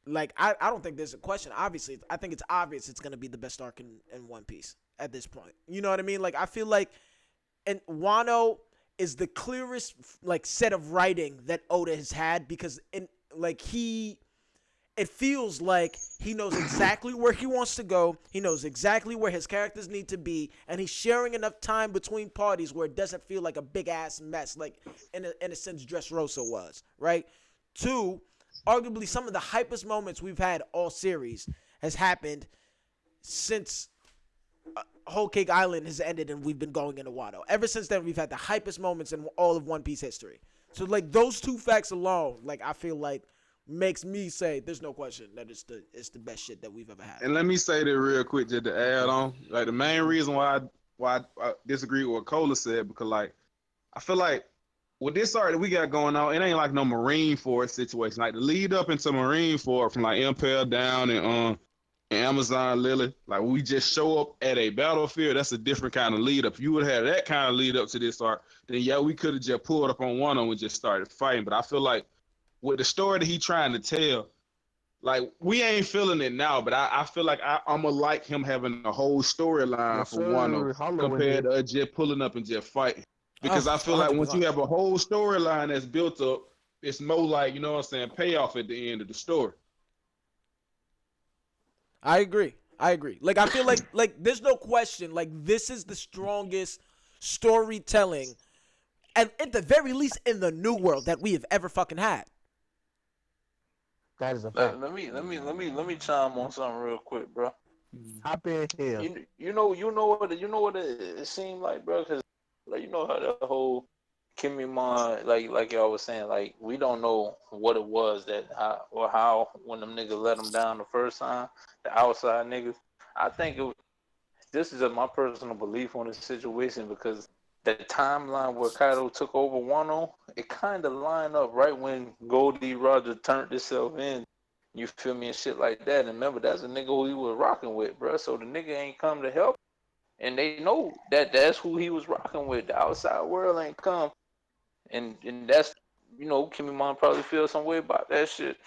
D: like I don't think there's a question. Obviously, I think it's obvious it's gonna be the best arc in One Piece at this point. You know what I mean? Like I feel like and Wano is the clearest like set of writing that Oda has had because it feels like he knows exactly where he wants to go. He knows exactly where his characters need to be, and he's sharing enough time between parties where it doesn't feel like a big ass mess, like in a sense Dressrosa was, right? Two, arguably some of the hypest moments we've had all series has happened since Whole Cake Island has ended and we've been going into Wano. Ever since then, we've had the hypest moments in all of One Piece history. So like those two facts alone, like I feel like makes me say there's no question that it's the best shit that we've ever had.
E: And let me say that real quick, just to add on. Like the main reason why I disagree with what Cola said, because like I feel like with this art that we got going on, it ain't like no Marine Ford situation. Like the lead up into Marine Ford from like Impel down and Amazon Lily, like we just show up at a battlefield. That's a different kind of lead up. If you would have that kind of lead up to this art, then yeah, we could have just pulled up on one and just started fighting. But I feel like with the story that he trying to tell, like we ain't feeling it now. But I feel like I'ma like him having a whole storyline
L: Yes,
E: for Wano
L: sir. Hollow
E: compared
L: ended.
E: to just pulling up and just fighting. Because I feel like once
D: 100%.
E: you have a whole storyline that's built up, it's more like, you know what I'm saying, payoff at the end of the story.
D: I agree. Like I feel like there's no question. Like this is the strongest storytelling, and at the very least in the new world that we have ever fucking had.
L: That is a fact.
A: Let me chime on something real quick, bro.
L: Hop in here.
A: You know what it seemed like, bro, because like you know how the whole Kimmy Mon, like y'all was saying, like we don't know what it was that how when them niggas let them down the first time, the outside niggas. I think this is my personal belief on this situation because the timeline where Kaido took over Wano, it kind of lined up right when Goldie Roger turned himself in. You feel me and shit like that. And remember, that's a nigga who he was rocking with, bro. So the nigga ain't come to help, and they know that that's who he was rocking with. The outside world ain't come, and that's Kimmy Mon probably feels some way about that shit.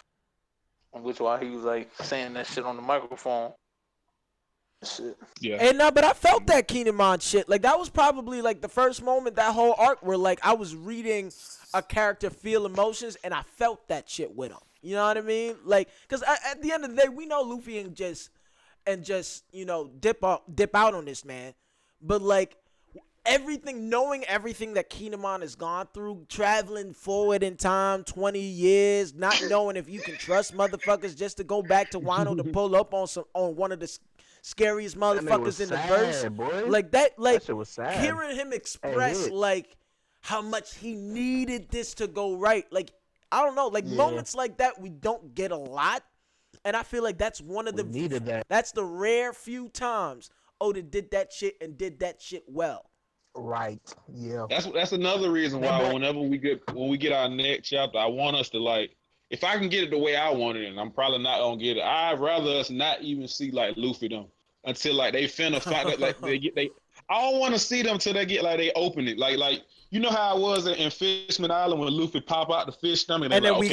A: Which why he was like saying that shit on the microphone. Shit.
E: Yeah.
D: And no, but I felt that Kinemon shit. Like that was probably like the first moment that whole arc where like I was reading a character feel emotions and I felt that shit with him. You know what I mean? Like, cause at the end of the day, we know Luffy and just dip out on this man, but like knowing everything that Kinemon has gone through, traveling forward in time 20 years, not knowing if you can trust motherfuckers just to go back to Wano to pull up on one of the scariest motherfuckers in the verse.
L: Boy.
D: Like
L: that shit was sad.
D: Hearing him express like how much he needed this to go right. Like, I don't know, like moments like that we don't get a lot. And I feel like that's one of that's the rare few times Oda did that shit and did that shit well.
L: Right. Yeah.
E: That's another reason why whenever we get our next chapter, I want us to like, if I can get it the way I want it, and I'm probably not gonna get it, I'd rather us not even see like Luffy them until like they finna find out, like they I don't want to see them till they get like they open it, like you know how it was in Fishman Island when Luffy pop out the fish stomach,
D: and then
E: like,
D: we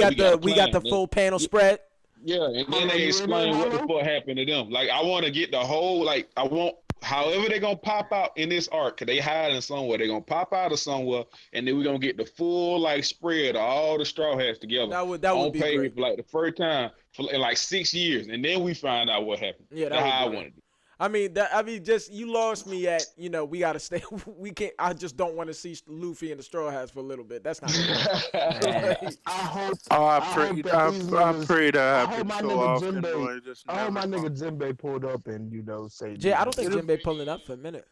D: got the full panel spread.
E: Yeah, and then they explain what the fuck happened to them. Like I want to get the whole, like I want, however they gonna pop out in this arc, cause they hiding somewhere. They gonna pop out of somewhere, and then we gonna get the full like spread of all the Straw Hats together.
D: That would be
E: page
D: great.
E: For like the first time in like 6 years, and then we find out what happened.
D: Yeah,
E: that's how I wanted it.
D: I mean, just you lost me at we gotta stay. We can't. I just don't want to see Luffy and the Straw Hats for a little bit. That's not.
F: I pray that happens so often, boy.
L: I hope my nigga Jinbei pulled up and say.
D: Jay, I don't think Jinbei pulling up for a minute.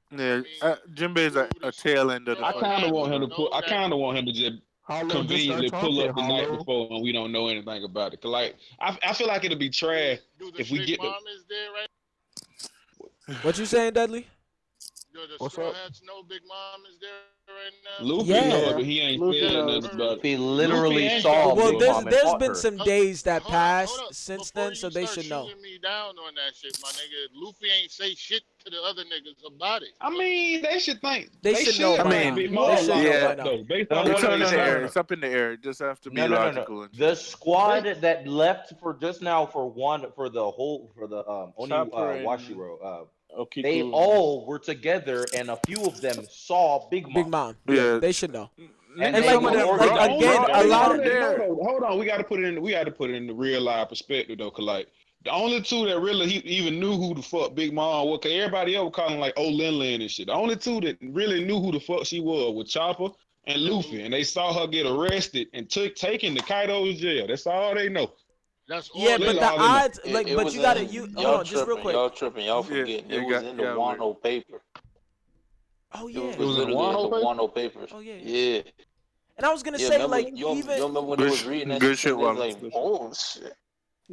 F: Yeah, Jinbei's a tail end of the.
E: I kind of want him to put. I kind of want him to just conveniently pull up the night before, and we don't know anything about it. Cause like I feel like it'll be trash if we get the.
D: What you saying, Dudley?
M: What's up? No Big Mom is there right now.
E: Luffy knows, but he ain't said nothing about it.
H: He literally saw.
D: Well, there's been some days that passed since then, so they should know.
M: Me down on that shit, my nigga. Luffy ain't say shit to the other niggas about it.
E: I mean, they should think.
D: They should know.
F: I mean, it's up in the air. It just have to be logical.
H: No. The squad that left for just now for the Oni Washiro. They all were together, and a few of them saw Big Mom.
F: Yeah,
D: they should know.
H: And
D: like again, a lot of
E: hold on, we got to put it in the real life perspective though, cause like the only two that really even knew who the fuck Big Mom was, cause everybody else calling like Lin and shit. The only two that really knew who the fuck she was Chopper and Luffy, and they saw her get arrested and taken to Kaido's jail. That's all they know.
M: That's all
D: Yeah,
M: they
D: but
E: Literally
D: the
E: all in the.
D: odds, like,
A: It
D: but
A: was
D: you gotta,
A: in
D: hold on, just real quick.
A: y'all tripping, y'all
F: Yeah,
A: forgetting.
F: yeah,
A: It was
F: got
A: in the
F: yeah, weird.
A: Wano paper.
D: Oh
A: It
D: yeah.
E: It
A: was
E: was in the
A: literally in
E: Wano
A: the
E: paper.
A: Wano papers.
D: Oh yeah.
A: Yeah,
D: And I was gonna
A: yeah.
D: say,
A: Remember
D: like,
A: you
D: even
A: remember when they
F: Good,
A: was reading that
F: good
A: shit?
F: shit,
A: They was
F: Wallace.
A: like,
F: Good shit.
A: oh shit.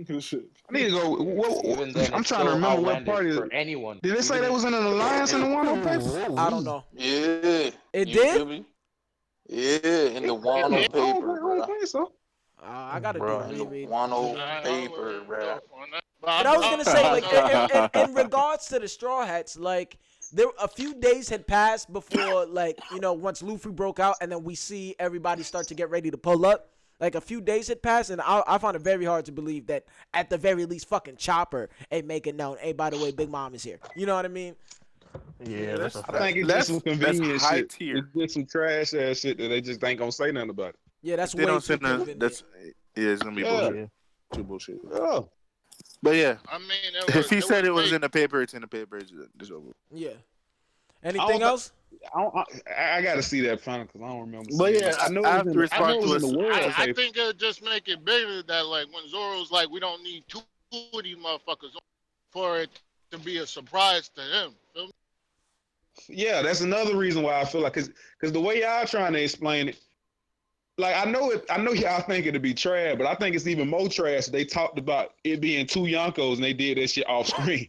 F: Good shit.
E: I need to go.
H: Even then,
E: I'm
H: it's
E: trying to
H: so
E: remember what
H: outlandish
E: party.
H: for anyone.
E: Did they say
H: Even
E: they
H: in,
E: was in an alliance in the
H: it,
E: Wano paper?
D: I don't know.
A: Yeah,
D: It
A: you
D: did?
A: feel me? Yeah, in the
M: it
A: Wano
M: did.
A: paper,
E: I don't
A: bro.
E: think so.
D: I gotta do
A: Bro,
D: a
A: in the
D: reread.
A: Wano
M: I don't
A: paper,
M: know
A: bro.
M: on that. But
D: And I was gonna say, like,
M: I
D: in regards to the Straw Hats, like, there a few days had passed before, like, once Luffy broke out, and then we see everybody start to get ready to pull up. Like, a few days had passed, and I found it very hard to believe that at the very least, fucking Chopper ain't making known. Hey, by the way, Big Mom is here. You know what I mean?
L: Yeah, that's a
E: I
L: fact.
E: think it's just some
F: That's
E: convenient
F: high
E: shit.
F: tier.
E: It's just some trash ass shit that they just ain't gonna say nothing about it.
D: Yeah, that's
F: If they
D: way
F: don't
D: too
F: send that,
D: convenient.
F: that's it's gonna be
E: Yeah.
F: bullshit.
L: Yeah.
F: Too bullshit.
E: Yeah.
F: But yeah,
M: mean,
F: if he said it was
M: fake.
F: in the paper, it's in the paper. It's over.
D: Yeah.
E: I
D: Anything
E: don't.
D: else?
E: I gotta see that final because I don't remember
F: But
E: seeing
F: yeah,
E: it. I know
F: I
E: it
F: have
E: was
F: to
E: in the. I know
F: respond
E: it
F: to
E: was in
F: us.
E: the world
M: I
E: paper.
M: think it'll just make it bigger that like when Zoro's like, we don't need two of these motherfuckers for it to be a surprise to him. Feel me?
E: Yeah, that's another reason why I feel like because the way y'all trying to explain it, like I know y'all think it'll be trash, but I think it's even more trash. They talked about it being two Yonkos and they did that shit off screen.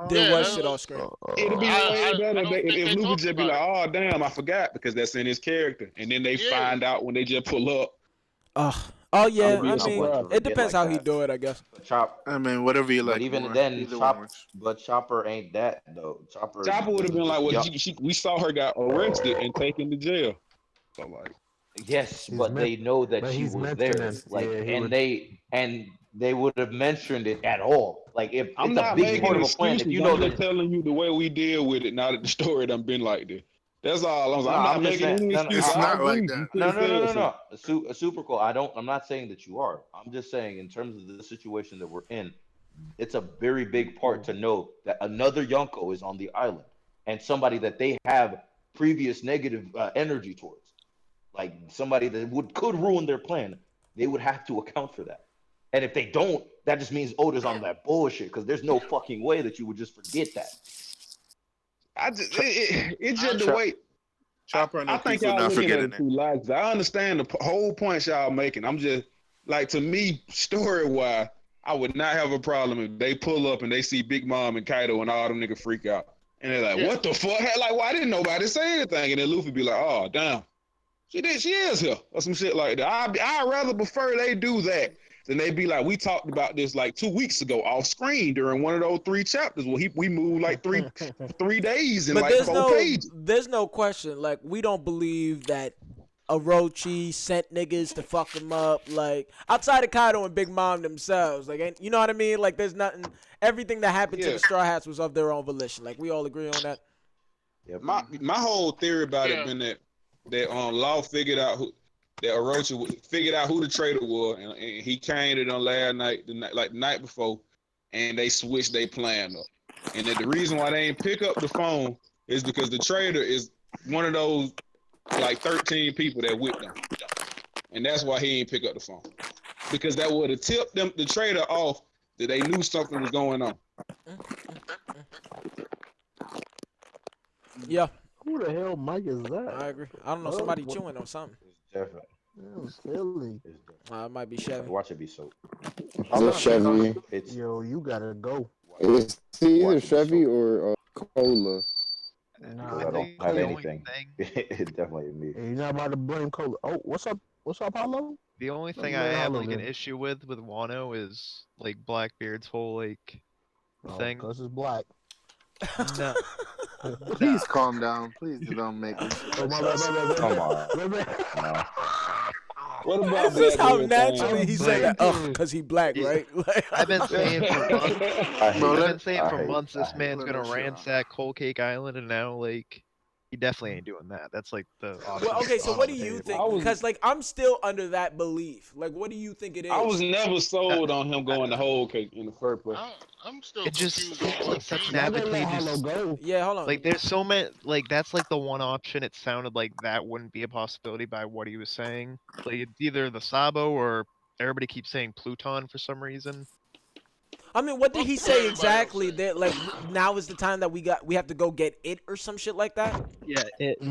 D: There
M: Yeah,
D: was
M: that
D: shit off
M: was.
D: screen.
E: It'd be way better
M: I
E: if,
M: don't think
E: if
M: they
E: Luffy
M: talked
E: just be
M: about
E: like,
M: it.
E: "Oh damn, I forgot," because that's in his character, and then they
M: Yeah,
E: find out when they just pull up.
D: Oh
E: It'll
D: yeah.
E: be
D: I
E: a
H: I
D: mean,
H: want to
E: surprise.
D: it
H: forget
D: depends
H: like
D: how he
H: that.
D: do it, I guess.
H: But Chop,
F: I mean, whatever you
H: but
F: like
H: even
F: more.
H: then,
F: Either one works.
H: Chopper ain't that though. Chopper
E: Chopper would have
H: was
E: been like,
H: just
E: "Well,
H: young.
E: we saw her got arrested and taken to jail." So like,
H: Yes,
L: He's
H: but
L: meant,
H: they know that
L: but
H: she
L: he's
H: was there.
L: mentioning.
H: Like,
L: Yeah, he
H: and
L: would.
H: they would have mentioned it at all. Like, if
E: I'm
H: it's a
E: not
H: big
E: making
H: part of a plan, if
E: excuses.
H: you
E: I'm
H: know
E: just
H: that.
E: telling you the way we deal with it. Now that the story done been like this, that's all.
H: No,
E: I'm not
H: I'm just
E: making
H: saying.
E: any
H: No, no,
E: excuses.
F: It's
E: I
F: not like
E: agree.
F: that.
E: You could have said so.
H: no. Super cool. I'm not saying that you are. I'm just saying in terms of the situation that we're in, it's a very big part to know that another Yonko is on the island and somebody that they have previous negative energy towards, like somebody that could ruin their plan. They would have to account for that. And if they don't, that just means Oda's on that bullshit because there's no fucking way that you would just forget that.
E: It's just the
F: Chop,
E: way.
F: Chopper, I
E: I
F: know
E: think
F: people
E: y'all
F: not
E: looking at
F: forgetting
E: it
F: it.
E: through lights. I understand the whole point y'all making. I'm just like, to me, story wise, I would not have a problem if they pull up and they see Big Mom and Kaido and all them niggas freak out. And they're like,
M: yeah.
E: what the fuck? Like, why didn't nobody say anything? And then Luffy be like, oh, damn. She is here. Or some shit like that. I'd rather prefer they do that than they be like, we talked about this like 2 weeks ago off screen during one of those 3 chapters. Well, we moved like 3 days in
D: But
E: like 4 pages.
D: there's no question. Like, we don't believe that Orochi sent niggas to fuck him up. Like, outside of Kaido and Big Mom themselves. Like, you know what I mean? Like, there's nothing. Everything that happened to
E: Yeah.
D: the Straw Hats was of their own volition. Like, we all agree on that.
H: Yep.
E: My whole theory about it been that Law figured out that Orochi figured out who the traitor was, and he came to them last night, the night before, and they switched their plan up. And that the reason why they ain't pick up the phone is because the traitor is one of those like 13 people that with them, and that's why he ain't pick up the phone, because that would have tipped the traitor off that they knew something was going on.
D: Yeah,
L: Who the hell Mike is that?
D: I agree. I don't know.
L: Oh,
D: Somebody
L: what?
D: chewing on something.
H: It's different.
L: Damn, Philly.
H: It's different.
D: It might be Chevy.
H: Watch it be soap.
B: The Chevy.
H: It's
L: Yo, you gotta go.
B: It's either
H: watch it be
B: Chevy
H: soap.
B: or Cola.
H: Because
L: Nah,
H: I don't
L: think
H: have
L: Cola.
H: anything. It definitely me.
L: Hey, you're not about to blame Cola. Oh, what's up? What's up, Hollow?
O: The only thing I
L: Man,
O: have
L: Hollow
O: like an
L: then.
O: issue with Wano is like Blackbeard's whole like
L: Oh,
O: thing.
L: cause it's black.
O: No,
B: Please calm down. Please don't make this shit
L: Oh,
B: like
L: my bad.
H: Come on.
L: My bad.
H: No.
E: What about
D: It's just how
E: Blackbeard
D: naturally he said that.
L: Thinking.
D: Cause he black,
O: Yeah.
D: right? Like,
O: I've been saying for months.
H: I hate.
O: I've been saying
H: I
O: for
H: hate.
O: months
H: I
O: this
H: hate.
O: man's gonna
B: Let that shit out.
O: ransack Whole Cake Island, and now like he definitely ain't doing that. That's like the option.
D: well, okay.
O: that's
D: So
O: on
D: what do
O: the
D: you
O: table.
D: think? Because like I'm still under that belief. Like, what do you think it
E: I was
D: is?
E: never sold on him
O: I-
E: going to whole cake in the first place.
M: I'm still
O: It just
M: confused on
O: seems
M: what
O: like such an
M: Gene
L: Y'all
M: is.
L: gonna let Hollow
O: advantageous.
L: go.
D: Yeah, hold on.
O: Like there's so many. Like that's like the one option. It sounded like that wouldn't be a possibility by what he was saying. Like it's either the Sabo or everybody keeps saying Pluton for some reason.
D: I mean, what did he
M: What
D: say
M: everybody else
D: exactly?
M: say?
D: That like now is the time that we have to go get it or some shit like that.
O: Yeah,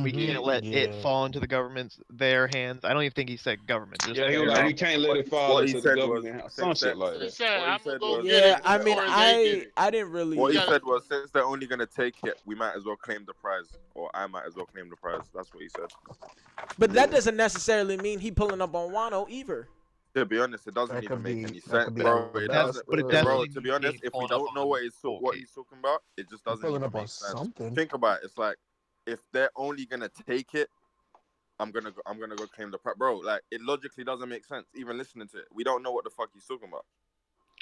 O: we can't let it fall into the government's their hands. I don't even think he said government, just
E: Yeah, he was
O: their
E: like, we
O: hands.
E: can't let it fall
F: What he
E: into the
F: said was,
E: government, some
F: since
E: shit
F: that
E: like
M: He
E: that.
M: said,
F: what he
M: "I'm gonna
F: said
M: go
F: was
M: get
D: Yeah,
M: it
D: I mean,
M: before they get it."
D: I didn't really.
F: what he
M: Yeah,
F: said was, since they're only gonna take it, we might as well claim the prize, or I might as well claim the prize. That's what he said.
D: But that doesn't necessarily mean he pulling up on Wano either.
F: To be honest, it doesn't
L: That
F: even
L: could
F: make
L: be
F: any
L: that
F: sense,
L: could be
O: But
L: a
F: bro. It
L: that's
F: doesn't,
O: but it
F: bro.
O: definitely
F: To be
O: means
F: honest, if we
O: pulling up
F: don't know
O: on
F: what
O: Whole
F: he's talking about, it just
L: he's
F: doesn't
L: pulling
F: even
L: up on
F: make sense.
L: something.
F: Think about it. It's like, if they're only gonna take it, I'm gonna go claim the prize, bro. Like, it logically doesn't make sense. Even listening to it, we don't know what the fuck he's talking about.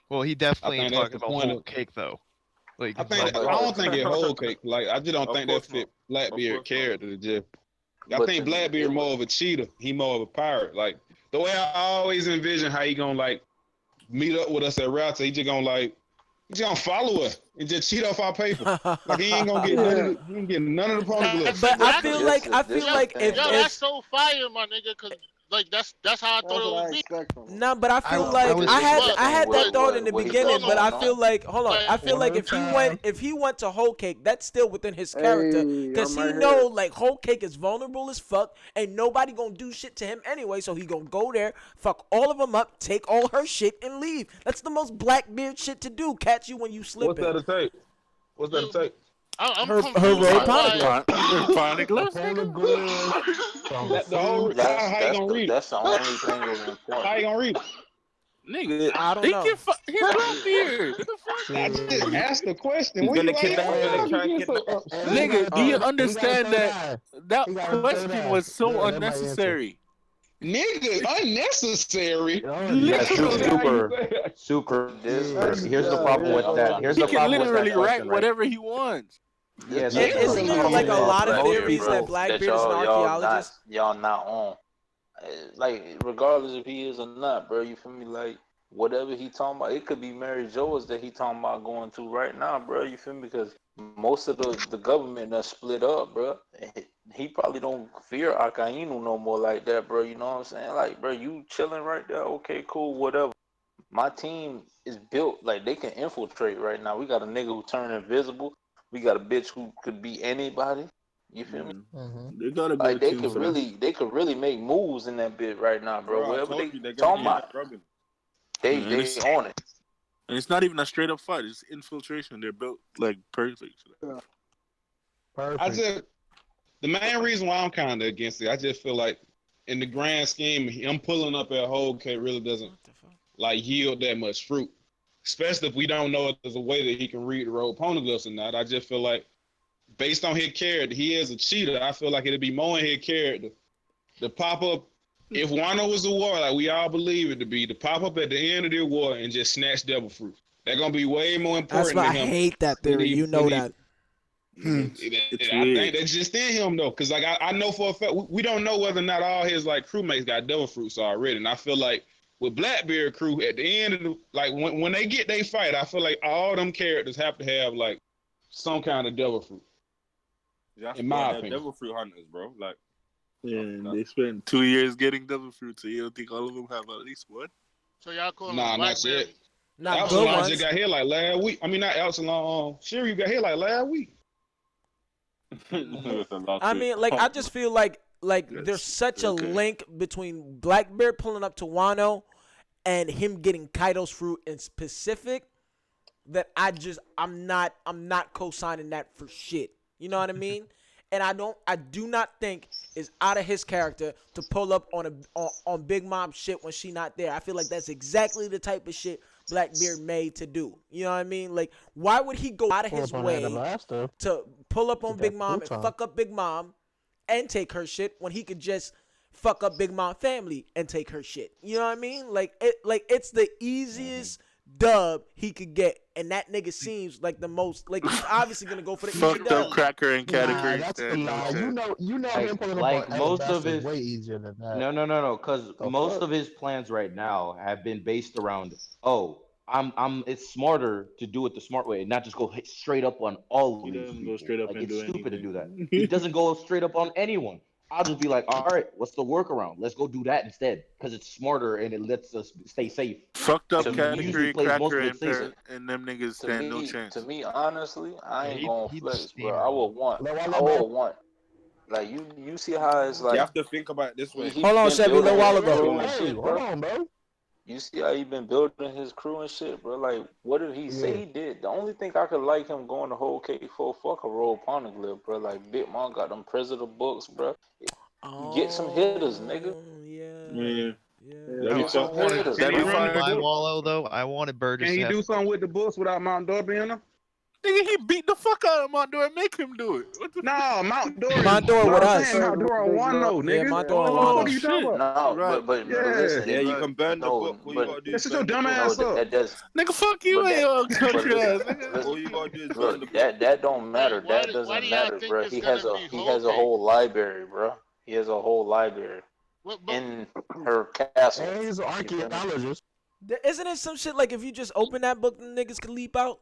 O: Well, he
E: I
O: definitely ain't
E: think that's
O: talking
E: the
O: about
E: point
O: whole
E: of.
O: cake though. Like
E: I
O: it's
E: think
O: like
E: I
A: But
E: don't think it whole cake. Like I just don't
F: Of
E: think that
F: course not.
E: fit
F: Of
E: Blackbeard
F: course not.
E: character. Just I
A: but
E: think Blackbeard more of a cheater. He more of a pirate. Like the way I always envision how he gonna like meet up with us at Router. He just gonna follow us and just cheat off our paper. Like he ain't gonna get none of
K: Yeah.
E: the he ain't get none of the
M: that's
E: poneglyphs.
D: But I
M: exactly.
D: feel
A: this
D: like
A: is this the
D: if
A: thing,
M: Yo,
A: bro.
M: that's
D: if
M: so fire, my nigga. Cause like that's how I thought
G: That's
M: it
G: what
M: was
G: I
M: be.
G: expect from him.
D: no, but I
O: I
D: feel
O: I
D: like
O: was
A: This is the
D: I
A: thing.
D: had that thought in the
A: What he got
D: beginning, but I
A: going
D: feel
A: on.
D: like hold on, I feel like
L: One time.
D: if he went to Whole Cake, that's still within his character,
G: Hey,
D: cause
G: I'm
D: he
G: right
D: know
G: here.
D: like Whole Cake is vulnerable as fuck, and nobody gonna do shit to him anyway, so he gonna go there, fuck all of them up, take all her shit, and leave. That's the most Blackbeard shit to do. Catch you when you
E: What's
D: slipping.
E: that to take? What's that to
M: You,
E: take?
M: I'm
D: Her
M: confused
D: road
M: on why.
D: poneglyph.
F: Poneglyphs, nigga.
L: Poneglyph from
E: That the whole
L: fruits.
E: how you gonna read it?
A: That's the only thing of
E: How you
A: importance.
E: gonna read it?
F: Nigga,
D: I don't
F: he
D: know.
F: can his Blackbeard. What the fuck?
E: I just
L: Shit.
E: asked the question.
F: He's
E: When you
F: gonna
E: why
F: kidnap. He's gonna
E: y'all
L: And
E: be
F: try and
E: getting so
F: kidnap.
E: upset?
L: he got
F: Nigga,
L: a
F: do you
L: third.
D: Oh.
L: He got a
F: understand
L: third
F: that
L: eye.
F: that
L: He got a third
F: question
L: eye.
F: was so
L: There, that's my answer.
F: unnecessary?
E: Nigga, unnecessary.
L: Oh
H: Yeah,
L: yeah.
H: super,
E: Literally how you
H: super,
E: say it.
H: super.
A: This
G: That's
A: versus
H: Here's the
A: this
G: yeah.
A: right
H: problem
A: here.
H: with
G: That's
A: I'm
H: that.
A: trying to
H: Here's
F: He
H: the
A: tell
F: can
A: you.
H: problem with that
F: literally write
H: question, right?
F: whatever he wants.
H: Yeah,
A: This
H: this
A: is
D: Isn't
H: is
A: the
H: the
D: there
A: thing
D: like
H: problem
D: a
H: with
A: about
H: that.
D: lot of
H: Most
A: Blackbeard,
D: theories that
A: bro.
H: people,
A: That
D: Blackbeard is an archaeologist?
A: y'all not on. Like regardless if he is or not, bro. You feel me? Like whatever he talking about, it could be Mary Jo's that he talking about going to right now, bro. You feel me? Because most of the government that's split up, bro. He probably don't fear Akainu no more like that, bro. You know what I'm saying? Like, bro, you chilling right there? Okay, cool, whatever. My team is built like they can infiltrate right now. We got a nigga who turned invisible. We got a bitch who could be anybody. You feel me?
L: Mm-hmm.
F: They got a
A: Like
F: good team for that,
A: they could really make moves in that bit right now, bro.
F: bro. I
A: Wherever
F: told
A: they
F: you they're gonna
A: talking
F: kidnap
A: about,
F: Robin,
A: they on it.
F: and it's not even a straight up fight. It's infiltration. They're built like perfect.
G: Yeah.
E: I
L: Perfect.
E: just the main reason why I'm kind of against it, I just feel like in the grand scheme, him pulling up at whole K really doesn't
D: What the fuck?
E: like yield that much fruit. Especially if we don't know if there's a way that he can read the road poneglyphs or not. I just feel like based on his character, he is a cheater. I feel like it'd be more in his character to pop up. If Wano was a war, like we all believe it to be, to pop up at the end of the war and just snatch devil fruit. That's gonna be way more
D: That's
E: important
D: why
E: to
D: I
E: him
D: hate that
E: than
D: theory. You
E: than
D: know that.
F: It's
E: I
F: weird.
E: think that's just in him though, because like I know for a fact we don't know whether or not all his like crewmates got devil fruits already, and I feel like with Blackbeard crew at the end of the like when they get they fight, I feel like all them characters have to have like some kind of devil fruit,
F: That's
E: in
F: bro.
E: my
F: They're
E: opinion.
F: devil fruit hunters, bro. Like, yeah, and they spent 2 years getting devil fruit, so you don't think all of them have at least one?
M: So y'all calling
E: Nah, not
M: Blackbeard?
E: yet.
D: Not good
E: Absalom just
D: ones.
E: got here like last week. I mean, not Absalom. Shiryu got here like last week.
D: I mean, like, I just feel like there's such a
F: okay.
D: link between Blackbeard pulling up to Wano and him getting Kaido's fruit in specific that I'm not co-signing that for shit. You know what I mean? And I do not think it's out of his character to pull up on Big Mom shit when she not there. I feel like that's exactly the type of shit Blackbeard made to do. You know what I mean? Like, why would he go out of
L: Pull
D: his
L: up on that
D: way
L: Alaska.
D: to pull up on
L: Get
D: Big
L: that
D: Mom and
L: Pluton.
D: fuck up Big Mom and take her shit when he could just fuck up Big Mom family and take her shit? You know what I mean? Like it's the easiest dub he could get, and that nigga seems like the most like he's obviously gonna go for the easy
F: Fucked up
D: dub.
F: cracker and
L: Nah,
F: category
L: that's a
F: stand. No
L: lie.
F: shit.
L: You know him pulling up on
H: like most of
L: Alabasta is
H: his
L: way easier than that.
H: no, because
L: The
H: most
L: fuck?
H: of his plans right now have been based around, oh, I'm it's smarter to do it the smart way and not just go straight up on all
F: He
H: of these
F: doesn't go
H: people.
F: straight up
H: Like
F: and
H: it's
F: do
H: stupid to do that.
F: anything.
H: He doesn't go straight up on anyone. I'll just be like, all right, what's the workaround? Let's go do that instead because it's smarter and it lets us stay safe.
F: Fucked up
A: To
H: And he
A: me,
H: usually
F: category
H: plays most
F: cracker
H: of it safe.
F: and them niggas
A: to
F: stand no
A: me, to
F: chance.
A: me, honestly, I
O: Yeah,
A: ain't gonna
O: he'd
A: flex, bro. I
O: steamroll.
A: would want,
L: Let one
A: I
L: let bro.
A: would want, like you see how it's
B: You
A: like
B: have to think about it this way.
A: he
D: Hold on,
A: been
D: Chevy. A
A: building
D: little
L: Hey,
D: while
A: his
D: ago.
L: hey,
A: crew and
L: hey,
A: shit,
L: hold
A: bro.
L: on, bro.
A: You see how he been building his crew and shit, bro. Like, what did he say
L: Yeah.
A: he did? The only thing I could like him going the whole K4 fuck a roll Poneglyph, bro. Like, Big Mom got them president books, bro. Get some hitters, nigga.
D: Oh, yeah.
B: Yeah.
D: Yeah.
B: Let me
A: Get some
B: fuck.
O: I wanted
A: hitters,
N: Can he
O: fuck
A: bro.
N: run
O: with
N: the
B: $75.
O: my
N: book?
O: Wallow though. I wanted
N: Can
O: Burgess
N: he
O: to have
N: do something with the books without Mount Dora being there?
F: Nigga, he beat the fuck out of Mondo and make him do it. What the fuck?
N: No, Mount Dora is.
D: Mondor
N: No,
D: with
N: I'm saying
D: us.
N: Mount Dora
B: Big
N: on
B: bro.
N: Wano,
D: Yeah,
N: nigga.
D: Mondor and
N: What the fuck
F: Oh
N: are
D: Wano.
N: you talking
F: shit.
N: about?
A: No,
F: Right.
A: but
N: Yeah.
A: listen,
B: Yeah, you can burn the
A: no,
B: book. All you
A: but
B: gotta do is
N: Just shut your
B: burn the
N: dumb
B: book.
A: no,
N: ass up.
A: that does,
F: Nigga, fuck you
A: but
F: and your
A: but
F: country
A: listen,
F: ass, nigga.
B: All
A: listen.
B: you gotta do is burn
A: Look,
B: the book.
A: that don't matter.
M: Why
A: That
M: why
A: doesn't
M: do y'all
A: matter,
M: think
A: bro.
M: it's gonna be
A: He
M: whole
A: has a
M: cake?
A: whole library, bro. He has a whole library
M: But
A: in her castle.
L: And he's an
A: You feel me?
L: archaeologist.
D: Isn't it some shit like if you just open that book, the niggas can leap out?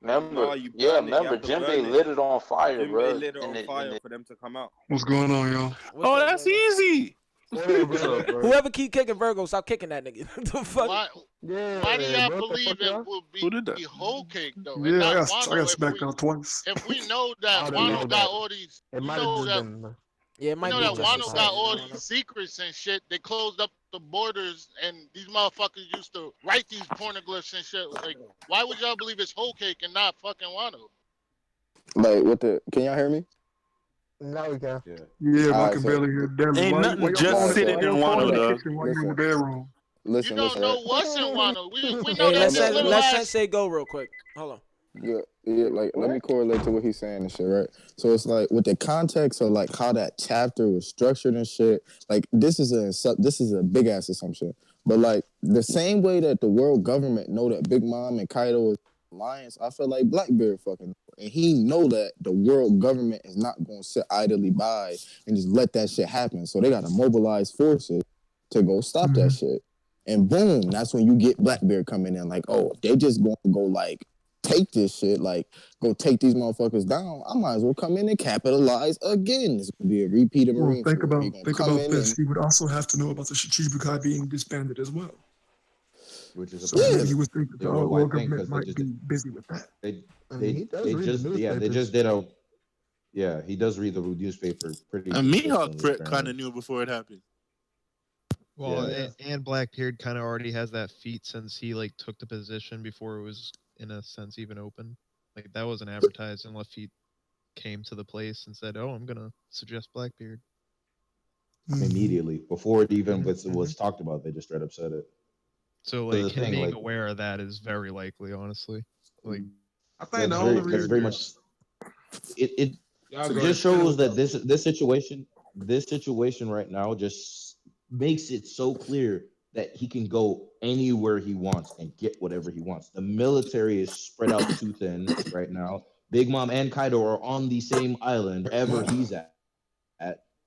B: No,
A: Remember,
B: you
A: yeah,
B: burn it. You
A: remember
B: have to
A: Jim Bay
B: burn it.
A: lit it on fire,
B: Jim Bay
A: bro.
B: lit it on
A: In
B: fire
A: the
B: for them to come out.
N: What's going on, y'all?
D: What's
F: Oh,
D: up,
F: that's
D: Virgo?
F: easy.
L: What up,
N: What's
L: bro?
N: up, bro?
D: Whoever keep kicking Virgo, stop kicking that nigga. The fuck?
M: why
L: Yeah,
M: why do y'all
L: bro. What the
M: believe
L: fuck,
M: it
L: y'all?
M: will
F: Who
M: be
F: did that?
M: whole cake though, and
N: Yeah,
M: not
N: I got
M: Wano?
N: smacked out twice.
M: If we know that
L: I don't know
M: Wano got
L: that.
M: all these,
L: It
M: you
L: might have
M: know
L: just
M: that
L: been.
D: Yeah, it
M: you
D: might
M: know
D: be
M: that
L: People
D: just
L: on
D: a
M: Wano got
D: second.
L: fire.
D: I
M: all
D: don't
M: these
D: know.
M: secrets and shit. They closed up the borders, and these motherfuckers used to write these pornoglyphs and shit. Like, why would y'all believe it's whole cake and not fucking Wano?
B: Like, what the? Can y'all hear me?
L: Now we can.
H: Yeah.
N: Yeah, but I
B: All right,
N: can
B: so
N: barely hear Devin.
F: Ain't
N: Why
F: nothing
N: your
F: just
B: all
N: phone?
B: right,
F: sitting
N: Why
B: so
F: in
N: your phone in
F: Wano,
N: the
F: though.
N: kitchen? Why you in the
B: listen,
N: bedroom?
M: You
B: listen,
M: don't
B: listen, right?
M: know what's in Wano. We know
D: Hey,
M: that
B: Right,
M: this
B: but
M: little
D: let
M: ass.
D: Sensei go real quick. Hold on.
B: yeah, yeah, like let me
G: What?
B: correlate to what he's saying and shit, right? So it's like with the context of like how that chapter was structured and shit. Like this is a big ass assumption, but like the same way that the world government know that Big Mom and Kaido is alliance, I feel like Blackbeard fucking know. And he know that the world government is not going to sit idly by and just let that shit happen. So they got to mobilize forces to go stop that shit. And boom, that's when you get Blackbeard coming in. Like, oh, they just going to go like take this shit, like go take these motherfuckers down. I might as well come in and capitalize again. It's gonna be a repeat of
N: Well, think
B: Marineford. He
N: about
B: gonna
N: think
B: come
N: about
B: in
N: this.
B: and
N: He would also have to know about the Shichibukai being disbanded as well.
H: Which is
N: So maybe
B: yeah,
H: apparently
N: you would think that
H: yeah.
N: the
H: Why
N: world
H: think?
N: government
H: Because
N: might be busy with that.
H: they
L: I mean, he does
H: they
L: read the
H: just yeah they
L: newspapers.
H: just did a yeah he does read the newspaper pretty
F: And Mihawk
H: consistently
F: kind
H: apparently.
F: of knew before it happened.
O: Well,
H: Yeah.
O: and Blackbeard kind of already has that feat since he like took the position before it was in a sense even open. Like that wasn't advertised unless he came to the place and said, "Oh, I'm gonna suggest Blackbeard."
H: Immediately before it even
O: Mm-hmm.
H: was talked about, they just straight up said it.
O: So
H: So
O: like
H: the
O: him
H: thing,
O: being
H: like,
O: aware of that is very likely, honestly. Like
N: I think the only
H: that's
N: reason.
H: very much it
N: Y'all go
H: just
N: ahead. Finish
H: shows
N: what
H: that
N: y'all.
H: this situation right now just makes it so clear that he can go anywhere he wants and get whatever he wants. The military is spread out too thin right now. Big Mom and Kaido are on the same island ever he's at.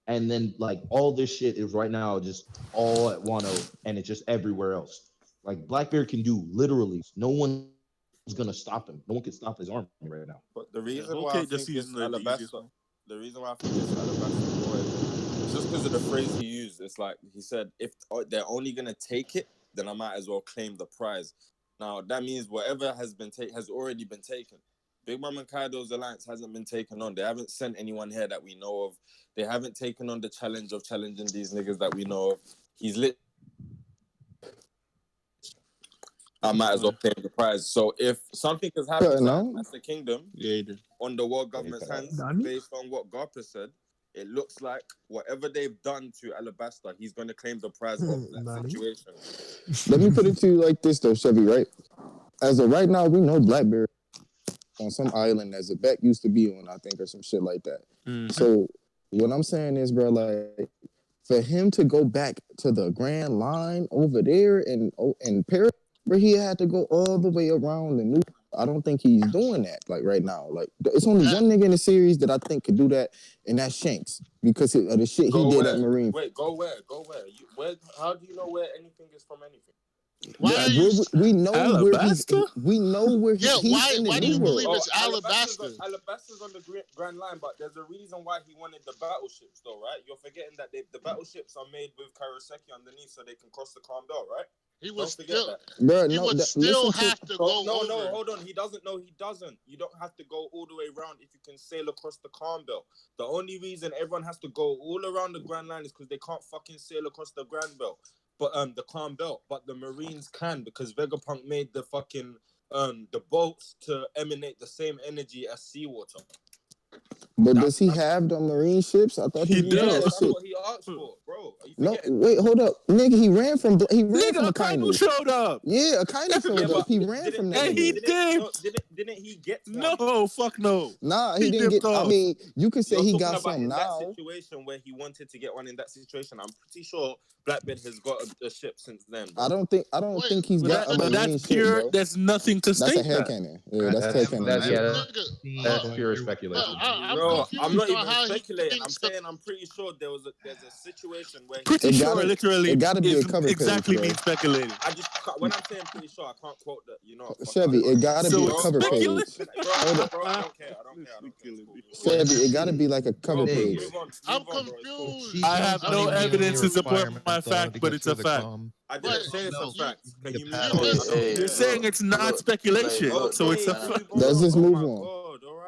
H: And then like all this shit is right now just all at Wano and it's just everywhere else. Like Blackbeard can do literally no one's gonna stop him. No one can stop his army right now.
B: but the
F: Yeah,
B: reason
F: whole
B: why I
F: cake just
B: think it's
F: seems like the easiest
B: Alabasta,
F: one.
B: the reason why I think it's Alabasta more is just because of the phrase he used. It's like he said, if they're only gonna take it, then I might as well claim the prize. Now that means whatever has been taken has already been taken. Big Mom and Kaido's alliance hasn't been taken on. They haven't sent anyone here that we know of. They haven't taken on the challenge of challenging these niggas that we know of. He's lit. I might as well claim the prize. So if something has happened to
F: No.
B: Master Kingdom
F: Yeah, he did.
B: on the world
H: Yeah, he
B: government's
H: cut out.
B: hands,
N: Nani?
B: based on what Garper said, it looks like whatever they've done to Alabasta, he's going to claim the prize of that
L: Nani?
B: situation. Let me put it to you like this, though, Chevy, right? As of right now, we know Blackbeard on some island that Zebek used to be on, I think, or some shit like that. So what I'm saying is, bro, like, for him to go back to the Grand Line over there in Paris, where he had to go all the way around the new. I don't think he's doing that like right now. Like it's only one nigga in the series that I think could do that, and that's Shanks because of the shit he did at Marine. Wait, go where? Go where? Where? How do you know where anything is from anything?
M: Why are you?
B: We know where he's.
F: Alabaster?
B: We know where
M: Yeah,
B: he's in the
M: why do
B: new
M: you believe
B: world.
M: it's Alabaster?
P: Alabaster's on the Grand Line, but there's a reason why he wanted the battleships, though, right? You're forgetting that the battleships are made with Karaseki underneath, so they can cross the Calm Belt, right?
M: He would
P: Don't forget
M: still,
P: that.
B: Bro,
M: he
B: no,
M: would still have to go
P: No,
M: over.
P: hold on. He doesn't. No, he doesn't. You don't have to go all the way around if you can sail across the Calm Belt. The only reason everyone has to go all around the Grand Line is because they can't fucking sail across the Grand Belt, but the Calm Belt. But the Marines can because Vegapunk made the fucking the boats to emanate the same energy as seawater.
B: But does he have the marine ships? I thought he
P: does.
B: that
P: That's
B: shit.
P: what he asked for, bro. Are you
B: No,
P: forgetting?
B: wait, hold up, nigga. He ran from
F: Nigga, Akainu
B: Akainu.
F: showed up.
B: Yeah, Akainu showed up. He ran from that
F: And he
B: nigga.
F: didn't
P: he get
F: one? No, fuck no.
B: Nah, he didn't
F: dipped
B: get.
F: off.
B: I mean, you could say
P: You're
B: he
P: talking
B: got
P: about
B: some
P: in
B: now.
P: that situation where he wanted to get one in that situation. I'm pretty sure Blackbeard has got a ship since then, bro.
B: I don't think he's got a
F: But
B: marine
F: that's
B: ship,
F: pure.
B: bro.
F: There's nothing to
B: That's a
F: state that.
B: headcanon. Yeah, that's headcanon.
H: That's pure speculation.
M: I'm
P: Bro,
M: confused
P: I'm not
M: on
P: even
M: how he
P: speculating. I'm
M: thinks
P: saying I'm pretty sure there's a situation where
F: Pretty sure, literally,
B: it gotta be
F: is
B: a cover
F: exactly
B: page, bro.
F: means speculating.
P: when I'm saying pretty sure, I can't quote that. You know,
B: Chevy, it gotta be a cover page.
P: Bro, I don't care.
B: Chevy, it gotta be like a cover page.
M: I'm confused.
F: I have no evidence to support my fact, but it's a fact.
P: I didn't say it's a fact. Can you
F: You're saying it's not speculation, so it's a fact.
B: Let's just move on.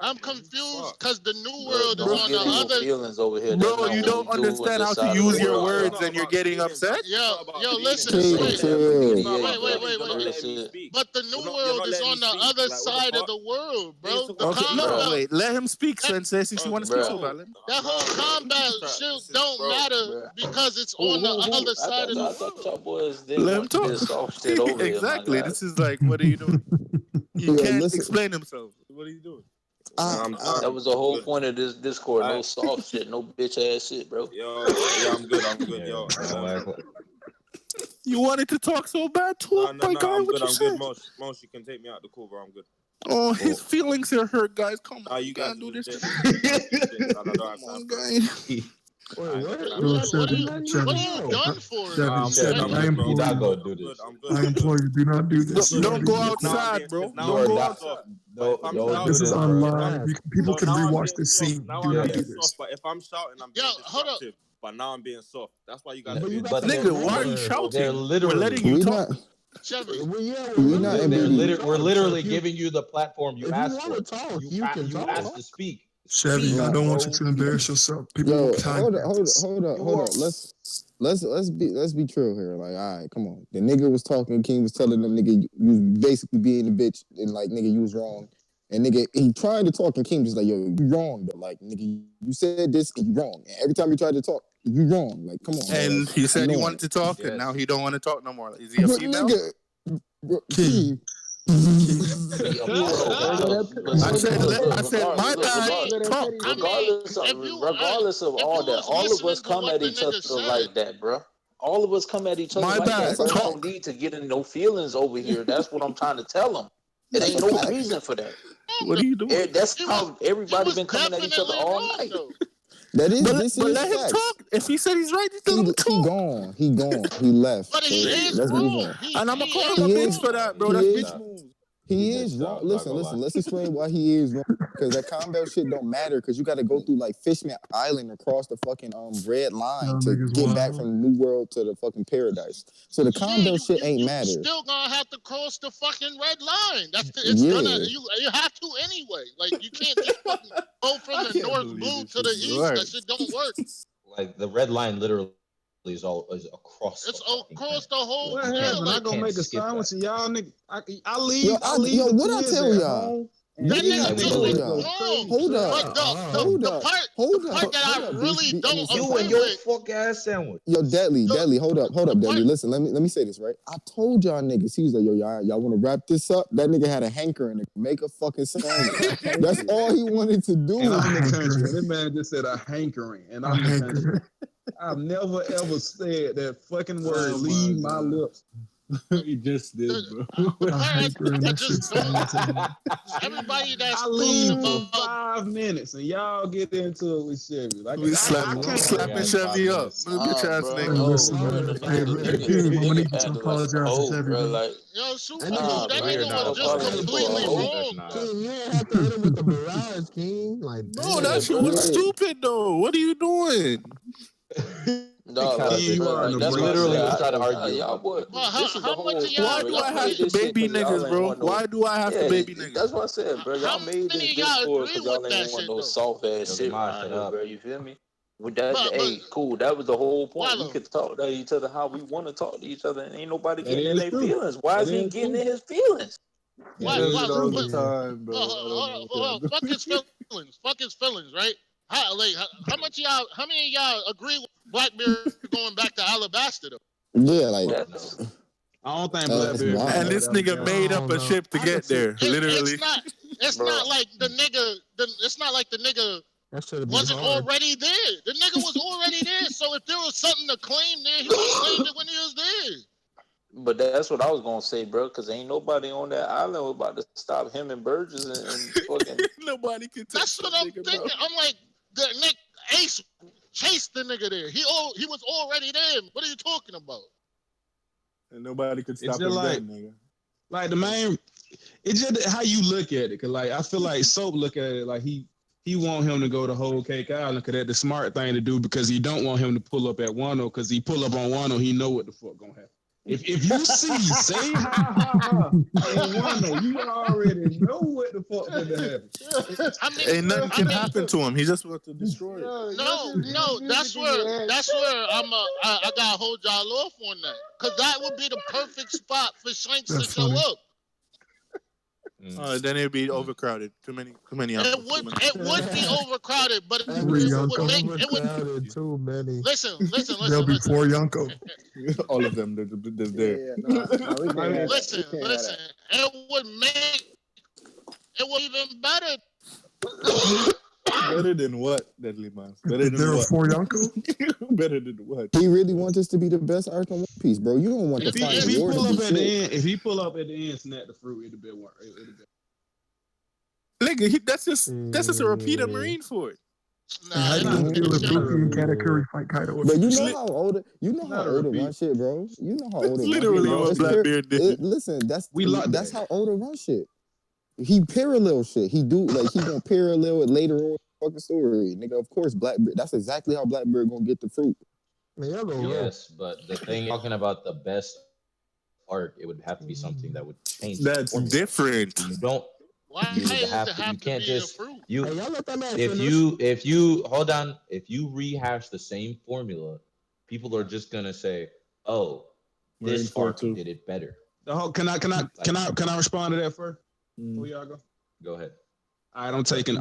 M: I'm confused because the new world is on the
A: Don't
M: other.
A: feelings over here.
F: Bro, you don't understand how to use your words, and you're getting upset.
M: Yo, listen. Wait. But the new world is on the other side of the world, bro. The
F: Okay,
M: combat,
F: wait. Let him speak, Sensei. Since you want to speak so badly.
M: that whole combat shit don't matter because it's on the other side of the world.
A: I thought y'all boys
F: Let
A: didn't
F: him
A: want to
F: talk.
A: get soft shit over here,
F: Exactly.
A: my guy.
F: This is like, what are you doing? He can't explain himself. What are you doing?
A: That was the whole point of this Discord. No soft shit, no bitch ass shit, bro.
P: Yo, yeah, I'm good. Yo,
F: you wanted to talk so bad too?
P: No, I'm good. I'm good. Most, you can take me out the call, bro. I'm good.
F: Oh, his feelings are hurt, guys. Come on,
P: you guys
F: do this.
P: Come
F: on, guys.
M: What are you done for?
N: I implore you, do not do this.
F: Don't go outside, bro. Don't go outside.
N: This is online. People can rewatch this scene. Do not do this.
P: But if I'm shouting, I'm being disruptive. But now I'm being soft. That's why you guys.
F: Nigga, why are you shouting?
H: They're literally
F: We're letting you talk.
H: We're literally giving you the platform you asked for. You asked to speak.
N: Chevy, I don't want you to embarrass yourself. People
B: hold up. Let's be true here. Like, all right, come on. The nigga was talking. King was telling them, nigga, you was basically being a bitch, and like, nigga, you was wrong. And nigga, he tried to talk, and King just like, yo, you wrong though. Like, nigga, you said this, and you wrong. And every time he tried to talk, you wrong. Like, come on.
F: And
B: bro.
F: he said he wanted to talk, and now he don't want to talk no more. Is he a female?
B: King.
F: I said, my bad. Talk.
A: Regardless of all that, all of us come at each other like that, bro. All of us come at each other like that. Bro. No need to get in no feelings over here. That's what I'm trying to tell them. It ain't no reason for that.
F: What are you doing?
A: That's how everybody been coming at each other all night.
B: This
F: but
B: is
F: let him
B: facts.
F: talk. If he said he's right,
B: he gone. He left.
M: But he is wrong.
F: And I'm gonna call him a bitch for that, bro. That's bitch moves.
B: He is wrong. Listen. Let's explain why he is wrong. Because that combat shit don't matter. Because you got to go through like Fishman Island across the fucking red line to get back from New World to the fucking paradise. So the combat shit ain't matter.
M: You still gonna have to cross the fucking red line. You have to anyway. Like you can't just fucking go from the North Blue to the east. That shit don't work.
H: Like the red line literally is across.
M: It's across the whole.
Q: What happened? I gonna make a sandwich and y'all nigga. I leave.
B: Yo, what I tell y'all?
M: Hold up. The part that I really don't agree with.
H: Fuck ass sandwich.
B: Yo, Deadly, hold up, Deadly. Listen, let me say this, right? I told y'all niggas, he was like, yo, y'all want to wrap this up? That nigga had a hankering to make a fucking sandwich. That's all he wanted to do.
Q: And I'm the country. This man just said a hankering, and I'm the country. I've never ever said that fucking word leave my lips.
F: He just did, bro.
N: I hate when that shit's funny to me.
M: Everybody that's
C: I
M: talking
C: leave for
M: about
C: 5 minutes and y'all get into it with Chevy. Like
F: We
C: I can't.
F: slapping Chevy up. Bitch ass
N: Hey,
F: nigga.
N: listen, man.
A: The
N: Hey,
A: nigga,
N: hey,
A: nigga,
N: King, I'm gonna
A: nigga
N: need you to
A: had us
N: apologize to
A: old,
N: Chevy,
A: bro.
N: bro.
A: Like,
M: yo, super
H: That
M: cool.
H: nigga,
M: That
H: we are
M: nigga
H: not
M: was just
H: apologizing for
M: completely
H: Chevy.
A: old.
H: That's
M: wrong,
H: not.
M: bro.
L: King, you ain't have to hit him with the barrage, King. Like,
F: Bro,
L: damn.
A: Yeah,
F: that shit
A: bro.
F: was
A: Like,
F: stupid though. What are you doing?
A: no,
H: Kind
A: like,
H: of
C: You
H: did.
A: bro,
C: are in
A: like
C: the
H: You
A: that's
C: break
A: why I
H: literally
A: said,
H: was
C: room.
H: trying to argue
A: y'all
H: about
A: would.
M: Well,
A: This is the
M: how much
A: whole
M: of y'all
A: thing,
F: Why
A: bro.
F: do I
A: Y'all
F: have
A: made
F: to
M: agree?
A: this shit
F: baby
A: because
F: niggas,
A: y'all ain't
F: bro?
A: want no.
F: Why do I have to
A: Yeah,
F: baby niggas?
A: that's what I said, bro. Y'all
M: How
A: made this
M: many of y'all
A: Discord
M: agree
A: because
M: with
A: y'all
M: that
A: ain't want
M: shit
A: no
M: though?
A: soft ass
H: Yo,
A: shit
H: Demar,
A: around
H: shut
A: here,
H: up.
A: bro. You feel me? With that,
M: But
A: hey, cool. That was the whole point. We
M: Wallow.
A: could talk to each other how we want to talk to each other, and ain't nobody
C: That
A: getting in
C: is
A: their
C: true.
A: feelings. Why
C: That
A: is he
C: is
A: getting
C: true.
A: in his feelings?
F: He
C: That
F: does it
C: is
M: Wallow.
F: all
C: true.
F: the
M: But
F: time, bro. I don't know what y'all do.
M: fuck his feelings. Fuck his feelings, right? How much of y'all? How many of y'all agree with Blackbeard going back to Alabasta though?
B: Yeah, like
H: Fuck no.
A: That's
C: I don't think
B: that's
C: Blackbeard going
F: And
B: wild.
C: back
F: this
C: to
F: nigga
C: Alabama.
F: made
L: I
F: up
L: don't
F: a
L: know.
F: ship to
L: I can
F: get
L: see
F: there. Literally.
M: It's
A: bro.
M: not like the nigga. It's not like the nigga
L: that should be
M: wasn't
L: hard.
M: already there. The nigga was already there. So if there was something to claim there, he would have claimed it when he was there.
A: But that's what I was gonna say, bro. Because ain't nobody on that island about to stop him and Burgess and fucking.
F: Nobody can touch
M: That's what
F: that
M: I'm
F: nigga, bro.
M: thinking. I'm like, the Nick Ace chased the nigga there. He was already there. What are you talking about?
F: And nobody could
C: It's
F: stop
C: just
F: him then, nigga.
C: like the main. It's just how you look at it. Cause like I feel like Soap look at it like he want him to go to Whole Cake Island. Cause that's the smart thing to do. Because he don't want him to pull up at Wano. Cause he pull up on Wano, he know what the fuck gonna happen. If you see say and Wano, you already know what the fuck gonna happen.
M: I mean,
F: Ain't nothing
M: I
F: can
M: mean,
F: happen to him. He just wants to destroy it.
M: no. That's where I gotta hold y'all off on that. Cause that would be the perfect spot for Shanks to
N: That's
M: show
N: funny.
M: up.
F: Then it'd be overcrowded. Too many uncles.
M: It would be overcrowded, but
L: That
N: Three
M: it
L: nigga
M: would
N: Yonko.
M: make it would.
L: overcrowded too many.
M: Listen.
N: There'll be 4 Yonko.
F: All of them. They're there.
B: Yeah, no, we can't have that. We
M: Listen.
B: can't have that.
M: It would make it would even better.
F: Better than what, Deadly Mouse? Better
N: Is
F: than
N: there a
F: what?
N: 4 Yonko?
F: Better than what?
B: He really wants us to be the best arc on One Piece, bro. You don't want the
C: If
B: final
C: he
B: war to
C: pull
B: be
C: up at the
B: shit.
C: end, if he pull up at the end, snap the fruit, it'd be work.
F: Nigga, that's just a repeat of Marineford.
N: Hey, how you gonna feel if Luffy and Katakuri fight Kaido?
B: But you know how Oda run shit, bro. You know how
F: That's
B: Oda run shit,
F: literally
B: bro.
F: what Blackbeard did.
B: Listen,
C: We locked
B: that's
C: that.
B: how Oda run shit. He parallel shit. He gonna parallel it later on in the fucking story, nigga. Of course, Blackbeard. That's exactly how Blackbeard gonna get the fruit.
H: Yes, but the thing talking about the best arc, it would have to be something that would change the
F: That's
H: formula.
F: different.
H: You don't.
M: Why
H: You would
M: does
H: have
M: it
H: to. You
M: have to
H: can't
M: be the
H: just.
M: fruit?
H: You.
L: Hey, y'all let that man
H: If
L: finish.
H: you hold on, if you rehash the same formula, people are just gonna say, "Oh, this
F: Marineford
H: arc
F: too.
H: did it better."
C: Can I respond to that first? Before y'all go.
H: Go ahead.
C: All right, I'm taking.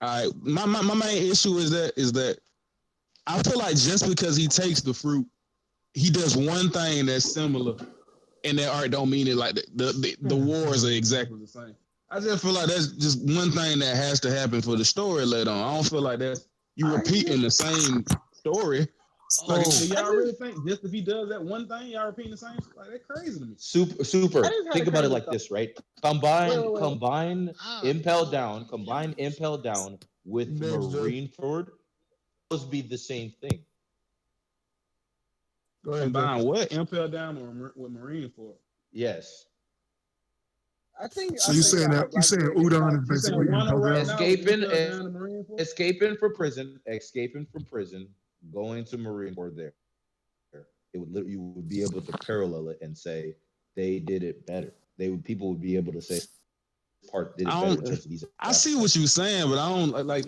C: My main issue is that I feel like just because he takes the fruit, he does one thing that's similar, and that art don't mean it like the wars are exactly the same. I just feel like that's just one thing that has to happen for the story later on. I don't feel like that's you repeating the same story. Like, do y'all really think just if he does that one thing, y'all repeating the same? Like, that's crazy to me.
H: Super.
C: I just had
H: Think
C: a
H: about it
C: crazy
H: like
C: thought.
H: this, right? Combine
M: Ah,
H: Impel Down with
L: Ninja.
H: Marineford. Those be the same thing.
L: Go ahead,
C: Combine what? Impel Down with Marineford.
H: Yes.
N: So you saying Udon is basically Impel Down?
H: Escaping from prison, going to Marineford there. You would be able to parallel it and say they did it better. People would be able to say part did it better in terms of these.
C: I see what you're saying, but I don't like.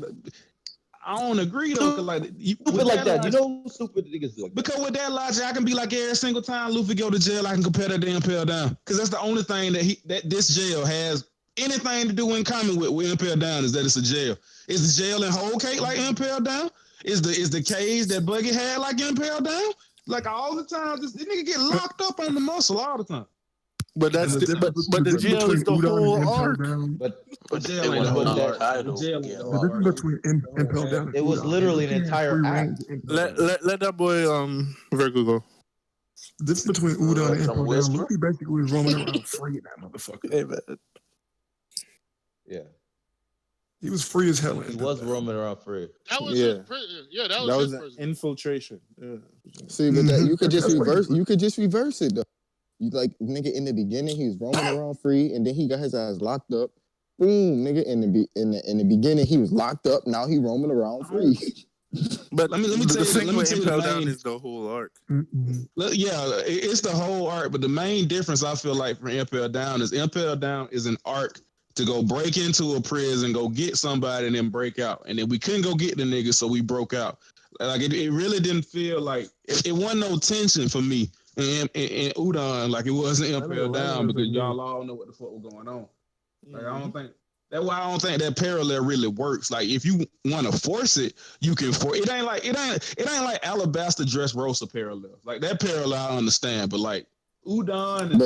C: I don't agree though, cause like
H: Stupid like that. You know, stupid niggas like that.
C: Because with that logic, I can be like every single time Luffy go to jail, I can compare that to Impel Down, cause that's the only thing that this jail has anything to do in common with Impel Down is that it's a jail. Is the jail in Whole Cake like Impel Down? Is the cage that Buggy had like Impel Down? Like all the time, this nigga get locked up on the muscle all the time.
F: But that's the jail is the whole arc.
H: But
C: jail ain't the whole arc. The jail ain't the whole arc.
N: The difference between Impel Down and
H: it was
N: Udon,
H: literally an
N: he has
H: entire
N: free
H: act.
N: range in Impel Down.
F: Let that boy Vergo go.
N: The difference between Udon and
H: Some
N: Impel Down,
H: whisper.
N: Luffy basically was roaming around free in that motherfucker.
F: Hey, man.
H: Yeah.
N: He was free as hell.
H: He was roaming around free.
M: That was his prison. Yeah, that was his
F: an
M: prison.
F: infiltration. Yeah.
B: See, but that you could just reverse. You could just reverse it though. You like nigga in the beginning he was roaming around free, and then he got his ass locked up. Boom, nigga in the beginning he was locked up. Now he roaming around free.
F: But
C: let me tell
F: the
C: you,
F: thing
C: let me
F: with
C: tell you
F: Impel
C: the
F: Down
C: main.
F: is the whole arc.
C: Yeah, it's the whole arc, but the main difference I feel like from Impel Down is an arc to go break into a prison, go get somebody, and then break out. And then we couldn't go get the nigga, so we broke out. Like it really didn't feel like it wasn't no tension for me in Udon like it was in Impel Down because y'all all know what the fuck was going on. Like I don't think. That's why I don't think that parallel really works. Like if you want to force it, you can force it. Ain't like Alabaster Dressrosa parallel. Like that parallel I understand, but like Udon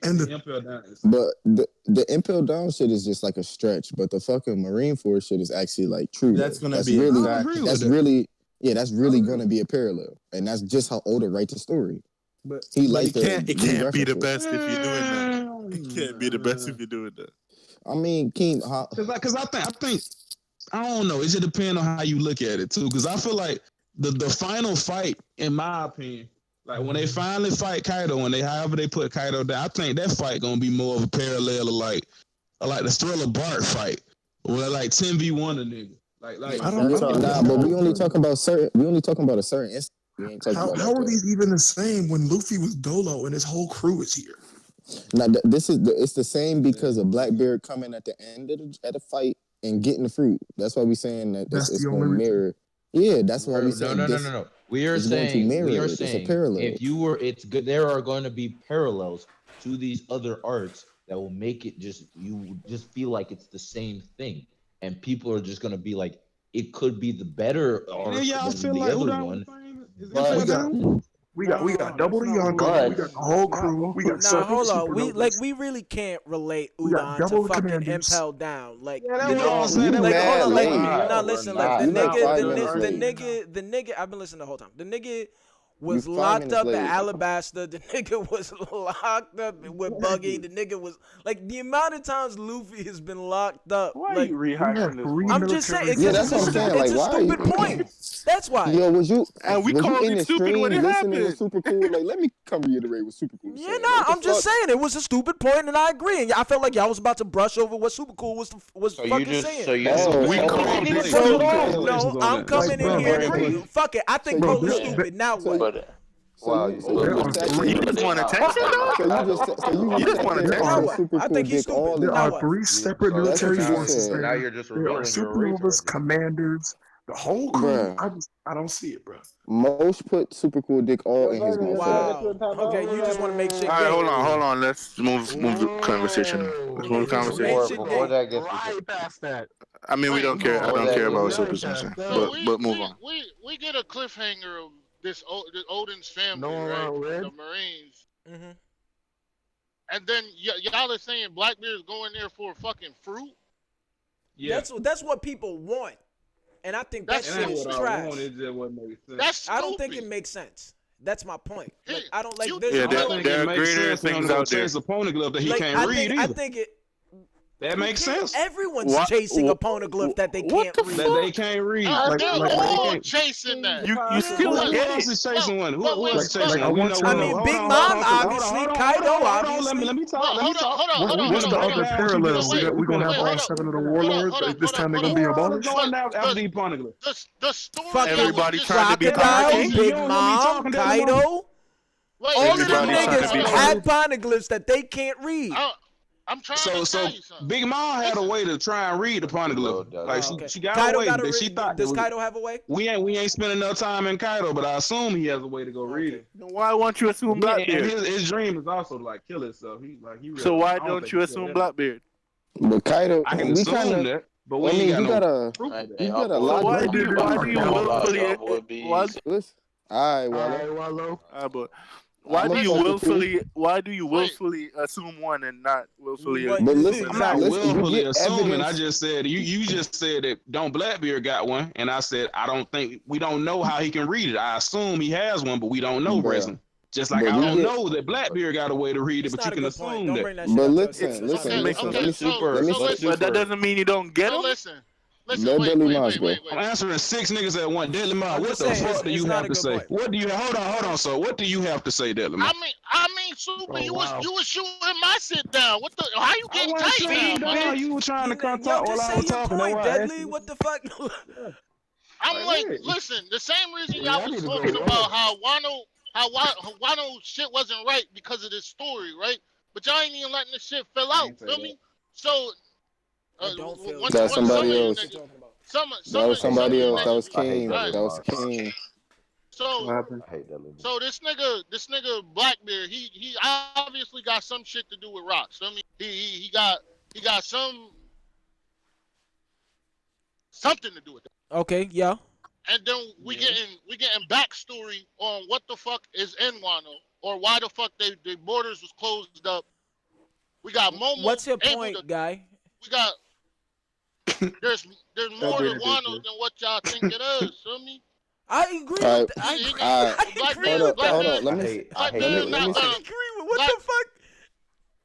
C: and the Impel Down.
B: But the Impel Down shit is just like a stretch, but the fucking Marine Force shit is actually like true.
F: That's
B: though.
F: gonna be
B: really
F: exactly.
B: that's really that's really gonna be a parallel, and that's just how Oda writes the story.
F: But
B: he
F: it
B: can't
F: be the best if you're doing that. It can't be the best if you're doing that.
B: I mean, King,
C: because I think I don't know. It just depends on how you look at it too. Because I feel like the final fight, in my opinion, like when they finally fight Kaido, however they put Kaido down, I think that fight gonna be more of a parallel of like the Thriller Bark fight, where like 10v1 a nigga.
B: But we only talking about a certain instance. We ain't talking about
N: how are these even the same when Luffy was Dolo and his whole crew is here?
B: Now it's the same because of Blackbeard coming at the end of the fight and getting the fruit. That's why we saying that it's going to mirror. Yeah, that's why we saying
H: No. We are saying
B: it's a parallel.
H: If you were, it's good. There are going to be parallels to these other arcs that will make it you just feel like it's the same thing, and people are just going to be like, it could be the better arc than the other one.
N: We got double the Yonko, we got the whole crew, we got
D: hold on. We really can't relate Udon to fucking Impel Down. Like hold on, listen, like the nigga I've been listening the whole time. The nigga was locked up at Alabasta. The nigga was locked up with Buggy. The nigga was like the amount of times Luffy has been locked up.
F: Why
D: like,
F: are you rehashing this?
D: I'm just saying it's a stupid point. That's why.
B: Yo, was you
F: called
B: in
F: it
B: the
F: stupid
B: stream
F: when it
B: listening to
F: happened.
B: Super Cool? Like, let me come reiterate what Super Cool
D: said. I'm just saying it was a stupid point, and I agree. And I felt like y'all was about to brush over what Super Cool was fucking saying. No, I'm coming in here. Fuck it. I think Cole is stupid. Now what?
B: Wow,
F: you just want attention, though? You just want attention.
D: I think he's stupid.
N: There are 3 separate military forces there.
H: Now you're just
N: there are supernovas, commanders, the whole crew. I don't see it, bro.
B: Most put Super Cool Dick all in his mouth.
D: Wow. Okay, you just want to make shit.
F: All right, hold on. Let's move the conversation. Let's move the conversation.
H: Before that gets
L: right past that.
F: I mean, we don't care. I don't care about what Super's saying. But move on.
M: We get a cliffhanger of this Odin's family, right? The Marines.
D: Mm-hmm.
M: And then y'all are saying Blackbeard's going there for fucking fruit?
D: Yeah. That's what people want. And I think that shit is trash. I don't think it makes sense. That's my point. Like, I don't like this.
F: There are greater things out there.
C: A poneglyph that he can't read either.
D: I think it.
C: That makes sense.
D: Everyone's chasing a poneglyph that they can't read.
C: That they can't read.
M: They're all chasing that.
F: You still
C: who else is chasing one? Who else is chasing one?
D: I mean, Big Mom, obviously. Kaido, obviously.
C: Let me talk.
N: What's the other parallel? We're going to have all 7 of the warlords. This time they're going to be abolished.
M: The story.
F: Everybody trying to be
D: Crocodile, Big Mom, Kaido. All of them niggas had poneglyphs that they can't read.
M: I'm trying to tell you something.
C: Big Mom had a way to try and read the poneglyph. Like she got
D: Kaido
C: a way.
D: She thought does Kaido have a way?
C: We ain't spending enough time in Kaido, but I assume he has a way to go read it.
F: Why won't you assume Blackbeard?
C: His dream is also to like kill himself.
F: So why don't you assume Blackbeard?
B: But Kaido,
C: I can assume that. But we ain't got
B: a lot.
F: Why do you willfully?
B: All right, Wallo.
F: But why do you willfully assume one and not willfully?
B: But listen,
C: I'm not willfully assuming. I just said you just said that don't Blackbeard got one, and I said we don't know how he can read it. I assume he has one, but we don't know. Resin.
E: Just like
B: But
E: I
B: we
E: don't
B: get.
E: know that Blackbeard got a way to read it,
D: It's
E: but you
D: not a
E: can
D: good point.
E: assume
D: Don't
E: that.
D: bring that shit
B: But
D: up, Justin.
B: listen,
D: It's not a
B: listen,
D: good
B: listen.
D: point.
B: Let me
H: super.
B: let me
H: So
B: speak
F: But that
B: first.
F: doesn't mean you don't get
M: So
F: them.
M: listen,
B: Let Deli
M: wait,
B: Moss
M: wait,
B: go.
M: wait, wait.
E: I'm answering 6 niggas at one. Deadly Mind,
D: I'm
E: what
D: just
E: the
D: saying
E: fuck do
D: it's
E: you
D: not
E: have
D: a
E: to
D: good
E: say?
D: point.
E: What do you hold on, sir? What do you have to say, Deadly Mind?
M: I mean, Super,
L: Oh wow.
M: you was shooting my sit down. What the? How you
E: I
M: getting
E: wasn't
M: tight
E: shooting
M: now,
E: you
M: my
E: down.
M: nigga?
E: You were trying to come
D: Yo,
E: talk while
D: just
E: I
D: say
E: was
D: your
E: talking. That's
D: point,
E: why I asked
D: Deadly.
E: you.
D: What the fuck?
M: I'm
E: Like,
M: like,
E: what?
M: listen, the same reason
L: Yeah,
M: y'all
L: I
M: was
L: need to go
M: talking
L: run.
M: about how Wano shit wasn't right because of this story, right? But y'all ain't even letting the shit fill
E: I
M: out.
E: ain't say
M: Feel
E: that.
M: me? So
D: I don't feel
M: once
D: you.
B: That's
D: I
M: once
D: know
M: some
B: somebody
M: of you
D: exactly what
B: else.
D: you're
M: niggas,
D: talking about.
B: That was
M: some of
B: somebody
M: you
B: else. That
M: niggas,
B: was
H: I hate
B: King.
H: Dudley
M: right?
B: That was
H: Moss.
B: King.
M: So
F: What happened?
H: I hate Dudley Moss.
M: so this nigga Blackbeard, he obviously got some shit to do with rocks. Feel me? He got something to do with that.
D: Okay, yeah.
M: And then
E: Yeah.
M: we getting backstory on what the fuck is in Wano or why the fuck the borders was closed up. We got Momo
D: What's your
M: able to.
D: point, guy?
M: We got there's
F: That
M: more to
F: did it,
M: Wano than what y'all think it is. Feel me?
D: I agree
B: All
D: with
B: right.
D: that.
M: He not
B: All right.
D: I agree
B: Hold
D: with
B: up.
D: that.
B: Hold up.
H: I hate
M: Blackbeard
B: Let
H: Dudley
B: me
M: not
H: Moss.
B: say.
M: gonna
D: I agree with what
M: Black
D: the fuck?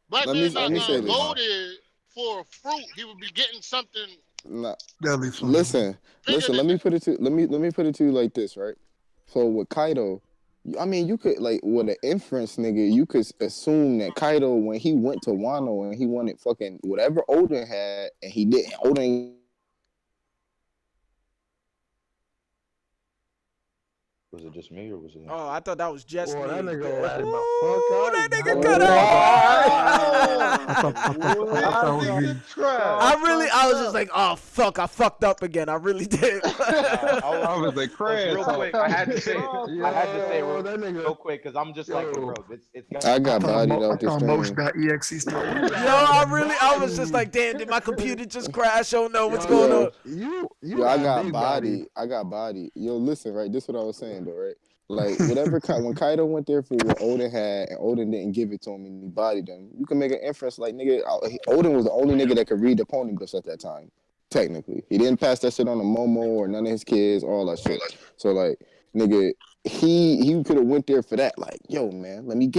M: Blackbeard
H: I
M: not
B: Let me
H: hate
B: say
M: gonna
H: Dudley
B: this.
M: load
H: Moss.
M: it for fruit. He would be getting something
B: Nah,
N: That'd be funny.
B: listen,
M: bigger
B: listen.
M: than that.
B: Let me put it to you like this, right? So with Kaido, I mean, you could like with an inference, nigga. You could assume that Kaido, when he went to Wano and he wanted fucking whatever Odin had, and he didn't. Odin
H: Was it just me or was it him?
D: Oh, I thought that was just
L: Boy, that
D: me.
L: nigga
D: Ooh,
L: laughed the fuck out.
D: that nigga cut
N: I
D: out.
N: thought that was me.
D: I was just like, oh fuck, I fucked up again. I really did.
H: Nah,
E: I was a crash
H: real
E: talk.
H: quick. I had to say
L: Yo, that
H: real
L: nigga.
H: quick because I'm just like, hey,
L: Yo,
H: bro, it's got
B: I
N: I
B: got
N: thought
B: bodied
N: I
B: out this
N: thought most
B: stream.
N: got EXE stuff.
L: you
D: Yo,
L: got
D: I was just
L: bodied.
D: like, damn, did my computer just crash? Oh no, what's going
B: Yo,
D: on?
L: You
B: yo, I
L: got
B: got
L: big bodied.
B: bodied. I got bodied. Yo, listen, right? This is what I was saying though, right? Like whatever when Kaido went there for what Odin had and Odin didn't give it to him and he bodied him, you can make an inference like nigga, Odin was the only nigga that could read the pony books at that time. Technically, he didn't pass that shit on to Momo or none of his kids, all that shit. So like, nigga, he could have went there for that. Like, yo, man, let me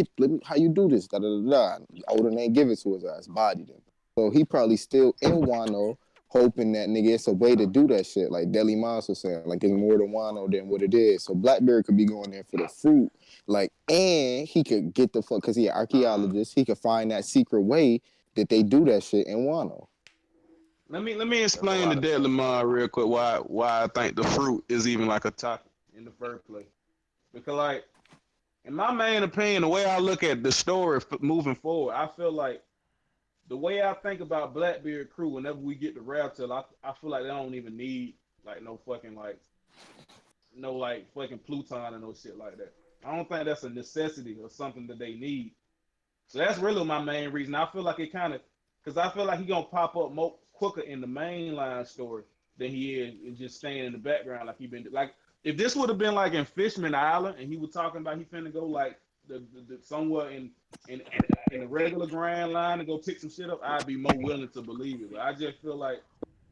B: how you do this? Da da da da. Odin ain't give it to his ass, bodied him. So he probably still in Wano, hoping that nigga it's a way to do that shit. Like Deli Moss was saying, like it's more to Wano than what it is. So Blackberry could be going there for the fruit, like, and he could get the fuck because he an archaeologist. He could find that secret way that they do that shit in Wano.
E: Let me
H: There's a
E: explain to
H: lot of
E: Deadly
H: stuff.
E: Mind real quick why I think the fruit is even like a topic in the first place. Because like in my main opinion, the way I look at the story moving forward, I feel like the way I think about Blackbeard crew, whenever we get to Raptor, I feel like they don't even need like no fucking like no like fucking Pluton and no shit like that. I don't think that's a necessity or something that they need. So that's really my main reason. I feel like it kind of because I feel like he gonna pop up more quicker in the mainline story than he is in just staying in the background like he been like. If this would have been like in Fishman Island and he was talking about he finna go like the somewhere in in the regular Grand Line and go pick some shit up, I'd be more willing to believe it. But I just feel like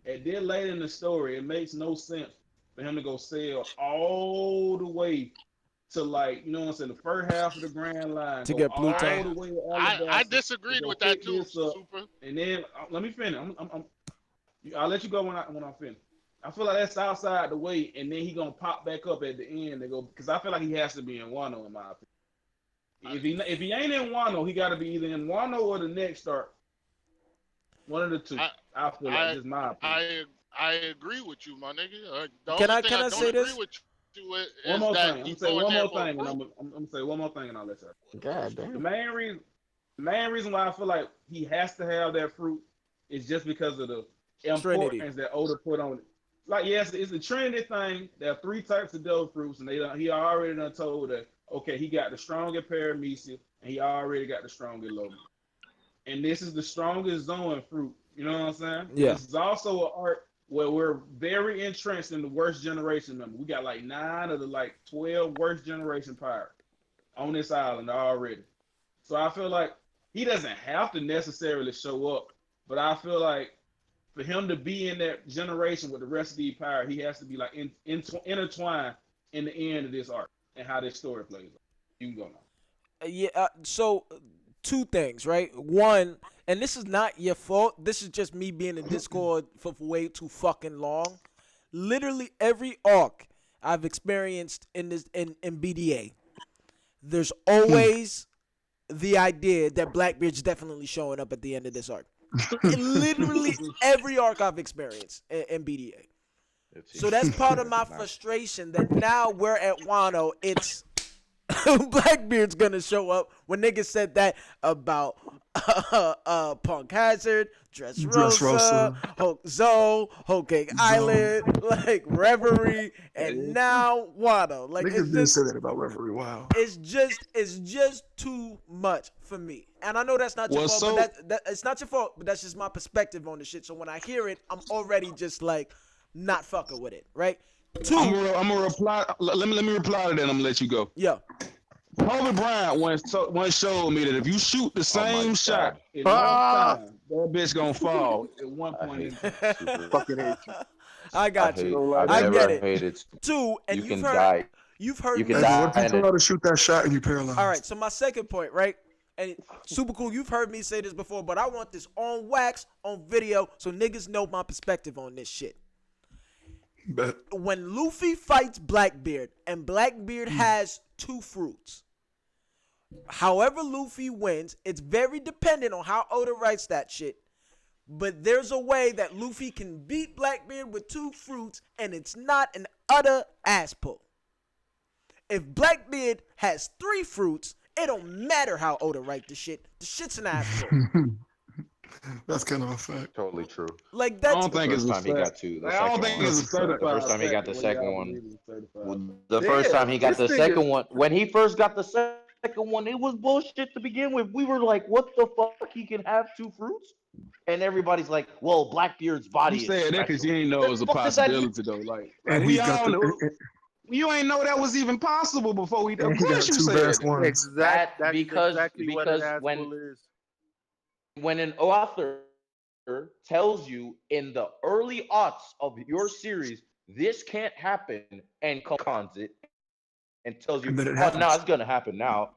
E: at this late in the story, it makes no sense for him to go sail all the way to like, you know what I'm saying, the first half of the Grand Line,
D: To
E: go
D: get
E: all
D: Pluton.
E: the way to
M: I
E: Alabasta to
M: disagreed
E: go
M: with that
E: pick
M: too,
E: this up,
M: Super.
E: and then let me finish. I'll let you go when I'm finished. I feel like that's outside the way, and then he gonna pop back up at the end and go because I feel like he has to be in Wano in my opinion. If he ain't in Wano, he got to be either in Wano or the next start. One of the two. I feel like
M: I
E: just my opinion.
M: I agree with you, my nigga. The
D: Can
M: only
D: I
M: thing
D: can
M: I
D: I
M: don't
D: say
M: agree
D: this?
M: with you with
E: One
M: is
E: more thing.
M: that
E: I'm gonna
M: he's
E: say
M: going
E: one
M: there
E: more
M: for
E: thing, and
M: fruit.
E: I'm gonna say one more thing, and I'll let you.
L: God
E: The
L: damn.
E: main reason why I feel like he has to have that fruit is just because of the
D: Trinity.
E: importance that Oda put on it. Like, yes, it's the Trinity thing. There are three types of devil fruits, and he already done told that, okay, he got the stronger paramecia, and he already got the stronger lobe. And this is the strongest Zoan fruit. You know what I'm saying? And
D: Yeah.
E: this is also an art where we're very entrenched in the worst generation number. We got like 9 of the like 12 worst generation pirates on this island already. So I feel like he doesn't have to necessarily show up, but I feel like for him to be in that generation with the rest of the pirates, he has to be like intertwined in the end of this arc and how this story plays out. You can go now.
D: Yeah. So, two things, right? One, and this is not your fault. This is just me being in Discord for way too fucking long. Literally every arc I've experienced in BDA, there's always the idea that Blackbeard's definitely showing up at the end of this arc. Literally every arc I've experienced in BDA. So that's part of my frustration that now we're at Wano. It's Blackbeard's gonna show up when niggas said that about Punk Hazard, Dressrosa, Hulk Zoe, Whole Cake Island, like Reverie, and now Wano. Like
N: Niggas didn't say that about Reverie. Wow.
D: it's just too much for me. And I know that's not your fault, but that it's not your fault, but that's just my perspective on the shit. So when I hear it, I'm already just like not fucking with it, right? Two,
E: I'm gonna reply. Let me reply to that. I'm gonna let you go.
D: Yeah.
E: Kobe Bryant once showed me that if you shoot the same shot enough time, that bitch gonna fall at one point in time.
F: Fucking hate you.
D: I got you. I get it. Two, and you've heard
N: Baby,
D: me.
N: what if you try to shoot that shot and you paralyzed?
D: All right, so my second point, right? And super cool, you've heard me say this before, but I want this on wax, on video, so niggas know my perspective on this shit.
N: Bet.
D: When Luffy fights Blackbeard, and Blackbeard has two fruits, however Luffy wins, it's very dependent on how Oda writes that shit. But there's a way that Luffy can beat Blackbeard with two fruits, and it's not an utter ass pull. If Blackbeard has three fruits, it don't matter how Oda write the shit. The shit's an ass pull.
N: That's kind of a fact.
H: Totally true.
D: Like that's
E: I don't think it's
H: the first time he got two. The second one. The first time he got the second one. The first time he got the second one. When he first got the second one, it was bullshit to begin with. We were like, "What the fuck? He can have two fruits?" And everybody's like, "Well, Blackbeard's body
E: You
H: is
E: said that because you didn't know it was a possibility though. Like we all know. You ain't know that was even possible before we. Of course you said that.
H: Exactly. Because when an author tells you in the early aughts of your series this can't happen and cons it and tells you, oh no, it's gonna happen now.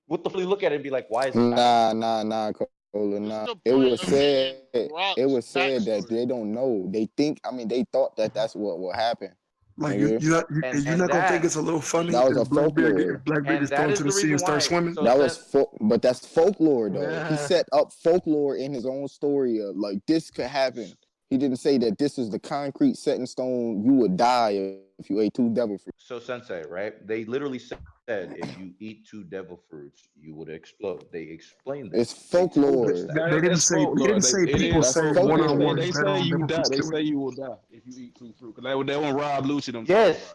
H: What the fuck you look at it and be like, why is it
B: Nah, Cola, nah. It was said that they don't know. They think. I mean, they thought that that's what will happen.
N: Like you're not gonna think it's a little funny.
B: That was a folklore.
N: Blackbeard gets thrown to the sea and starts swimming.
B: That was but that's folklore though. He set up folklore in his own story of like this could happen. He didn't say that this is the concrete set in stone. You would die if you ate two devil fruits.
H: So Sensei, right? They literally said if you eat two devil fruits, you would explode. They explained that.
B: It's folklore.
N: They didn't say people say one-on-one.
E: They say you die. They say you will die if you eat two fruit. Cause they won't rob Lucci them.
H: Yes,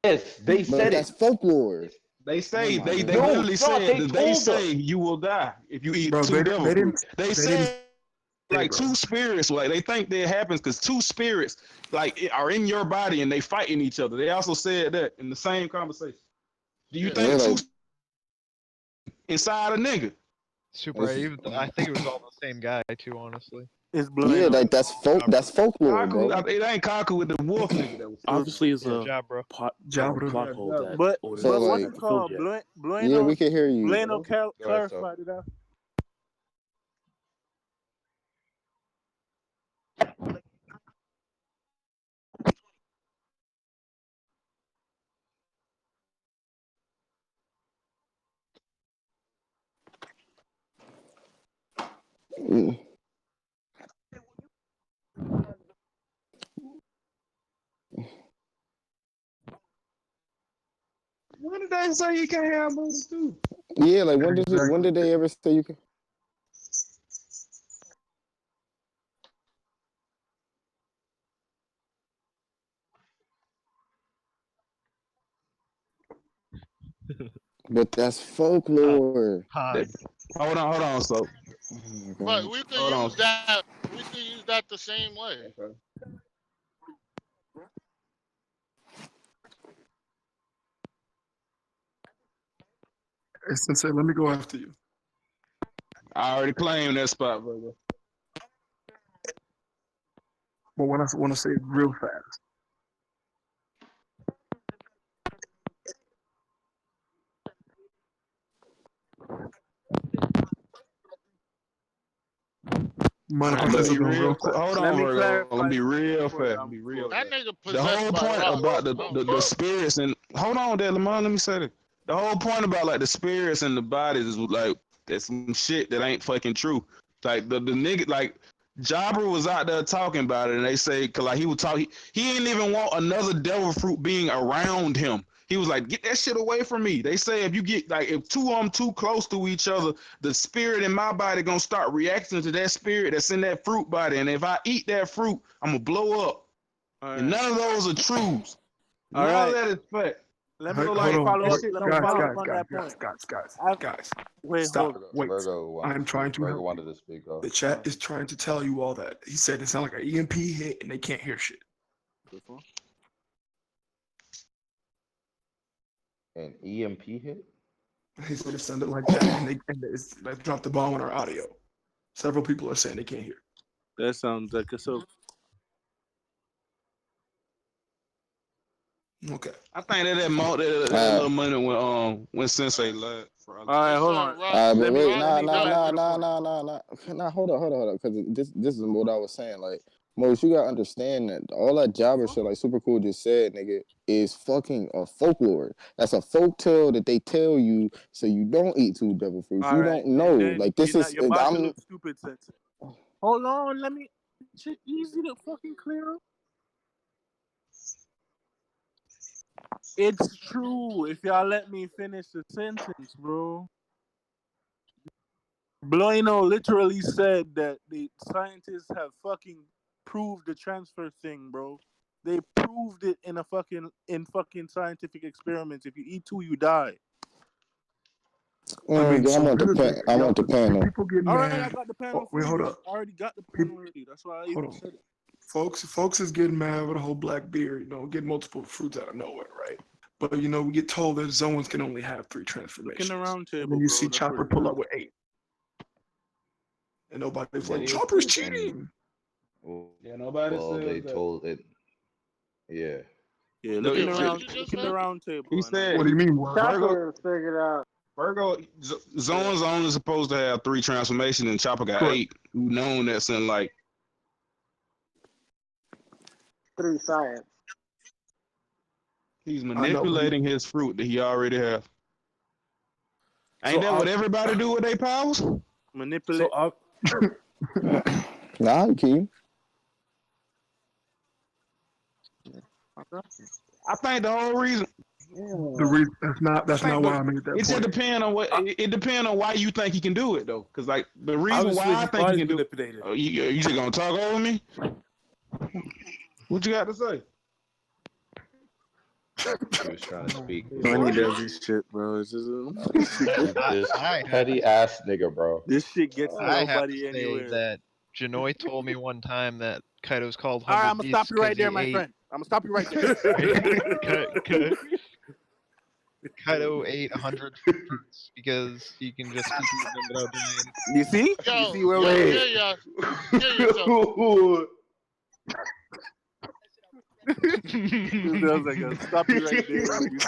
H: they said
B: that's folklore.
E: They say they literally said that they say you will die if you eat two devil fruits. They say like two spirits, like they think that happens because two spirits like are in your body and they fighting each other. They also said that in the same conversation. Do you think two inside a nigga?
O: Super. I think it was all the same guy too. Honestly,
F: it's
B: like that's folklore, bro.
E: It ain't Kaku with the wolf nigga. That was
R: obviously it's a plot hole that. But what's it called? Bueno,
B: yeah, we can hear you.
R: Bueno clarified it out.
E: When did they say you can't have movies too?
B: Yeah, like when did they ever say you can? But that's folklore.
E: Hold on. So,
M: but we can use that. We can use that the same way.
N: Okay. Hey, Sensei, let me go after you.
E: I already claimed that spot, brother.
N: But when I want to say it real fast. Mind if I
E: I'm
N: say
E: gonna be
N: something
E: real
N: real
E: quick.
N: quick?
E: Hold
F: Let
E: on,
F: me
E: Vergo. I'm gonna
F: clarify
E: be real
F: before
E: fast.
F: I'm
E: Real
M: That
E: fast.
M: nigga
E: The
M: possessed
E: whole
M: by
E: point
M: rocks.
E: about
M: I don't
E: the
M: know.
E: spirits and hold on, there, Lamont. Let me say this. The whole point about like the spirits and the bodies is like that's some shit that ain't fucking true. Like the nigga like Jabber was out there talking about it, and they say cause like he would talk. He didn't even want another devil fruit being around him. He was like, "Get that shit away from me." They say if you get like if two of them too close to each other, the spirit in my body gonna start reacting to that spirit that's in that fruit body, and if I eat that fruit, I'm gonna blow up.
F: All
E: And
F: right.
E: none of those are truths.
F: All
E: None of
F: right.
E: that is fact.
F: Let me
N: Hold
F: let me
E: Like
N: on.
F: follow
E: that
F: up.
N: Wait,
E: shit
F: Let me
E: don't
N: guys,
F: follow
E: follow.
F: up
N: guys,
F: on
N: guys,
F: that
N: guys,
F: point.
N: guys, guys,
F: I,
N: guys.
F: wait, hold
N: Stop.
F: up.
N: Wait.
R: Virgo wanted
N: I'm
R: to
N: trying
R: speak.
N: to
R: Virgo
N: help you.
R: wanted to speak.
N: The chat is trying to tell you all that. He said it sounded like an EMP hit and they can't hear shit.
R: An EMP hit?
N: He said it sounded like that and they dropped the bomb on our audio. Several people are saying they can't hear.
F: That sounds like a so.
N: Okay.
E: I think that little money when Sensei left.
F: All right, hold on.
B: But wait,
F: Let me get back to the point.
B: nah. Hold on, because this is what I was saying. Like, Mose, you gotta understand that all that jabber shit, like Super Cool just said, nigga, is fucking a folklore. That's a folk tale that they tell you so you don't eat two devil fruits.
F: All
B: You
F: right,
B: don't know.
F: and then
B: Like this is,
F: you're about to
B: I'm.
F: look stupid, Sensei. Hold on, let me. Shit, easy to fucking clear up. It's true. If y'all let me finish the sentence, bro. Bloino literally said that the scientists have fucking proved the transfer thing, bro. They proved it in fucking scientific experiments. If you eat two, you die.
N: I mean,
B: I
N: so
B: want
N: here's the thing.
B: I want the panel.
N: People get
F: All right, I
N: mad.
F: got the panel
N: Wait,
F: for
N: hold
F: you.
N: up.
F: I already got the panel already. That's why I
N: Hold
F: even
N: on.
F: said it.
N: Folks is getting mad with a whole black beard, get multiple fruits out of nowhere, right? But we get told that zones can only have 3
F: Look in
N: transformations.
F: the round
N: And
F: table,
N: then you
F: bro.
N: see
F: That's what
N: Chopper
F: it
N: pull
F: is.
N: up with 8. And nobody's
E: That
N: like,
E: is
N: Chopper's
E: true. I mean,
N: cheating.
E: yeah, nobody
R: Well, they
E: says that.
R: told it. Yeah.
F: Yeah,
M: Wait, what did you just
F: look in the
M: say?
F: round table.
E: He said
N: What do you mean, what?
E: Virgo
G: Chopper figured out
E: Zone's only supposed to have 3 transformations, and Chopper got
N: Correct.
E: 8. Who known that's in like
G: through science.
E: he's
N: I know, but
E: manipulating his fruit that he already have. Ain't
N: so
E: that what everybody do with their powers?
F: Manipulate.
B: Nah, Keem.
E: I think the whole reason.
N: the reason that's not why I made that
E: It just
N: point.
E: depends on what it depends on why you think he can do it though. Cause like the reason
P: Obviously,
E: why I
P: his
E: think he
P: body's
E: can do
P: manipulated.
E: you just gonna talk over me? What you got to say?
R: He was trying to speak.
F: When he does this shit, bro, it's just
R: This
O: I
R: petty ass nigga, bro.
F: this shit gets
O: I have to
F: nobody
O: say
F: anywhere.
O: that Janoi told me one time that Kaido's called
F: All right,
O: 100
F: I'm gonna
O: Beasts
F: stop you right
O: because he
F: there, my
O: ate.
F: friend. I'm gonna stop you right there.
O: Kaido ate 100 fruits because he can just keep eating them without dying.
F: You see?
M: Yo,
F: You see where
M: yo,
F: we're
M: yeah, kill yourself.
F: I was like, I'll stop you right there when you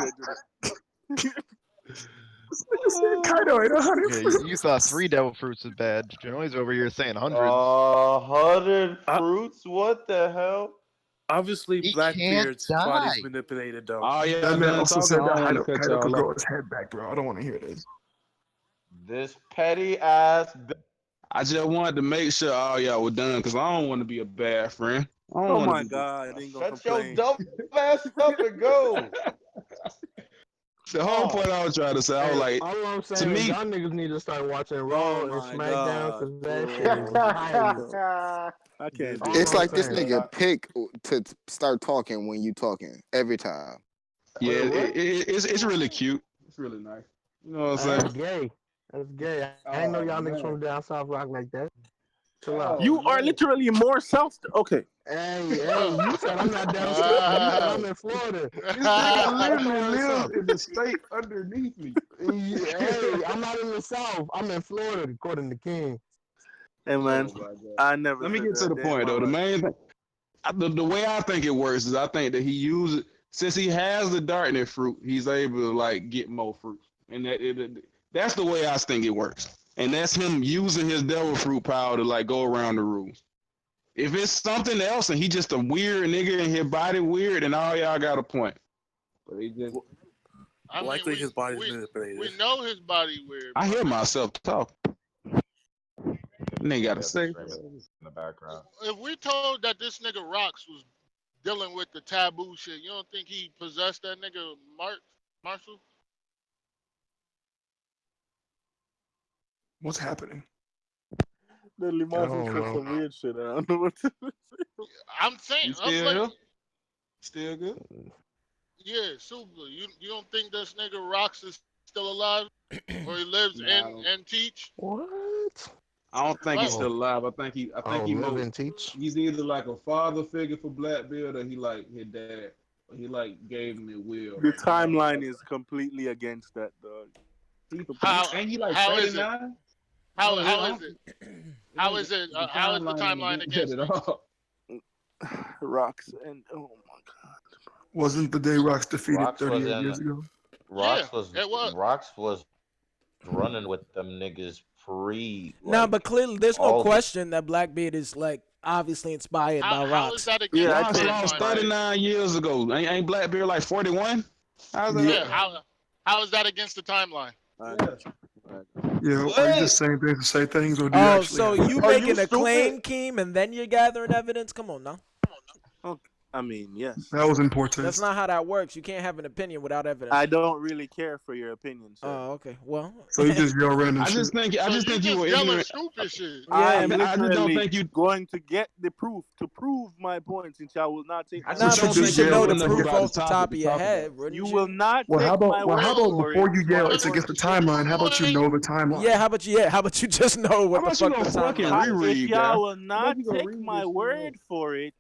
F: said
N: Kaido ate 100
O: Yeah,
N: fruits.
O: you thought 3 devil fruits was bad. Janoi's over here saying hundreds.
H: 100 fruits? What the hell?
P: Obviously,
O: He can't
P: Blackbeard's body's
O: die.
P: manipulated, though.
E: Oh yeah,
N: That man
E: done
N: also
E: talking.
N: said
E: I
N: that
E: don't want to cut
N: Kaido could
E: y'all
N: grow
E: off.
N: his head back, bro. I don't want to hear this.
H: This petty ass.
E: I just wanted to make sure all y'all were done because I don't want to be a bad friend. I don't
F: Oh
E: want
F: my
E: to be.
F: god, I ain't gonna
H: Shut your
F: complain.
H: dumb ass up and go.
E: The whole point I was trying to say, I was
L: Hey,
E: like,
L: all I'm
E: to
L: saying is
E: me,
L: y'all niggas need to start watching
F: Oh
L: Raw and
F: my
L: SmackDown
F: god,
L: because that shit
F: bro.
L: is fire.
F: I can't do
L: All
B: It's
F: it.
L: I'm
B: like this
L: saying.
B: nigga pick to start talking when you talking every time.
E: yeah,
L: Wait, what?
E: it's really cute. It's really nice. You know what I'm
L: That's
E: saying?
L: gay. That's gay. I ain't know
E: Oh
L: y'all niggas
E: man.
L: from down south rock like that. Chill out.
E: Oh
F: You are
E: man.
F: literally more self. Okay.
L: Hey, you said I'm not down south. You said I'm in Florida.
E: This nigga
L: What
E: literally
L: part of
E: lives
L: south?
E: in the state underneath me.
L: Hey, I'm not in the south. I'm in Florida, according to King.
F: Hey man,
E: Oh my god.
F: I never
E: Let me
F: said
E: get to
F: that
E: the
F: day in
E: point
F: my
E: though. The
F: life.
E: main thing, the way I think it works is I think that he uses since he has the darkness fruit, he's able to like get more fruit, and that's the way I think it works. and that's him using his devil fruit power to like go around the rules. If it's something else and he just a weird nigga and his body weird, and all y'all got a point. But he just
R: likely his body's manipulated.
M: We know his body weird.
E: I hear myself talk. Nigga gotta say
H: in the background.
M: If we told that this nigga Rocks was dealing with the taboo shit, you don't think he possessed that nigga Marshall?
N: What's happening?
F: Literally, Marshall said some weird shit. I don't know what to say.
M: I'm saying,
E: still good.
M: Yeah, super. You don't think this nigga Rocks is still alive, or he lives and teach?
L: What?
E: I don't think he's still alive. I think he
L: live and teach.
E: He's either like a father figure for Blackbeard, or he like his dad. He like gave him his will.
F: The timeline is completely against that, dog.
E: Ain't he like
M: How
E: 39?
M: How is it? How is it? How is the timeline against it?
F: Rocks and oh my god!
N: Wasn't the day Rocks defeated
H: Rocks
N: 38 years ago?
H: Rocks was running with them niggas pre.
D: No, but clearly there's no question that Blackbeard is like obviously inspired by Rocks.
M: How is that against
E: Rocks lost 39 years ago. Ain't Blackbeard like 41?
M: How is that against the timeline?
N: Yeah, are you just saying things to say things, or do you actually?
D: So you making a claim, Keem, and then you're gathering evidence? Come on now.
F: I mean, yes.
N: That was in poor taste.
D: That's not how that works. You can't have an opinion without evidence.
F: I don't really care for your opinion, sir.
D: Oh, okay. Well,
N: so you just yell random shit.
E: I just think you were ignorant.
M: Stupid shit.
F: I am literally going to get the proof to prove my point, since y'all will not take.
D: But you should know the proof off the top of your head.
F: You will not.
N: Well, how about
F: for
N: before you yell, it's against the timeline. How about you know the timeline?
D: Yeah, how about you just know what the fuck the timeline is?
F: If y'all will not take my word for it,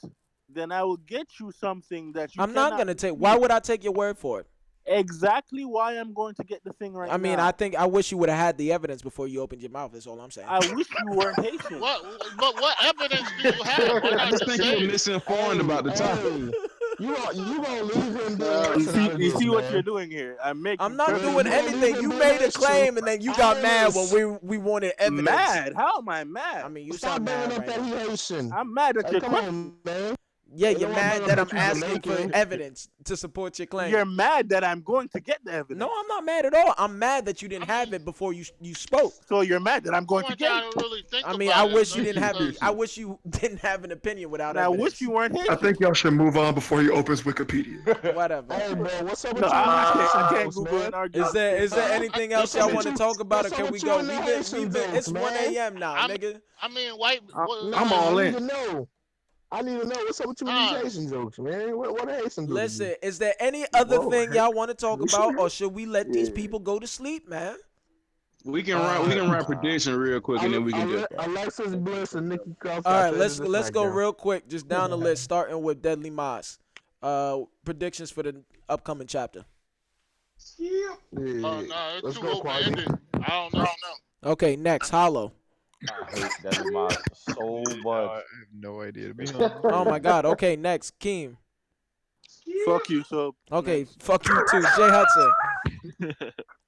F: then I will get you something that you.
D: I'm not gonna take. Why would I take your word for it?
F: Exactly why I'm going to get the thing right now.
D: I mean, I wish you would have had the evidence before you opened your mouth. That's all I'm saying.
F: I wish you weren't patient.
M: What evidence do you have?
E: I just think you're misinformed about the topic.
L: You gonna leave him there?
F: You see what you're doing here? I'm
D: not doing anything. You made a claim and then you got mad when we wanted evidence.
F: Mad? How am I mad?
D: I mean, you
L: stop
D: sound mad
L: up that Haitian.
F: I'm mad at your
L: come
F: question.
L: on, man.
D: Yeah, you're mad that I'm asking for evidence to support your claim.
F: You're mad that I'm going to get the evidence.
D: No, I'm not mad at all. I'm mad that you didn't have it before you spoke.
F: So you're mad that I'm going to get it.
M: Really
D: I mean, I wish you didn't have. I wish you didn't have an opinion without evidence.
F: I wish you weren't here.
N: I think y'all should move on before he opens Wikipedia.
D: Whatever.
L: Hey, bro, what's up with
F: I can't Google and argue.
D: Is there anything else y'all want to talk about, or can we go? It's 1 a.m. now, nigga.
M: I mean, white.
F: I'm all in.
L: I need to know what's up with you with these Haitian jokes, man. What are Haitian do?
D: Listen, is there any other thing y'all want to talk about, or should we let these people go to sleep, man?
E: We can run prediction real quick, and then we can do it.
L: Alexis Bliss and Nikki Cross.
D: All right, let's go real quick, just down the list, starting with Deadly Moss. Predictions for the upcoming chapter.
M: No, it's too open-ended. I don't know.
D: Okay, next, Hollow.
H: I hate Deadly Moss so much.
O: I have no idea, to be honest.
D: Oh my god. Okay, next, Keem.
F: Fuck you, so.
D: Okay, fuck you too, Jay Hudson.
N: This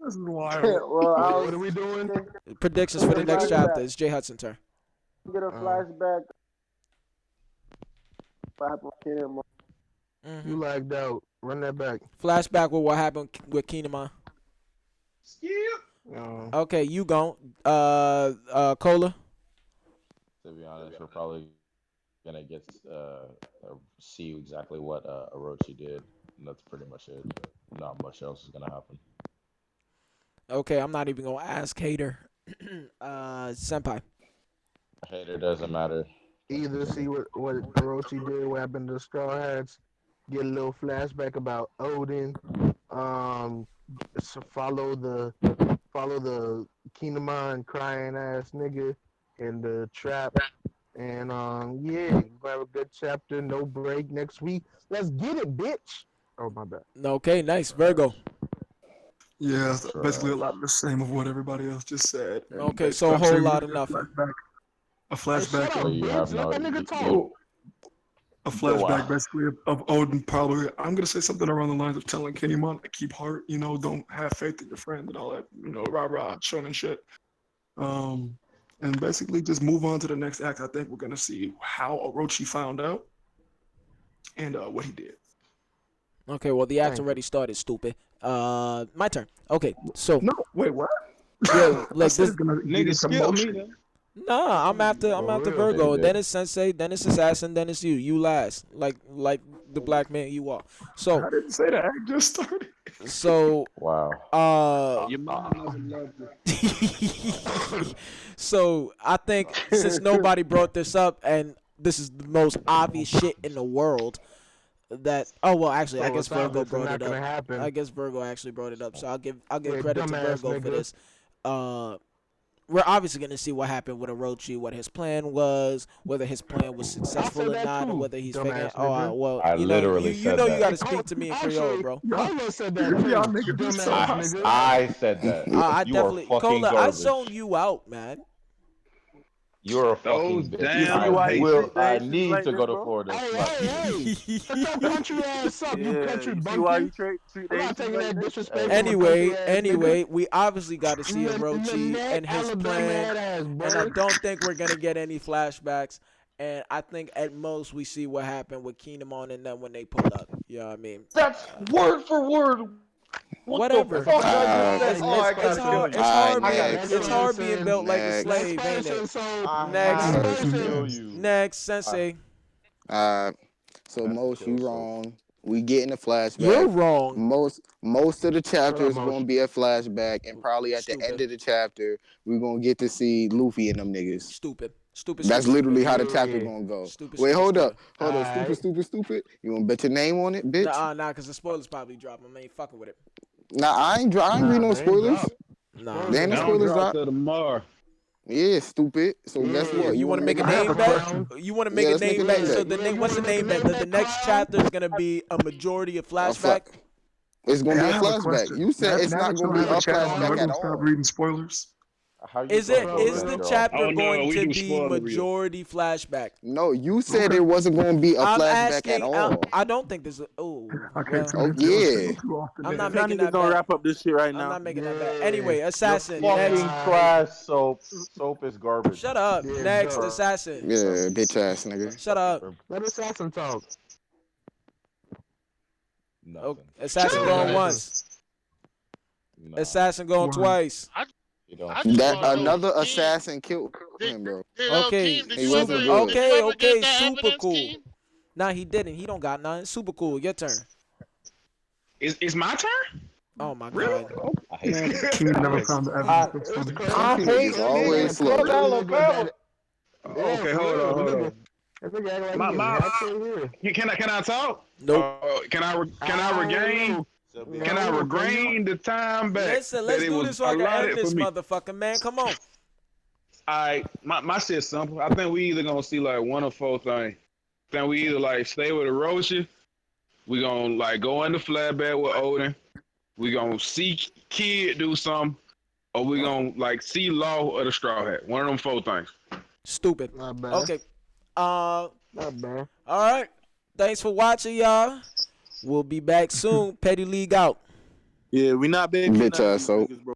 N: is wild.
L: What are we doing?
D: Predictions for the next chapter. It's Jay Hudson's turn.
G: Get a flashback. What happened with Keenan?
L: You lagged out. Run that back.
D: Flashback with what happened with Keenan. Okay, you gon' Cola.
H: To be honest, we're probably gonna get see exactly what Orochi did, and that's pretty much it. Not much else is gonna happen.
D: Okay, I'm not even gonna ask Hater. Senpai.
H: Hater doesn't matter.
L: Either see what Orochi did, what happened to Straw Hats, get a little flashback about Odin, follow the Kinemon crying ass nigga in the trap, and grab a good chapter, no break next week. Let's get it, bitch. Oh my bad.
D: Okay, nice. Virgo.
N: Yeah, basically a lot the same of what everybody else just said.
D: Okay, so a whole lot of nothing.
N: A flashback.
H: Hey,
N: a flashback basically of Odin probably. I'm gonna say something around the lines of telling Kinemon to keep heart, don't have faith in your friend and all that, rah shonen shit. And basically just move on to the next act. I think we're gonna see how Orochi found out and what he did.
D: Okay, well the act already started, stupid. My turn. Okay, so
N: no, wait, what?
D: Yeah, like this.
E: Nigga, skip me then.
D: Nah, I'm after Vergo. Then it's Sensei. Then it's Assassin. Then it's you. You last. Like the black man you are. So
N: I didn't say the act just started.
D: So
H: wow.
E: Your mom never loved you.
D: So I think since nobody brought this up, and this is the most obvious shit in the world, that actually
L: So
D: I guess
L: it's
D: Vergo
L: obviously
D: brought
L: not
D: it
L: gonna
D: up.
L: happen.
D: I guess Vergo actually brought it up. So I'll give
L: Yeah,
D: credit to
L: dumbass
D: Vergo for
L: nigga.
D: this. We're obviously gonna see what happened with Orochi, what his plan was, whether his plan was successful or
L: that
D: not, or
L: too,
D: whether he's
L: dumbass
D: faking.
L: nigga.
D: Well,
H: I
D: you know,
H: literally
D: you
H: said
D: know,
H: that.
D: you gotta speak to me in Creole, bro.
L: Cola said that too.
N: Y'all niggas be so
L: Dumbass
N: hostile.
L: nigga.
H: I said that.
D: I
H: You are
D: definitely,
H: fucking
D: Cola, I
H: garbage.
D: zoned you out, man.
H: You're a
E: Those
H: fucking bitch.
E: damn
H: I
E: Haitians.
H: need to go to Florida.
L: Hey, shut your country ass up, you country
R: you see why you
L: bumpkin.
R: treat
L: I'm
R: the
L: not
R: Haitians
L: taking
R: like
L: that
R: this?
L: disrespect from a country ass nigga.
D: Anyway, we obviously got to see Orochi
L: Lynette,
D: and his
L: Alabama
D: plan,
L: ass,
D: and I
L: bird.
D: don't think we're gonna get any flashbacks. And I think at most we see what happened with Kinemon and them when they pulled up. You know what I mean?
H: That's word for word.
D: Whatever.
H: The fuck I just said?
D: It's,
H: Oh, I
D: it's
H: gotta kill
D: hard.
H: you.
D: It's hard.
H: I gotta
D: Being,
H: kill
D: it's
H: you.
D: hard being built like a
B: Next.
D: slave, ain't it?
L: So
H: I
D: Next.
H: have
L: next
H: to
L: person.
H: kill you.
D: Next, Sensei.
B: So most you wrong. We get in a flashback.
D: You're wrong.
B: Most of the chapter is
L: Shut up,
B: gonna be a flashback, and probably at the end of the chapter, we're gonna get to see Luffy and them niggas.
D: Stupid.
B: That's literally how the chapter gonna go. Wait, hold up.
L: Alright.
B: Stupid. You wanna bet your name on it, bitch?
D: Nah, cause the spoilers probably drop. I ain't fucking with it.
B: Nah, I ain't read no spoilers.
D: Nah.
B: They ain't no
E: Don't
B: spoilers
E: drop
B: drop.
E: to tomorrow.
B: Yeah, stupid. So guess what?
D: You want to make a
B: a
D: name bet? You want to make a
B: let's make
D: name
B: a
D: bet?
B: name
D: So
B: bet.
D: what's the name bet? The next chapter is gonna be a majority of flashback.
B: It's gonna
N: Hey,
B: be
N: I
B: a
N: have a
B: flashback.
N: question.
B: You said it's
N: Now
B: not
N: that
B: gonna
N: y'all
B: be a
N: have a chat on,
B: flashback
N: we're
B: at
N: gonna
B: all.
N: stop reading spoilers.
D: Is the chapter
E: Oh, no,
D: going
E: we
D: to
E: do
D: be
E: spoiler reel.
D: majority flashback?
B: No, you said there wasn't gonna be a
D: I'm
B: flashback at
D: asking.
B: all.
D: I don't think there's.
N: Okay,
B: Oh yeah.
D: I'm not
P: Y'all
D: making
P: niggas
D: that
P: don't
D: bet.
P: wrap up this shit right
D: I'm
P: now.
D: not making that bet. Anyway,
H: You're
D: Assassin.
H: fucking
D: Next.
H: trash, Soap. Soap is garbage.
D: Shut up.
L: Yeah,
D: Next,
L: go.
D: Assassin.
B: Yeah, bitch ass nigga.
D: Shut up.
L: Let Assassin talk.
D: Oh, Assassin going once.
H: No.
D: Assassin going twice.
B: That another assassin killed him, bro.
D: Okay,
B: He wasn't good.
D: okay, super cool. Nah, he didn't. He don't got nothing. Super cool. Your turn.
C: Is my turn?
D: Oh my
C: Really?
D: god.
H: I hate you.
N: King never found the evidence. That's funny.
H: I hate
B: always slow.
C: Okay, hold on. Can I talk?
D: Nope.
C: Can I regain the time back?
D: Listen, let's do this so I can end this motherfucker, man. Come on.
C: Alright, my shit's simple. I think we either gonna see like one of four things. Then we either like stay with Orochi, we gonna like go into flashback with Odin, we gonna see Kid do something, or we gonna like see Law or the Straw Hat. One of them four things.
D: Stupid.
L: Not bad.
D: Okay.
L: Not bad.
D: All right. Thanks for watching, y'all. We'll be back soon. Petty League out.
P: Yeah, we not big.
B: Bitch ass Soap.
P: Bro.